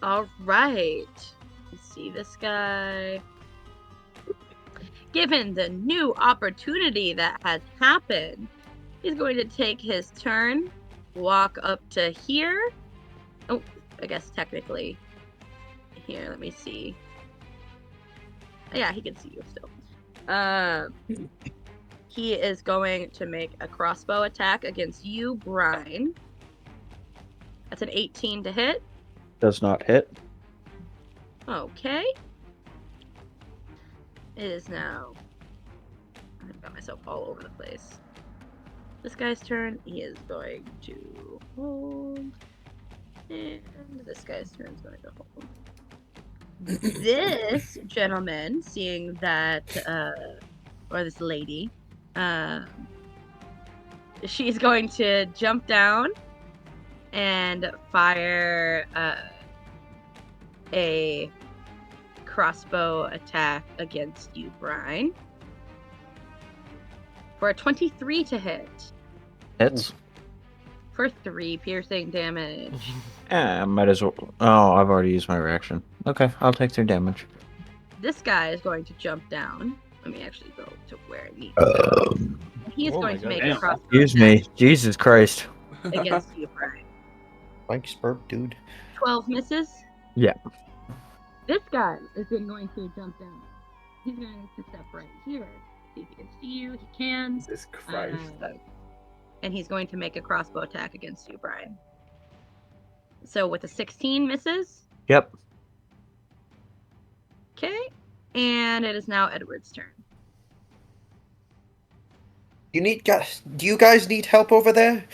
All right. Let's see this guy. Given the new opportunity that has happened, he's going to take his turn, walk up to here. Oh, I guess technically. Here, let me see. Yeah, he can see you still. He is going to make a crossbow attack against you, Brine. That's an 18 to hit. Does not hit. Okay. It is now. I've got myself all over the place. This guy's turn. He is going to hold. And this guy's turn is going to hold. This gentleman, seeing that, or this lady, she's going to jump down and fire a crossbow attack against you, Brine. For a 23 to hit. Hits. For 3 piercing damage. Might as well. Oh, I've already used my reaction. Okay, I'll take 3 damage. This guy is going to jump down. Let me actually go to where it needs to go. He's Oh going my to make God. a crossbow Excuse attack me. Jesus Christ. against you, Brine. Thanks, burp, dude. 12 misses. Yeah. This guy is then going to jump down. He's going to step right here. See if he can see you. He can. Jesus Christ. And he's going to make a crossbow attack against you, Brine. So with a 16 misses. Yep. Okay. And it is now Edward's turn. Do you guys need help over there?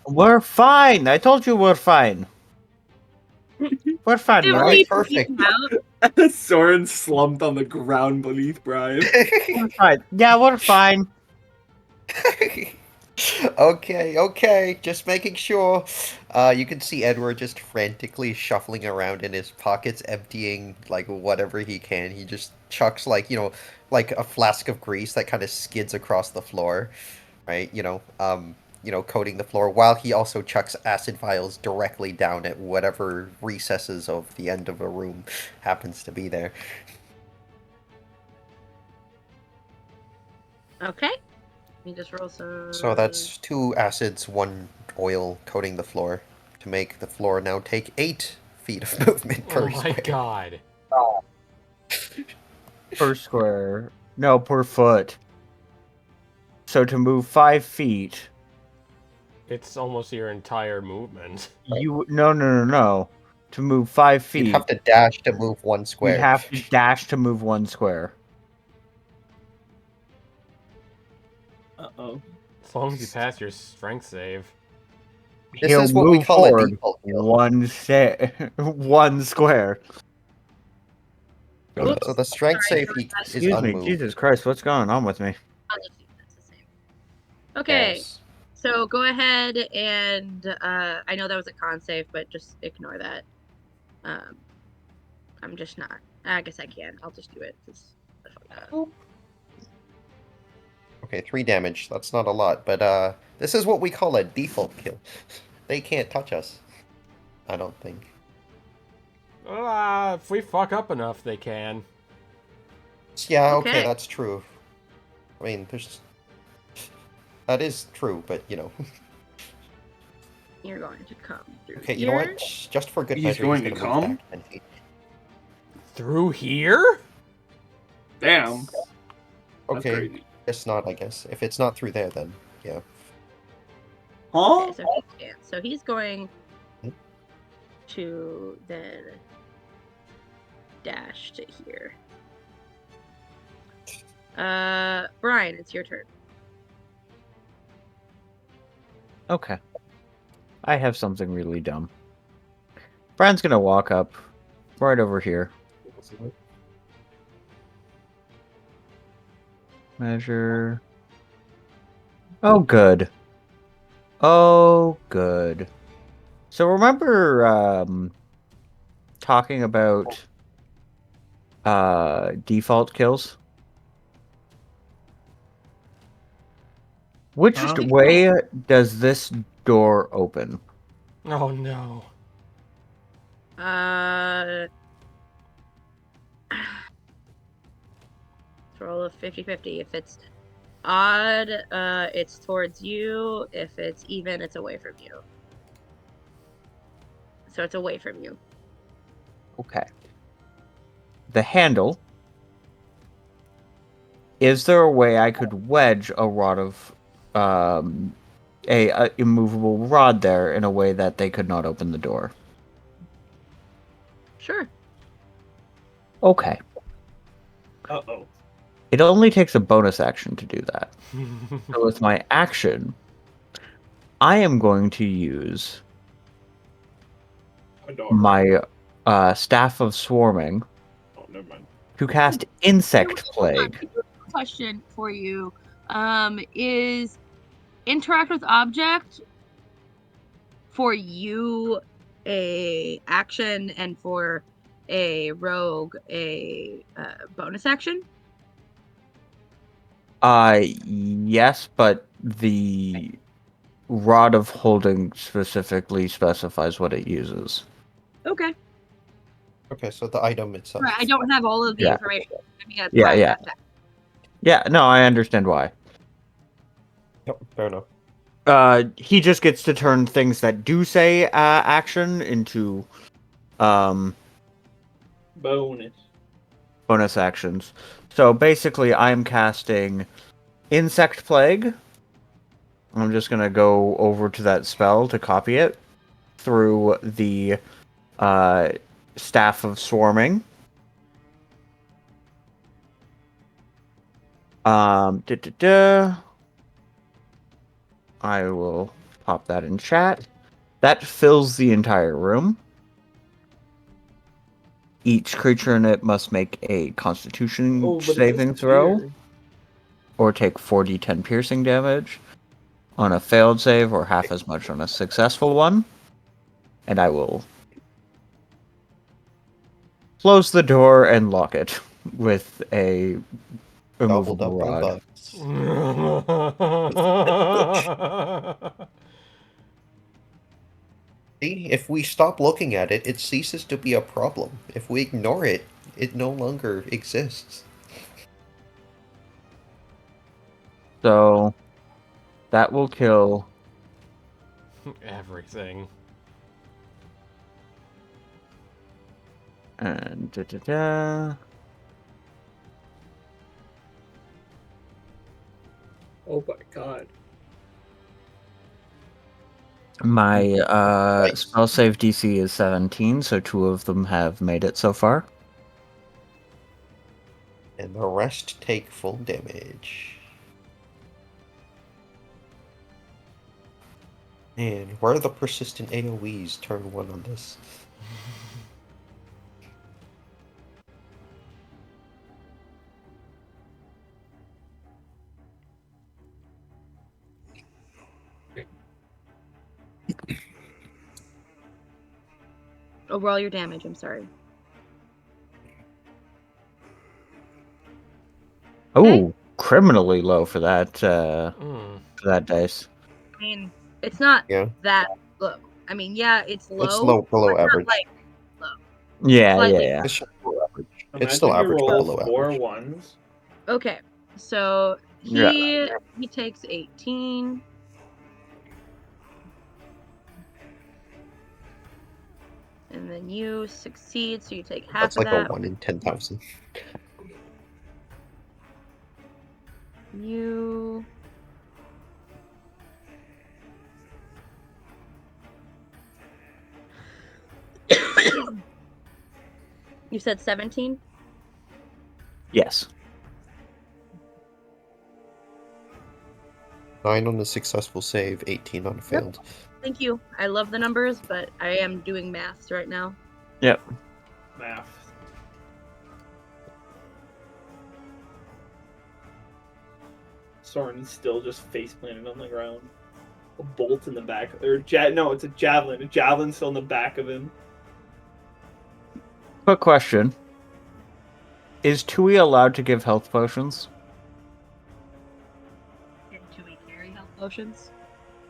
We're fine. I told you we're fine. We're fine, Didn't Alright, we right? perfect. freak out? Soren slumped on the ground beneath Brian. We're fine. Yeah, we're fine. Okay, just making sure. You can see Edward just frantically shuffling around in his pockets, emptying like whatever he can. He just chucks like like a flask of grease that kind of skids across the floor, right? Coating the floor, while he also chucks acid vials directly down at whatever recesses of the end of a room happens to be there. Okay. Let me just roll some. So that's 2 acids, 1 oil coating the floor to make the floor now take 8 feet of movement per Oh my square. God. Per square. No, per foot. So to move 5 feet, It's almost your entire movement. No. To move 5 feet, You'd have to dash to move 1 square. you'd have to dash to move 1 square. Uh-oh. As long as you pass your strength save. This He'll is what we move call a forward default kill. 1 square. Oops. So the strength Sorry, save is Excuse me, unmoved. Jesus Christ, what's going on with me? I'll just do this the same. Okay. Yes. So go ahead and I know that was a con save, but just ignore that. I'm just not. I guess I can. I'll just do it. Okay, 3 damage. That's not a lot, but this is what we call a default kill. They can't touch us. I don't think. If we fuck up enough, they can. Yeah, Okay. okay, that's true. I mean, that is true, but You're going to come through. Okay, here. you know what? Just for good He's measure, going he's to gonna move come? back 10 feet. Through here? Damn. That's Okay, crazy. it's not, I guess. If it's not through there, then yeah. Huh? Okay, so he can't. So he's going to then dash to here. Brian, it's your turn. Okay. I have something really dumb. Brian's gonna walk up right over here. Measure. Oh, good. Oh, good. So remember talking about default kills? Which Huh? way does this door open? Oh no. Let's roll a 50-50. If it's odd, it's towards you. If it's even, it's away from you. So it's away from you. Okay. The handle. Is there a way I could wedge a rod of a immovable rod there in a way that they could not open the door? Sure. Okay. Uh-oh. It only takes a bonus action to do that. So with my action, I am going to use my Staff of Swarming Oh, never mind. to cast Insect Plague. Question for you. Is interact with object for you a action and for a rogue a bonus action? Yes, but the Rod of Holding specifically specifies what it uses. Okay. Okay, so the item itself. Right, I don't have all of the Yeah. information. I mean, that's Yeah, why yeah. I asked that. Yeah, no, I understand why. Yep, fair enough. He just gets to turn things that do say action into Bonus. bonus actions. So basically, I'm casting Insect Plague. I'm just gonna go over to that spell to copy it through the Staff of Swarming. I will pop that in chat. That fills the entire room. Each creature in it must make a Constitution Oh, but saving it's throw, weird. or take 4d10 piercing damage on a failed save, or half as much on a successful one. And I will close the door and lock it with a Double immovable rod. bucks. See, if we stop looking at it, it ceases to be a problem. If we ignore it, it no longer exists. So that will kill Everything. and Oh my god. my Nice. spell save DC is 17, so 2 of them have made it so far. And the rest take full damage. And where are the persistent AoEs? Turn 1 on this. Overall, your damage. I'm sorry. Oh, criminally low for that Mm. for that dice. I mean, it's not Yeah. that low. I mean, yeah, it's low. It's low, below but not, average. like, low. Yeah, Slightly. yeah. It's just below average. Imagine It's still if you average, but roll below 4 average. ones. Okay, so he takes 18. And then you succeed, so you take half That's of like that. a 1 in 10,000. You You said 17? Yes. 9 on a successful save, 18 on a failed. Thank you. I love the numbers, but I am doing maths right now. Yep. Math. Soren's still just face planted on the ground. A bolt in the back. No, it's a javelin. A javelin's still in the back of him. Quick question. Is Tui allowed to give health potions? Can Tui carry health potions?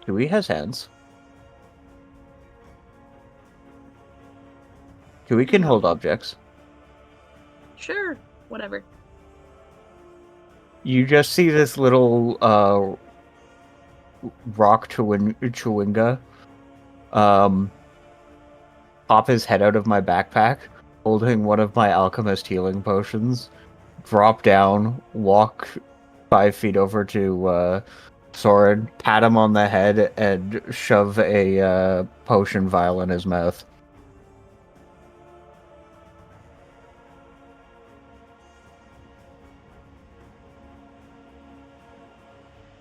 Tui has hands. We can hold objects. Sure, whatever. You just see this little rock chewinga pop his head out of my backpack, holding one of my alchemist healing potions, drop down, walk 5 feet over to Soren, pat him on the head, and shove a potion vial in his mouth.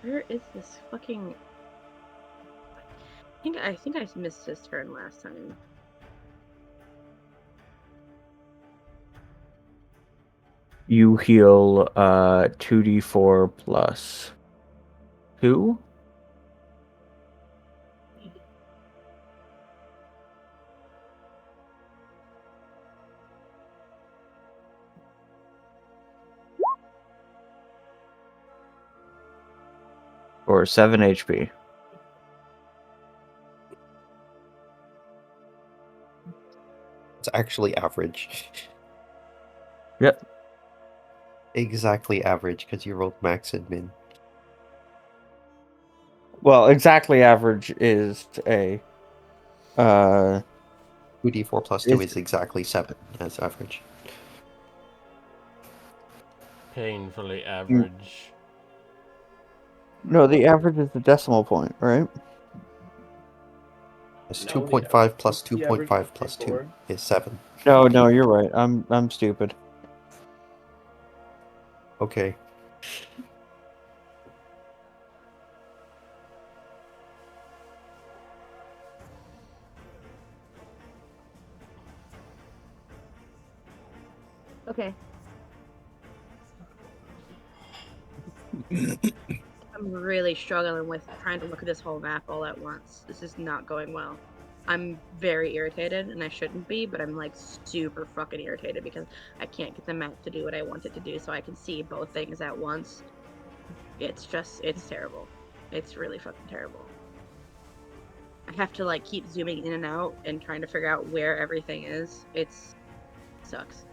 Where is this fucking... I think I missed his turn last time. You heal 2d4 plus 2? Or 7 HP. It's actually average. Yep. Exactly average, because you rolled max and min. Well, exactly average is a 2d4 plus 2 It's- is exactly 7 as average. Painfully average. no, the average is the decimal point, right? It's No, 2.5 plus the average 2.5 is plus 2 4. is 7. No, you're right. I'm stupid. Okay. Okay. I'm really struggling with trying to look at this whole map all at once. This is not going well. I'm very irritated, and I shouldn't be, but I'm like super fucking irritated because I can't get the map to do what I want it to do so I can see both things at once. It's terrible. It's really fucking terrible. I have to like keep zooming in and out and trying to figure out where everything is. Sucks.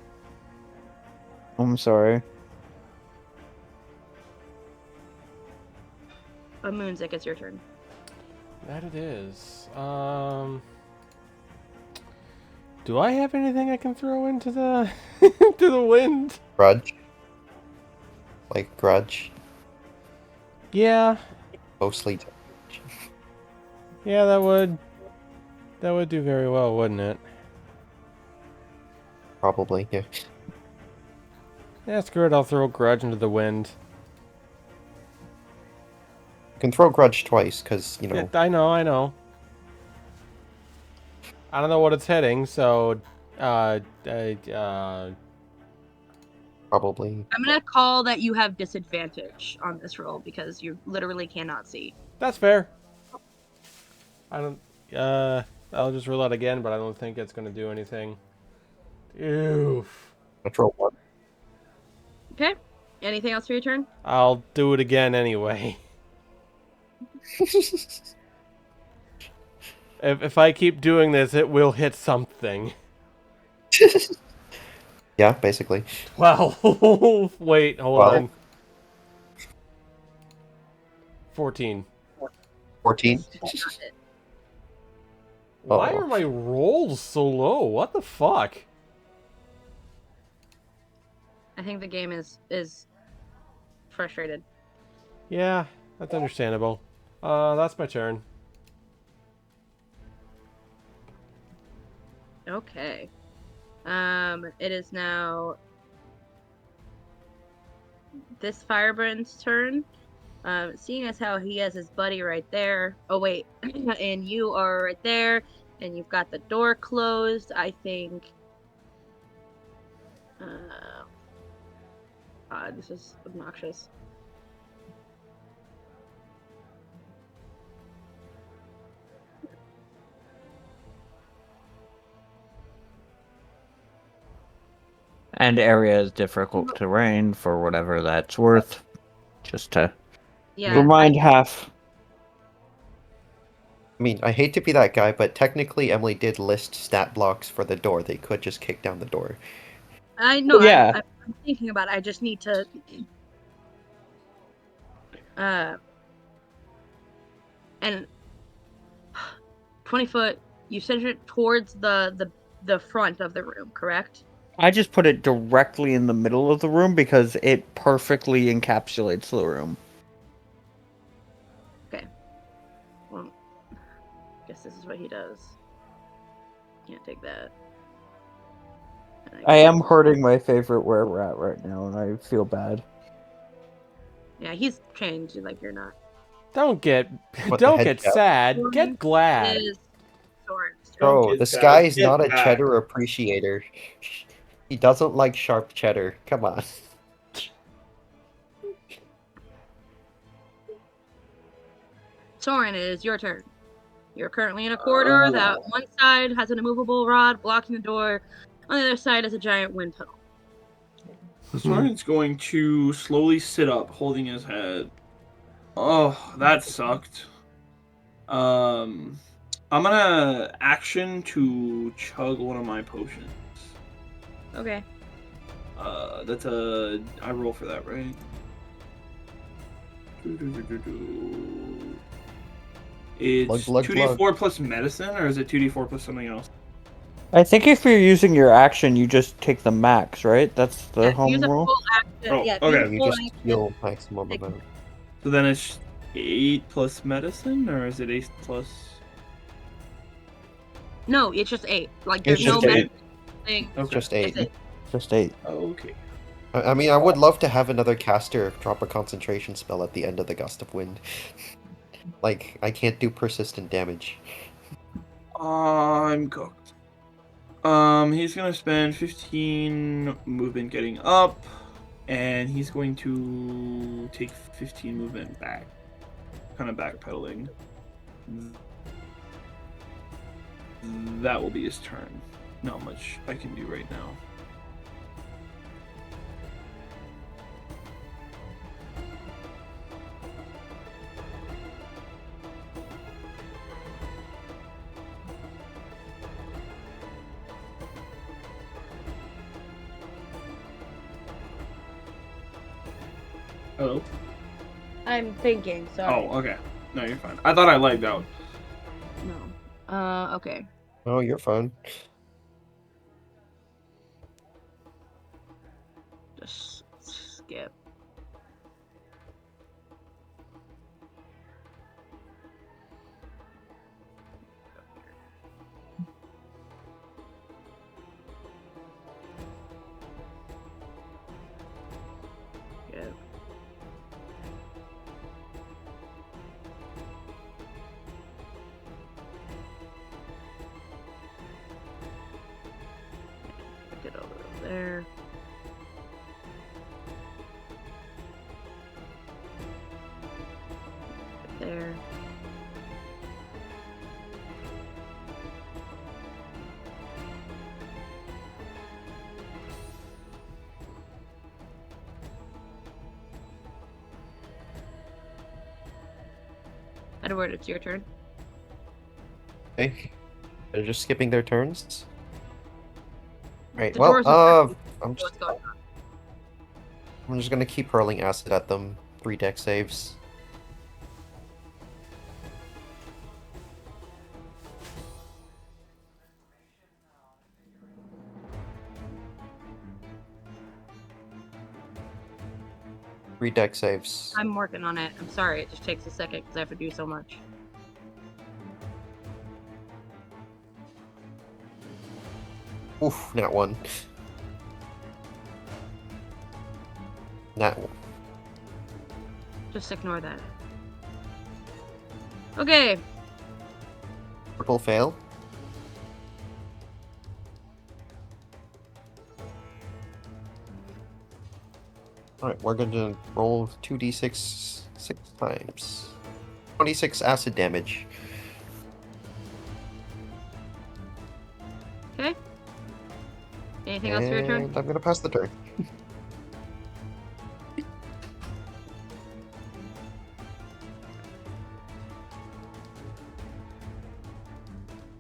I'm sorry. Moonzik, it's your turn. That it is. Do I have anything I can throw into the into the wind? Grudge. Like grudge. Yeah. Mostly. Yeah, that would do very well, wouldn't it? Probably, yeah. Yeah, screw it, I'll throw Grudge into the wind. You can throw grudge twice, because, you know... Yeah, I know. I don't know what it's hitting, so... Probably. I'm gonna call that you have disadvantage on this roll because you literally cannot see. That's fair. I don't... I'll just roll out again, but I don't think it's gonna do anything. Oof. Let's roll 1. Okay. Anything else for your turn? I'll do it again anyway. If I keep doing this, it will hit something. Yeah, basically. Well, wait, hold on. 14. 14. Why Oh. are my rolls so low? What the fuck? I think the game is frustrated. Yeah, that's understandable. That's my turn. Okay. It is now this Firebrand's turn. Seeing as how he has his buddy right there. Oh wait, and you are right there, and you've got the door closed. I think. This is obnoxious. And area is difficult terrain for whatever that's worth. Just to Yeah. remind half. I mean, I hate to be that guy, but technically Emily did list stat blocks for the door. They could just kick down the door. I know. Yeah. I'm thinking about it. I just need to. And 20 foot. You center it towards the front of the room, correct? I just put it directly in the middle of the room because it perfectly encapsulates the room. Okay. Well, guess this is what he does. Can't take that. And I am can't- hurting my favorite where we're at right now, and I feel bad. Yeah, he's changed. Like you're not. Don't get What the don't head get count? sad. Soren Get glad. Is Soren. Oh, Get this back, guy is get not a back. cheddar appreciator. He doesn't like sharp cheddar. Come on. Soren, it is your turn. You're currently in a corridor that one side has an immovable rod blocking the door. On the other side is a giant wind tunnel. Soren's going to slowly sit up, holding his head. Oh, that sucked. I'm gonna action to chug one of my potions. Okay. That's a. I roll for that, right? It's Glug, glug, 2d4 plus medicine, or is it 2d4 plus something else? I think if you're using your action, you just take the max, right? That's the Yeah, home use a rule. full action. Oh, Yeah, okay. use a You full just action. heal maximum Take- amount. So then it's 8 plus medicine, or is it 8 plus? No, it's just 8. Like there's It's no just magic 8. thing. Okay. Just It's 8. 8. Just 8. Oh, okay. I mean, I would love to have another caster drop a concentration spell at the end of the gust of wind. Like, I can't do persistent damage. I'm cooked. He's gonna spend 15 movement getting up, and he's going to take 15 movement back, kind of backpedaling. That will be his turn. Not much I can do right now. Hello? I'm thinking, sorry. Oh, okay. No, you're fine. I thought I lagged out. No. Okay. Oh, you're fine. Just skip. Skip. Get over there. There. Edward, it's your turn. Okay. They're just skipping their turns? Right, The well, doors are- I'm just, What's going on? I'm just gonna keep hurling acid at them. 3 deck saves. Three deck saves. I'm working on it. I'm sorry, it just takes a second because I have to do so much. Oof, nat 1. Nat 1. Just ignore that. Okay. Triple fail. Alright, we're gonna roll 2d6 6 times. 26 acid damage. Okay. Anything else for your turn? And I'm gonna pass the turn.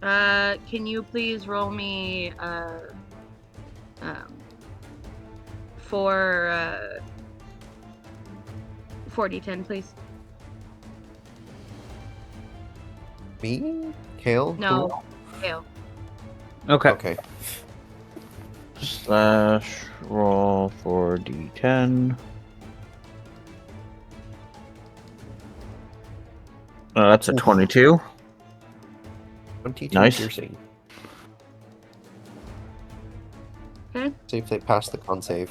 Can you please roll me for 4d10, please? Me? Kale? No, Kale. Okay. Okay. Slash roll for d10. That's a 22. 22 Nice. piercing. Okay. See if they pass the con save.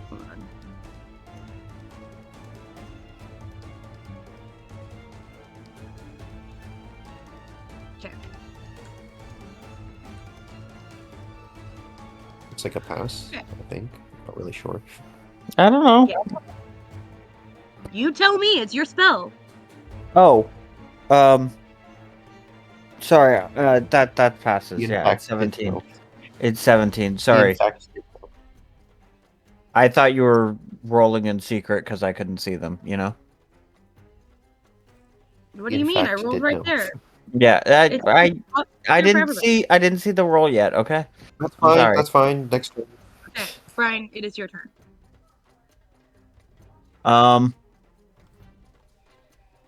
Hold on. Okay. Looks like a pass, Okay. I think. Not really sure. I don't know. Yeah. You tell me. It's your spell. Oh. Sorry, that passes. The Yeah, impact it's 17. did It's 17. The Sorry. impact did I thought you were rolling in secret because I couldn't see them, you know? What do you mean? I fact, rolled did right know. there. Yeah, It's I up there for didn't everybody. see the roll yet. Okay. That's I'm fine. sorry. That's fine. Next turn. Okay, Brian, it is your turn.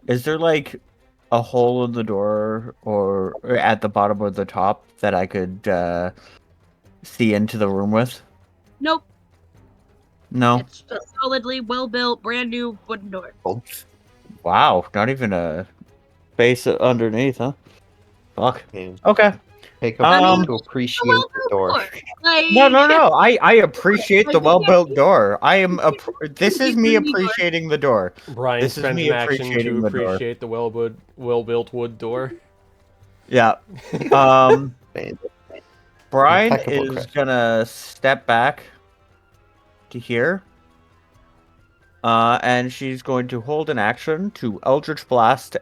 Is there like a hole in the door or at the bottom or the top that I could see into the room with? Nope. No. It's a solidly well-built, brand new wooden door. Oh, Wow, not even a space underneath, huh? Fuck. man. Okay. Take a I moment mean, to It's a appreciate the well-built door. door. Like, No. I appreciate Like, the you well-built can't- door. I am. This is me Wooden door. appreciating the door. Brian This is spends me an action to appreciating the door. appreciate the well-built wood door. Yeah. Man. Brian Impeccable is craft. gonna step back to here. And she's going to hold an action to Eldritch Blast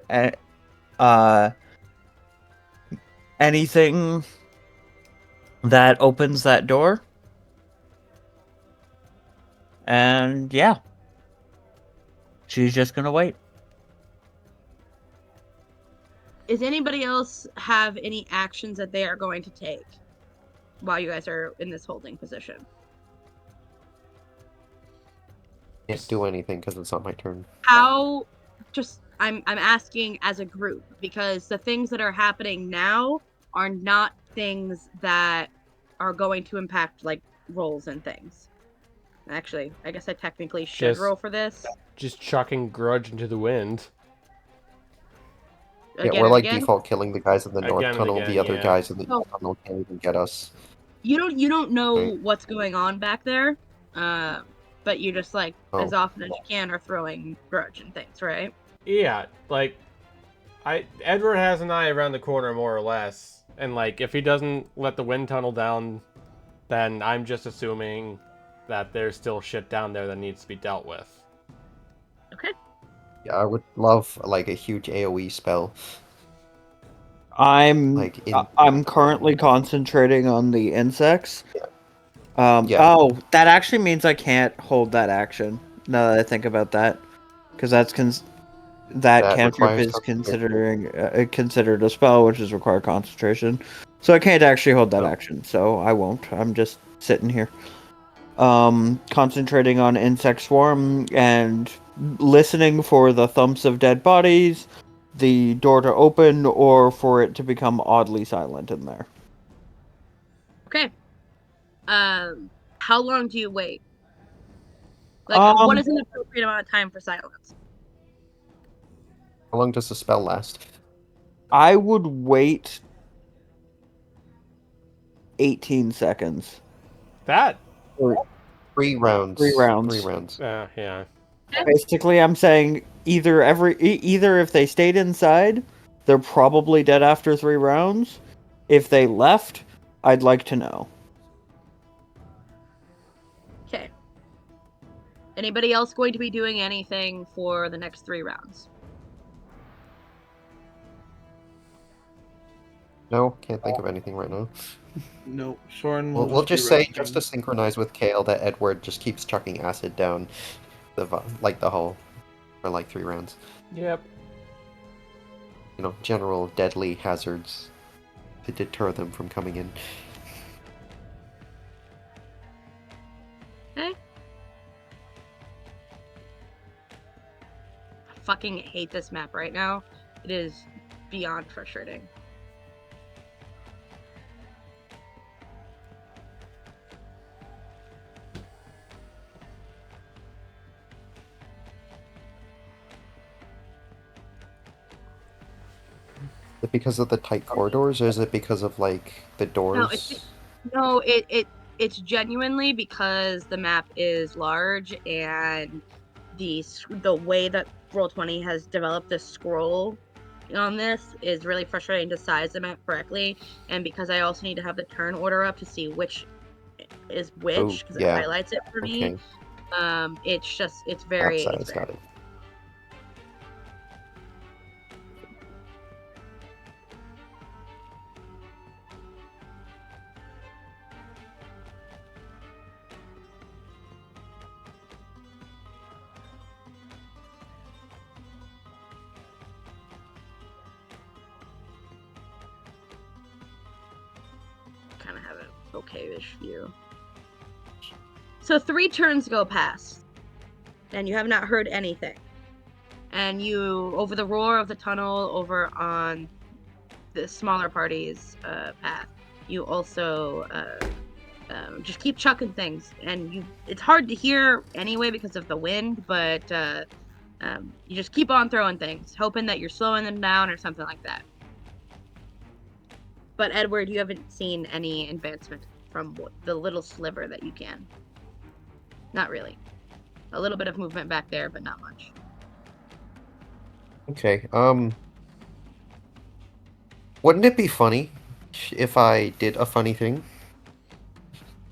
anything that opens that door. And yeah. She's just gonna wait. Does anybody else have any actions that they are going to take while you guys are in this holding position? Can't do anything because it's not my turn. How? Just I'm asking as a group because the things that are happening now are not things that are going to impact like rolls and things. Actually, I guess I technically should Just- roll for this. Just chucking grudge into the wind. Yeah, Again we're and like again. default killing the guys in the north Again and tunnel. again, The other yeah. guys in the Oh. east tunnel can't even get us. You don't know Right. what's going on back there, but you just like as Oh. often as you can are throwing grudge and things, right? Yeah, like Edward has an eye around the corner more or less, and like if he doesn't let the wind tunnel down, then I'm just assuming that there's still shit down there that needs to be dealt with. Okay. Yeah, I would love like a huge AoE spell. I'm Like in- I'm currently concentrating on the insects. Yeah. Oh, that actually means I can't hold that action. Now that I think about that, because that That cantrip requires is concentration. considered a spell, which is required concentration. So I can't actually hold that Oh. action. So I won't. I'm just sitting here, concentrating on insect swarm and listening for the thumps of dead bodies, the door to open, or for it to become oddly silent in there. Okay. How long do you wait? Like, what is an appropriate amount of time for silence? How long does the spell last? I would wait 18 seconds. That, 3 rounds. 3 rounds. 3 rounds. yeah. Basically, I'm saying either if they stayed inside, they're probably dead after 3 rounds. If they left, I'd like to know. Okay. Anybody else going to be doing anything for the next 3 rounds? No, can't think of anything right now. No, Soren will We'll be just say, resting. just to synchronize with Kale, that Edward just keeps chucking acid down the hole for like 3 rounds. Yep. general deadly hazards to deter them from coming in. Okay. I fucking hate this map right now. It is beyond frustrating. Is it because of the tight corridors, or is it because of like the doors? It's genuinely because the map is large and the way that Roll20 has developed this scroll on this is really frustrating to size the map correctly, and because I also need to have the turn order up to see which is which because yeah. it highlights it for me. It's That very size, got it. kind of have an okay-ish view. So 3 turns go past, and you have not heard anything. And you, over the roar of the tunnel, over on the smaller party's path, you also just keep chucking things. And it's hard to hear anyway because of the wind, but you just keep on throwing things, hoping that you're slowing them down or something like that. But Edward, you haven't seen any advancement from the little sliver that you can. Not really. A little bit of movement back there, but not much. Okay, wouldn't it be funny if I did a funny thing?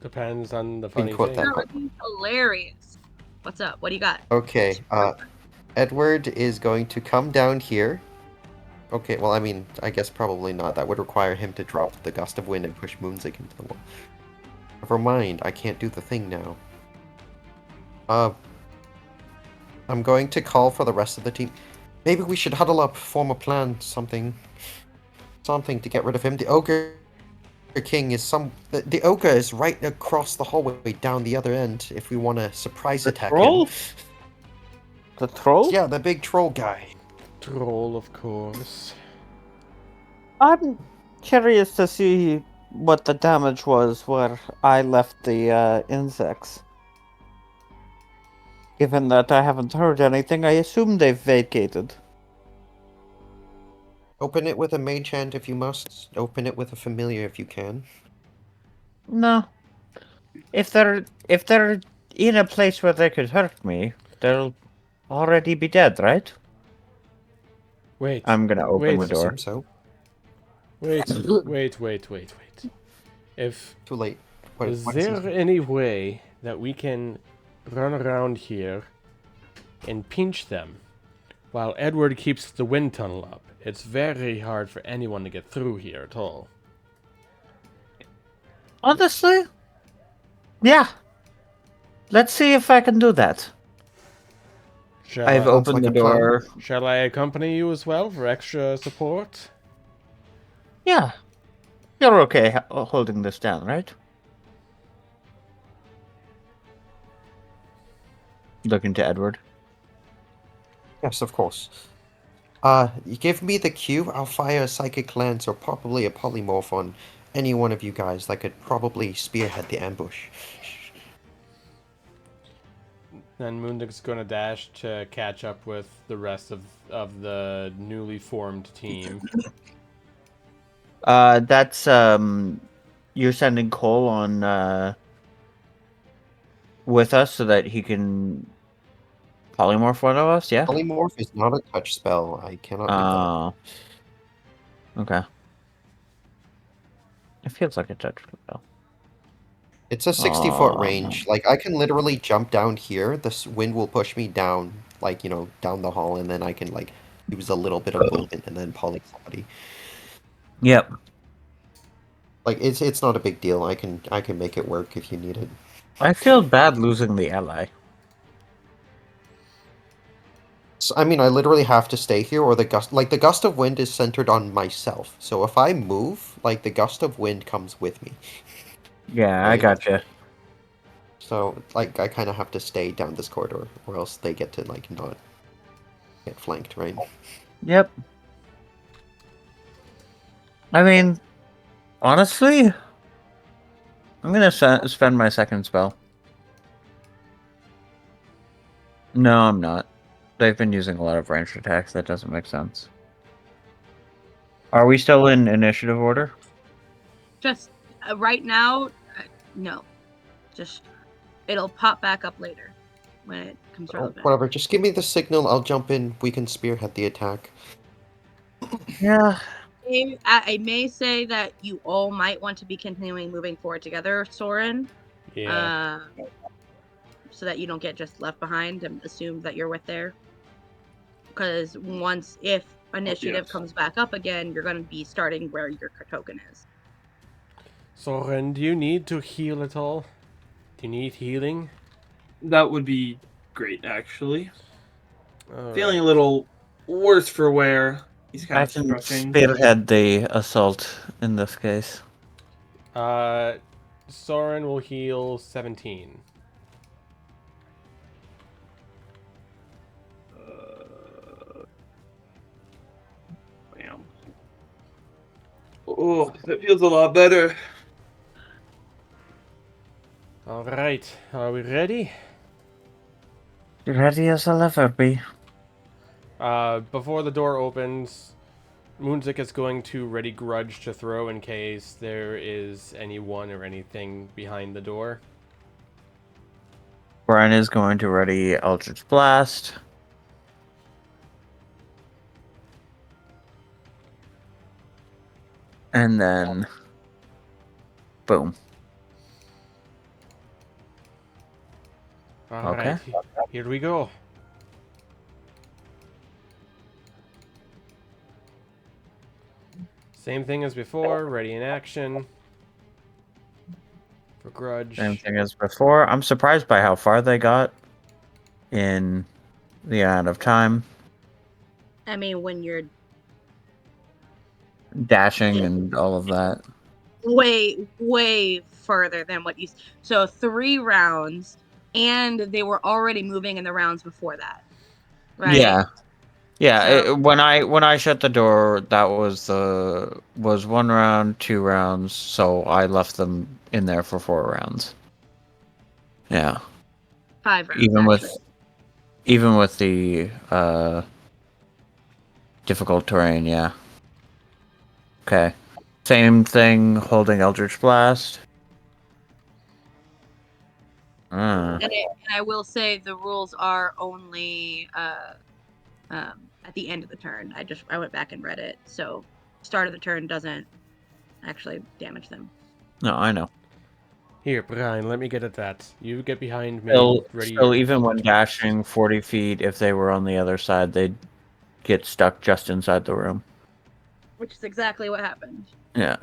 Depends on the Can funny you quote thing. that? That would be hilarious. What's up? What do you got? Okay, Edward is going to come down here. Okay, well, I mean, I guess probably not. That would require him to drop the gust of wind and push Moonzik into the wall. Never mind, I can't do the thing now. I'm going to call for the rest of the team. Maybe we should huddle up, form a plan, something to get rid of him. The Ogre King is the Ogre is right across the hallway down the other end if we want to surprise attack troll? him. The troll? Yeah, the big troll guy. Troll, of course. I'm curious to see what the damage was where I left the insects. Given that I haven't heard anything, I assume they've vacated. Open it with a mage hand if you must. Open it with a familiar if you can. No. If they're in a place where they could hurt me, they'll already be dead, right? Wait. I'm gonna open the I door. assume so. Wait. If Too late. is What is there any way that we can run around here and pinch them while Edward keeps the wind tunnel up? It's very hard for anyone to get through here at all. Honestly? Yeah. Let's see if I can do that. I've opened like the a plan. door. Shall I accompany you as well for extra support? Yeah. You're okay holding this down, right? Looking to Edward. Yes, of course. You give me the cue, I'll fire a psychic lance or probably a polymorph on any one of you guys that could probably spearhead the ambush. Then Moondik's gonna dash to catch up with the rest of the newly formed team. That's you're sending Cole on with us so that he can polymorph one of us, yeah? Polymorph is not a touch spell. I cannot do that. Okay. It feels like a touch spell. It's a 60-foot range. Like, I can literally jump down here. The wind will push me down, like, down the hall, and then I can, like, use a little bit of movement and then poly somebody. Yep. Like, it's not a big deal. I can make it work if you need it. I feel bad losing the ally. So, I mean, I literally have to stay here, or the gust of wind is centered on myself. So if I move, like the gust of wind comes with me. Yeah, I Right. gotcha. So like I kind of have to stay down this corridor, or else they get to like not get flanked, right? Yep. I mean, honestly, I'm gonna spend my second spell. No, I'm not. They've been using a lot of ranged attacks. That doesn't make sense. Are we still in initiative order? Just right now, no. Just it'll pop back up later when it comes Oh, relevant. whatever. Just give me the signal. I'll jump in. We can spearhead the attack. Yeah. I may say that you all might want to be continuing moving forward together, Soren. Yeah. So that you don't get just left behind and assume that you're with there. Because if initiative yes. comes back up again, you're going to be starting where your token is. Soren, do you need to heal at all? Do you need healing? That would be great, actually. All Feeling a right. little worse for wear. He's kind I of can stretching. spearhead the assault in this case. Soren will heal 17. Bam. Oh, that feels a lot better. All right. Are we ready? Ready as I'll ever be. Before the door opens, Moonzik is going to ready grudge to throw in case there is anyone or anything behind the door. Brian is going to ready Eldritch Blast. And then, boom. All Okay. right. Here we go. Same thing as before. Ready in action. For grudge. Same thing as before. I'm surprised by how far they got in the amount of time. I mean, when you're Dashing and all of that. way further than what you. So 3 rounds, and they were already moving in the rounds before that, right? Yeah. Yeah, So- when I shut the door, that was 1 round, 2 rounds, so I left them in there for 4 rounds. Yeah. 5 rounds, Even actually. even with the difficult terrain, yeah. Okay. Same thing, holding Eldritch Blast. And I will say the rules are only at the end of the turn. I went back and read it, so start of the turn doesn't actually damage them. No, I know. Here, Brian, let me get at that. You get behind me and ready Still, your even when Eldritch Blast. dashing 40 feet, if they were on the other side, they'd get stuck just inside the room. Which is exactly what happened. Yeah.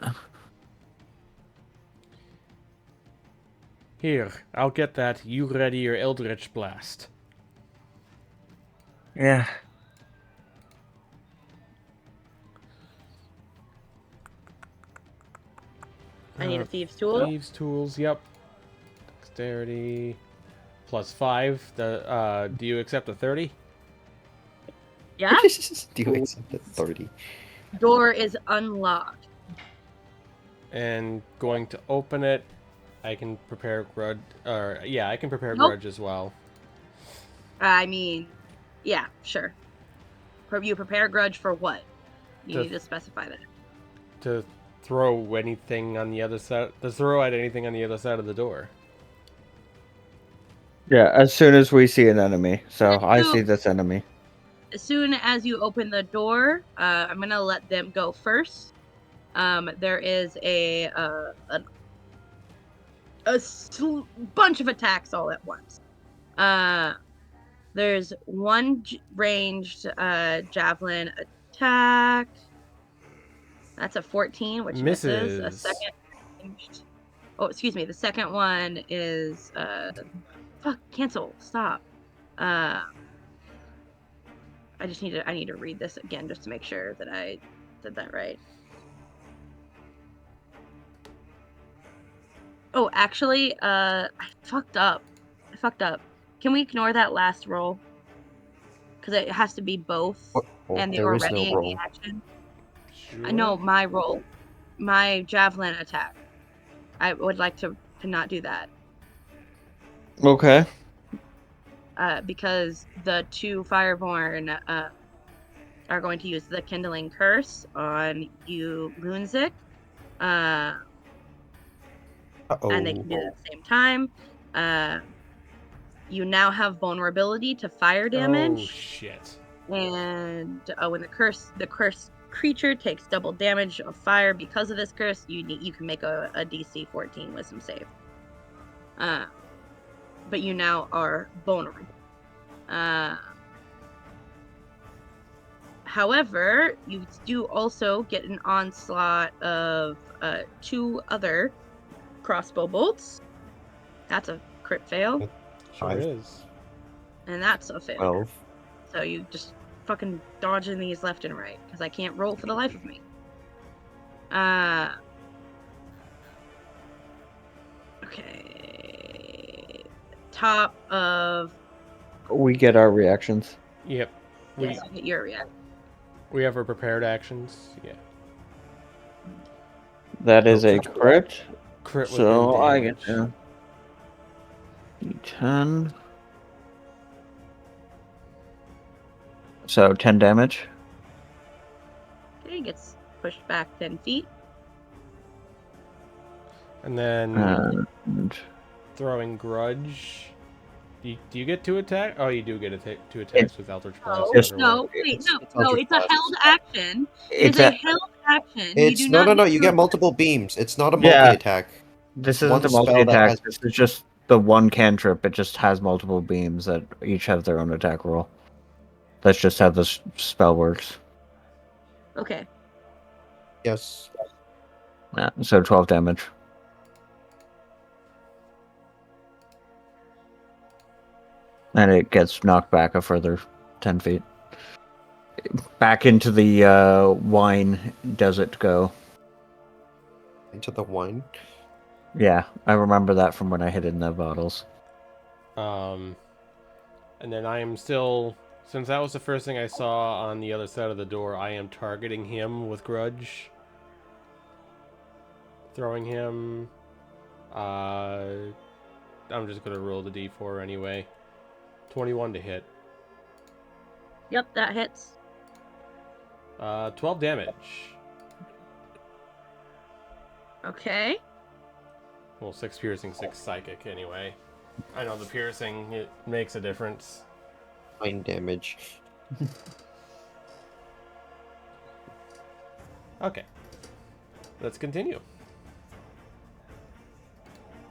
Here, I'll get that. You ready your Eldritch Blast. Yeah. I need a thieves tool. Thieves tools, yep. Dexterity +5. Do you accept a 30? Yeah. Do you accept it? 30. Door is unlocked. And going to open it. I can prepare grudge. I can prepare Nope. grudge as well. I mean, yeah, sure. You prepare grudge for what? You need to specify that. To throw anything on the other side. To throw at anything on the other side of the door. Yeah, as soon as we see an enemy. So I see this enemy. As soon as you open the door, I'm gonna let them go first. There is a bunch of attacks all at once. There's one ranged javelin attack. That's a 14, which misses. A second ranged. Oh, excuse me. The second one is fuck. Cancel. Stop. I need to read this again just to make sure that I said that right. Oh, actually, I fucked up. Can we ignore that last roll? Because it has to be both, and they There were is no ready in the roll. action. Sure. No, my roll, my javelin attack. I would like to not do that. Okay. Because the two Fireborn are going to use the Kindling Curse on you, Moonzik. And they can do it at the same time. You now have vulnerability to fire damage. Oh shit. And when the cursed creature takes double damage of fire because of this curse, you can make a DC 14 wisdom save. But you now are vulnerable. However, you do also get an onslaught of 2 other crossbow bolts. That's a crit fail. Sure 5. is. And that's a failure. 12. So you just fucking dodging these left and right because I can't roll for the life of me. Okay. Top of. We get our reactions. Yep. Yes, you get your reaction. We have our prepared actions. Yeah. That is a crit. Crit with So no I damage. get to D10. So 10 damage. Okay, gets pushed back 10 feet. And then And throwing grudge. Do you get 2 attack? Oh, you do get 2 attacks with Eldritch Blast. Yes. No, It's it's Eldritch a Blast. held action. It's a a, held action. It's you do no. not You get multiple beams. It's not a Yeah. multi-attack. this One isn't a spell that multi-attack. has- This is just the one cantrip. It just has multiple beams that each have their own attack roll. That's just how this spell works. Okay. Yes. Yeah, so 12 damage. And it gets knocked back a further 10 feet. Back into the wine does it go. Into the wine. Yeah, I remember that from when I hid in the bottles. And then I am still, since that was the first thing I saw on the other side of the door, I am targeting him with grudge. Throwing him. I'm just gonna roll the d4 anyway. 21 to hit. Yep, that hits. 12 damage. Okay. Well, 6 piercing, 6 psychic anyway. I know the piercing, it makes a difference. 9 damage. Okay. Let's continue.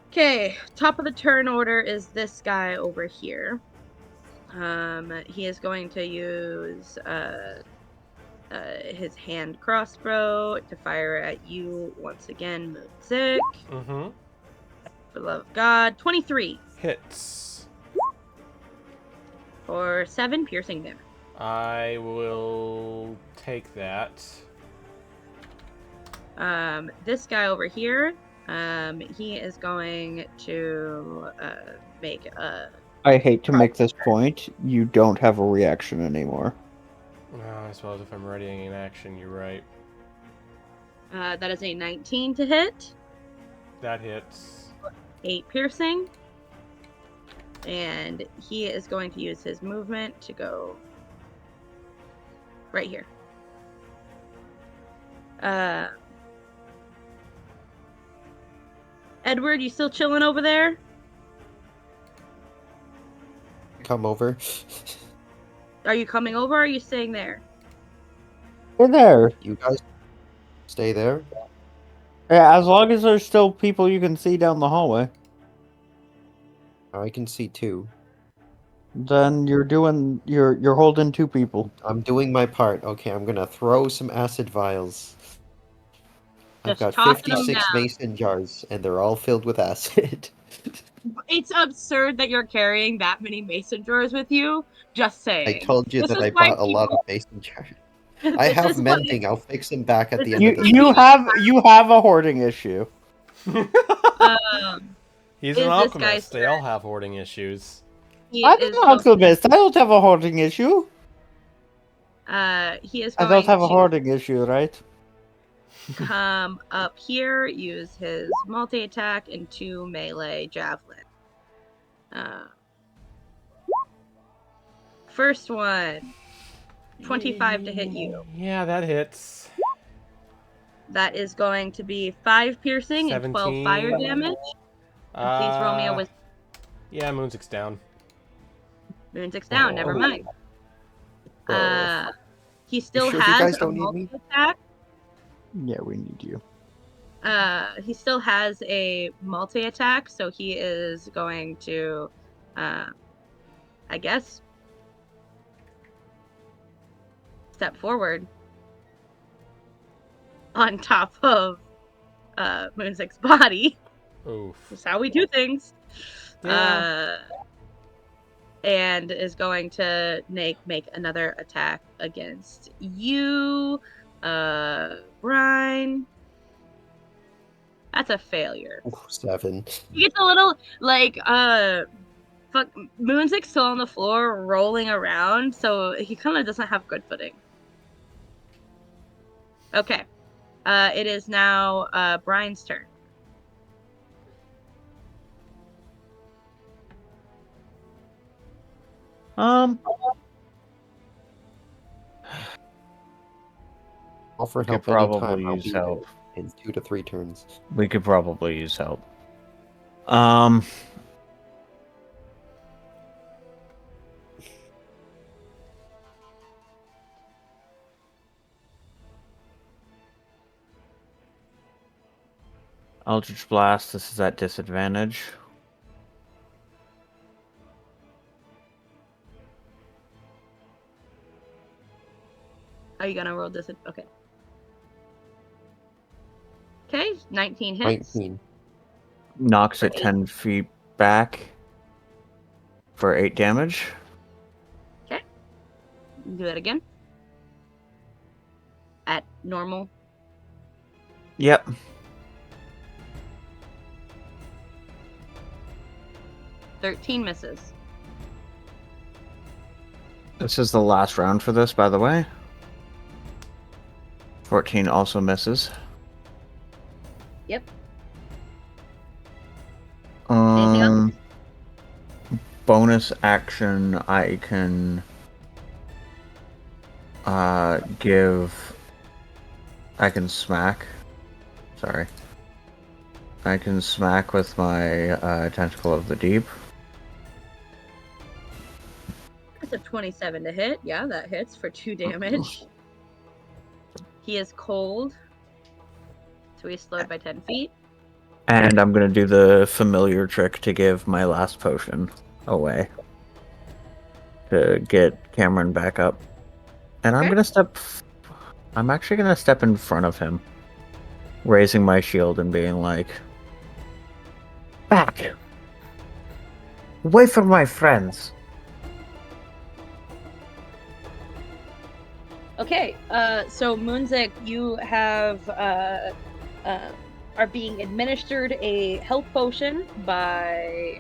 Okay, top of the turn order is this guy over here. He is going to use his hand crossbow to fire at you once again, Moonzik. Mm-hmm. For the love of God. 23 Hits. for 7 piercing damage. I will take that. This guy over here, he is going to make a. I hate to make this point. You don't have a reaction anymore. I suppose if I'm readying an action, you're right. That is a 19 to hit. That hits. 8 piercing. And he is going to use his movement to go right here. Edward, you still chilling over there? Come over. Are you coming over or are you staying there? We're there. You guys stay there. Yeah, as long as there's still people you can see down the hallway. I can see 2. Then you're holding 2 people. I'm doing my part. Okay, I'm gonna throw some acid vials. I've Just got tossing them 56 down. mason jars, and they're all filled with acid. It's absurd that you're carrying that many mason jars with you. Just I saying. told you This that is I why bought a lot of people- mason jars. I This have is why- mending. I'll fix them back at This the is end of You this. you have a hoarding issue. He's Is an this guy's alchemist. They all have hoarding issues. he I'm is an alchemist. I don't have a hoarding issue. he is I going don't have a to hoarding issue, right? come up here, use his multi-attack and 2 melee javelin. First one, 25 to hit you. Yeah, that hits. That is going to be 5 piercing and 12 fire 17. damage. Please roll me a wisdom. Yeah, Moonsig's down. Moonsig's down, never mind. He still sure you has guys a don't need me? multi-attack. Yeah, we need you. He still has a multi-attack, so he is going to, I guess, step forward on top of Moonsig's body. Oof. That's how we do things. Yeah. And is going to make another attack against you, Brian. That's a failure. Ooh, 7. He gets a little fuck. Moonsig's still on the floor, rolling around, so he kind of doesn't have good footing. Okay, it is now Brian's turn. Offer We could help probably anytime. I'll use be there help. in 2 to 3 turns. We could probably use help. Eldritch Blast, this is at disadvantage. Are you gonna roll this? Okay. Okay, 19 hits. 19. Knocks it For 8. 10 feet back for 8 damage. Do that again. At normal. Yep. $13 misses. This is the last round for this, by the way. 14 also misses. Yep. Anything else? Bonus action, I can I can smack. Sorry. I can smack with my Tentacle of the Deep. That's a 27 to hit. Yeah, that hits for 2 damage. He is cold, so he's slowed by 10 feet. And I'm gonna do the familiar trick to give my last potion away. To get Cameron back up. And I'm Okay. gonna step... I'm actually gonna step in front of him. Raising my shield and being like... Back! Away from my friends! Okay, so Moonzik, you have are being administered a health potion by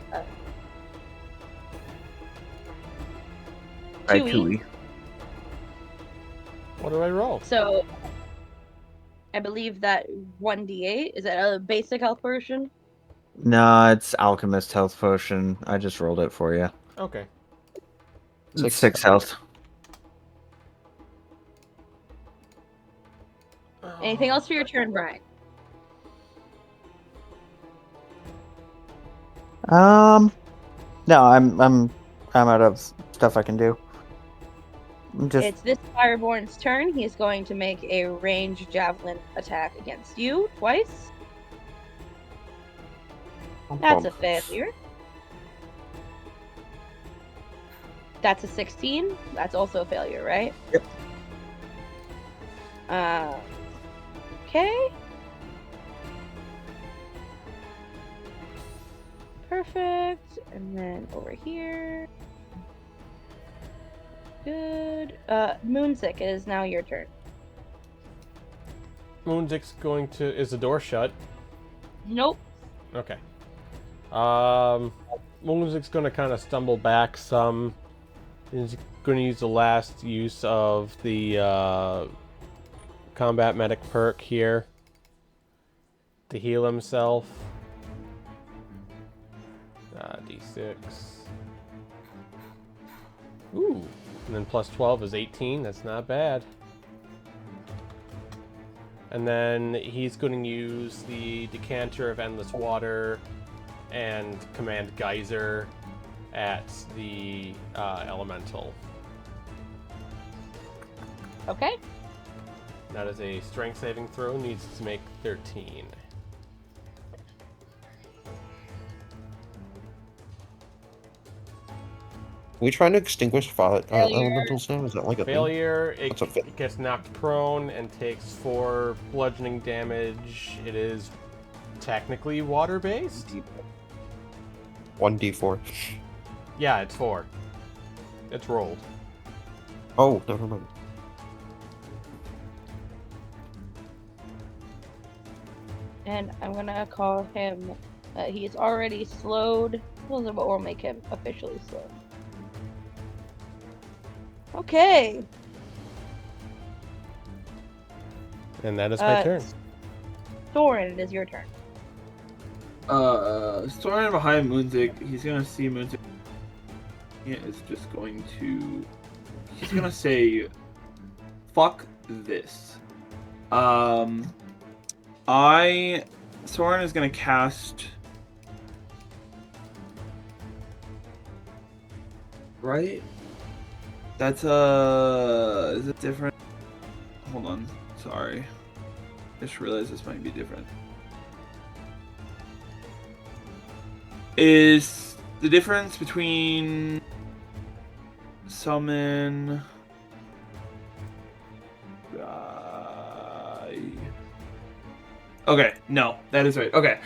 Tui. What do I roll? So I believe that 1d8 is that a basic health potion? No, it's Alchemist Health Potion. I just rolled it for you. Okay. It's 6 health. Anything else for your turn, Brian? No, I'm out of stuff I can do. It's this Fireborn's turn. He's going to make a ranged javelin attack against you twice. That's a failure. That's a 16. That's also a failure, right? Yep. Okay. Perfect. And then over here. Good. Moonsick, it is now your turn. Moonsick's going to... Is the door shut? Nope. Okay. Moonsick's going to kind of stumble back some. He's going to use the last use of the combat medic perk here to heal himself. D6. Ooh. And then plus 12 is 18. That's not bad. And then he's going to use the Decanter of Endless Water and Command Geyser at the Elemental. Okay. That is a strength saving throw. Needs to make 13. Are we trying to extinguish Failure. elementals now? Is that like a Failure, What's a fa- it gets knocked prone and takes 4 bludgeoning damage. It is technically water-based? 1d4? Yeah, it's 4. It's rolled. Oh, never mind. And I'm gonna call him. He's already slowed, but we'll make him officially slowed. Okay. And that is my turn. Soren, it is your turn. Soren behind Moonsick, he's gonna see Moonsick. He is just going to. He's gonna say, "Fuck this." Soren is gonna cast. Right? That's is it different? Hold on, sorry. I just realized this might be different. Is the difference between summon okay, no, that is right. Okay.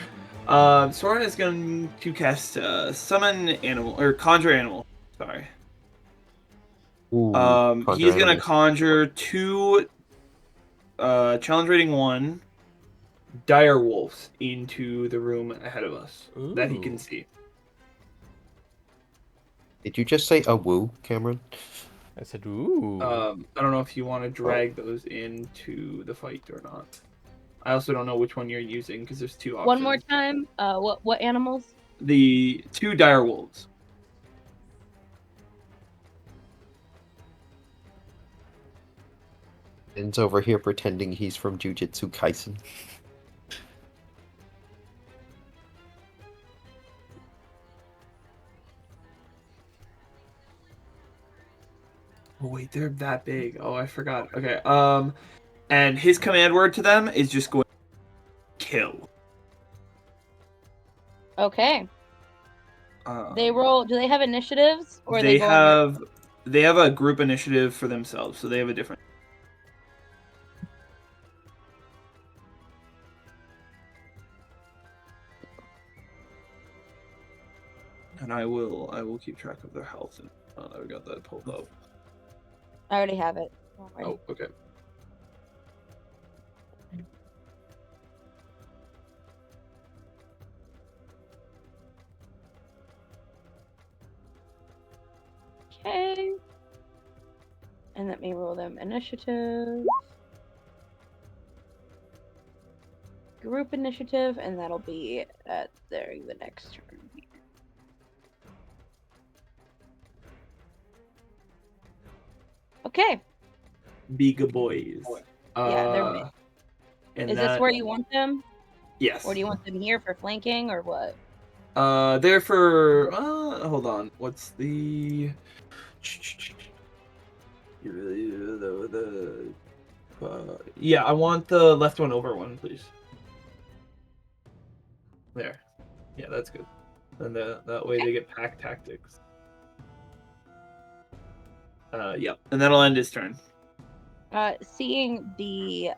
Soren is going to cast summon animal or conjure animal. Sorry. Ooh, He's gonna animals. conjure 2 challenge rating 1 dire wolves into the room ahead of us that he can Ooh. see. Did you just say a woo, Cameron? I said, ooh. I don't know if you want to drag those into the fight or not. I also don't know which one you're using because there's 2 options. One more time. What animals? The 2 dire wolves. Ben's over here pretending he's from Jujutsu Kaisen. Oh wait, they're that big. Oh, I forgot. Okay. And his command word to them is just going kill. Okay. They roll. Do they have initiatives, or They go have a group initiative for themselves, so they have a different. And I will keep track of their health. And I got that pulled up. I already have it. Don't worry. Oh, okay. Okay. And let me roll them initiative. Group initiative, and that'll be at the next turn. Okay. Big boys. Yeah, they're big. And Is this where you want them? Yes. Or do you want them here for flanking, or what? They're for. Hold on. What's the? Yeah, I want the left one over one, please. There. Yeah, that's good. And that way they get pack tactics. Yeah, and that'll end his turn. Seeing the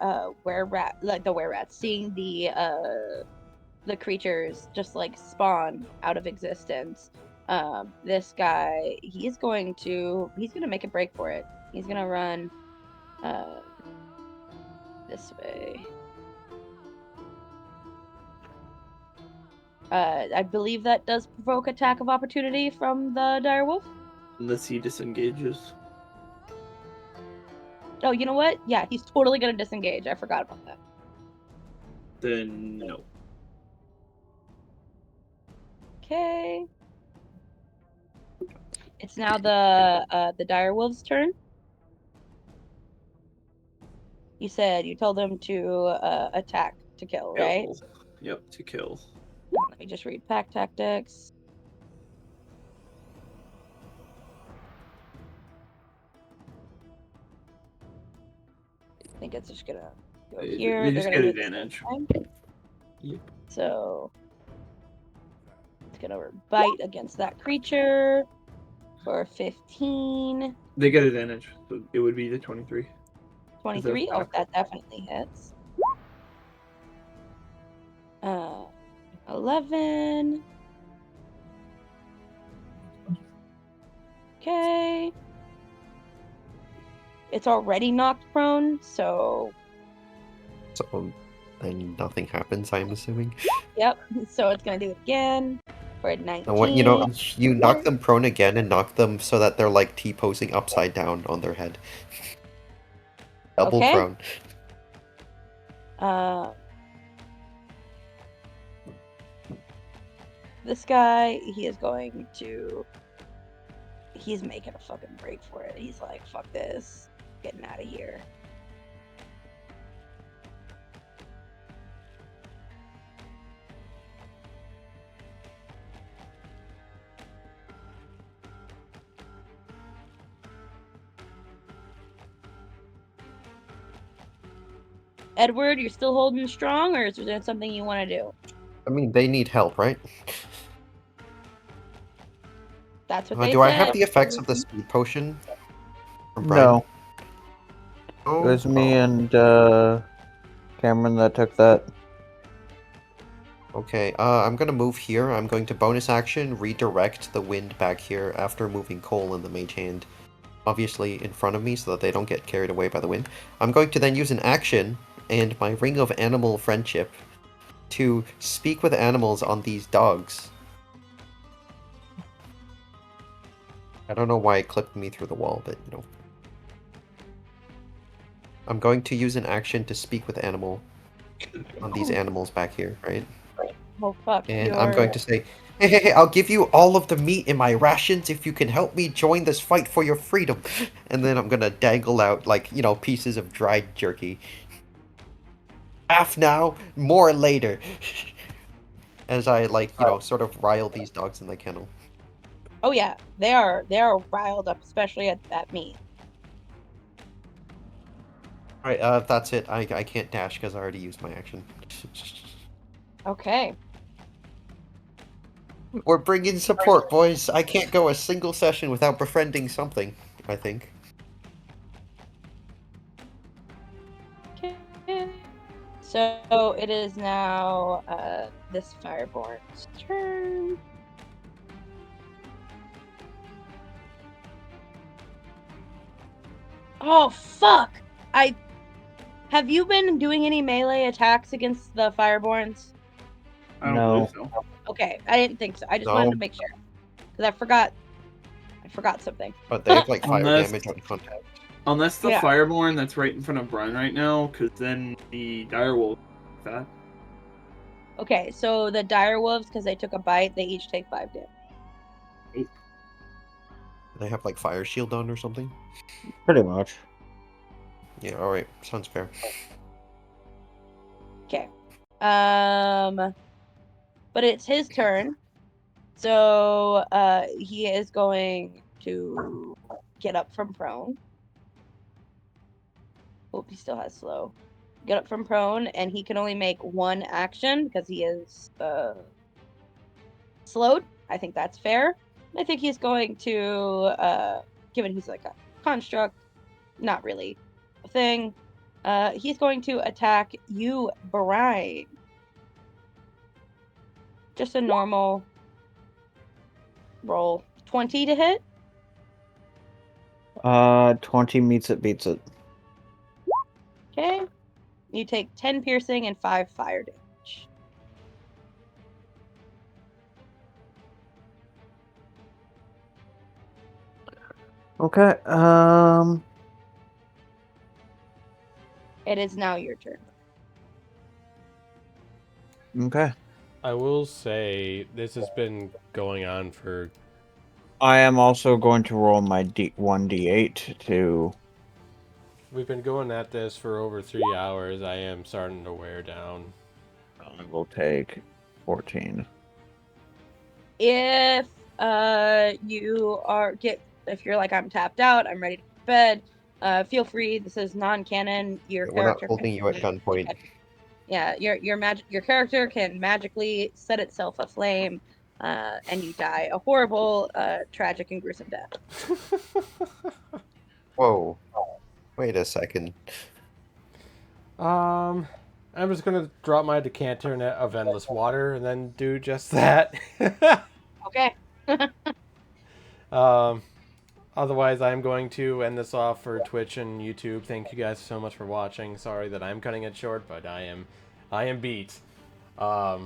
were-rat, like the were-rats, seeing the the creatures just like spawn out of existence. This guy, he's gonna make a break for it. He's gonna run this way. I believe that does provoke attack of opportunity from the direwolf. Unless he disengages. Oh, you know what? Yeah, he's totally gonna disengage. I forgot about that. Then no. Okay. It's now the direwolf's turn. You told them to attack to kill, right? Yep, to kill. Let me just read pack tactics. I think it's just gonna go here. They They're just gonna get do it at the advantage. same time. Yep. So it's gonna bite against that creature for 15. They get advantage, so it would be the 23. 23. Oh, that definitely hits. 11. Okay. It's already knocked prone, so So then nothing happens, I'm assuming. yep. So it's gonna do it again for 19. And what you knock them prone again and knock them so that they're like T-posing upside down on their head. Double Okay. prone. This guy, he's making a fucking break for it. He's like, fuck this. Getting out of here. Edward, you're still holding strong, or is there something you want to do? I mean, they need help, right? That's what they Do said. I have the effects of the speed potion? From Brian? No, Oh, it was me oh. and Cameron that took that. Okay, I'm gonna move here. I'm going to bonus action, redirect the wind back here after moving Cole and the mage hand obviously in front of me so that they don't get carried away by the wind. I'm going to then use an action and my ring of animal friendship to speak with animals on these dogs. I don't know why it clipped me through the wall, but you know. I'm going to use an action to speak with animal on these animals back here, right? Oh fuck. And I'm going to say, hey, I'll give you all of the meat in my rations if you can help me join this fight for your freedom. And then I'm gonna dangle out, like, you know, pieces of dried jerky. Half now, more later. As I, like, you know, sort of rile these dogs in the kennel. Oh yeah, they are riled up, especially at that meat. Alright, that's it. I can't dash because I already used my action. Okay. We're bringing support, boys. I can't go a single session without befriending something, I think. Okay. So it is now this Fireborn's turn. Oh fuck! Have you been doing any melee attacks against the Fireborns? I don't No. believe so. Okay, I didn't think so. I just No. wanted to make sure. Because I forgot something. But they have, like, fire Unless- damage on contact. Unless the Yeah. Fireborn that's right in front of Brian right now, because then the direwolf that. Okay, so the direwolves, because they took a bite, they each take 5 damage. They have, like, fire shield on or something? Pretty much. Yeah, alright. Sounds fair. Okay. But it's his turn. So he is going to get up from prone. Hope he still has slow. Get up from prone, and he can only make one action because he is slowed. I think that's fair. I think he's going to, given he's like a construct, not really a thing. He's going to attack you, Brian. Just a normal roll. 20 to hit. 20 meets it, beats it. Okay. You take 10 piercing and 5 fire damage. Okay, It is now your turn. okay. I will say this has been going on for. I am also going to roll my 1d8 to... We've been going at this for over 3 hours. I am starting to wear down. I will take 14. If if you're like, I'm tapped out, I'm ready to go to bed, feel free. This is non-canon. Your We're not character holding you at gunpoint. Yeah, your character can magically set itself aflame, and you die a horrible, tragic, and gruesome death. Whoa. Wait a second. I'm just gonna drop my decanter net of endless water and then do just that. Okay. Otherwise, I'm going to end this off for Twitch and YouTube. Thank you guys so much for watching. Sorry that I'm cutting it short, but I am beat. But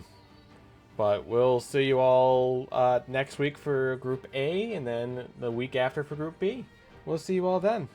we'll see you all next week for Group A, and then the week after for Group B. We'll see you all then.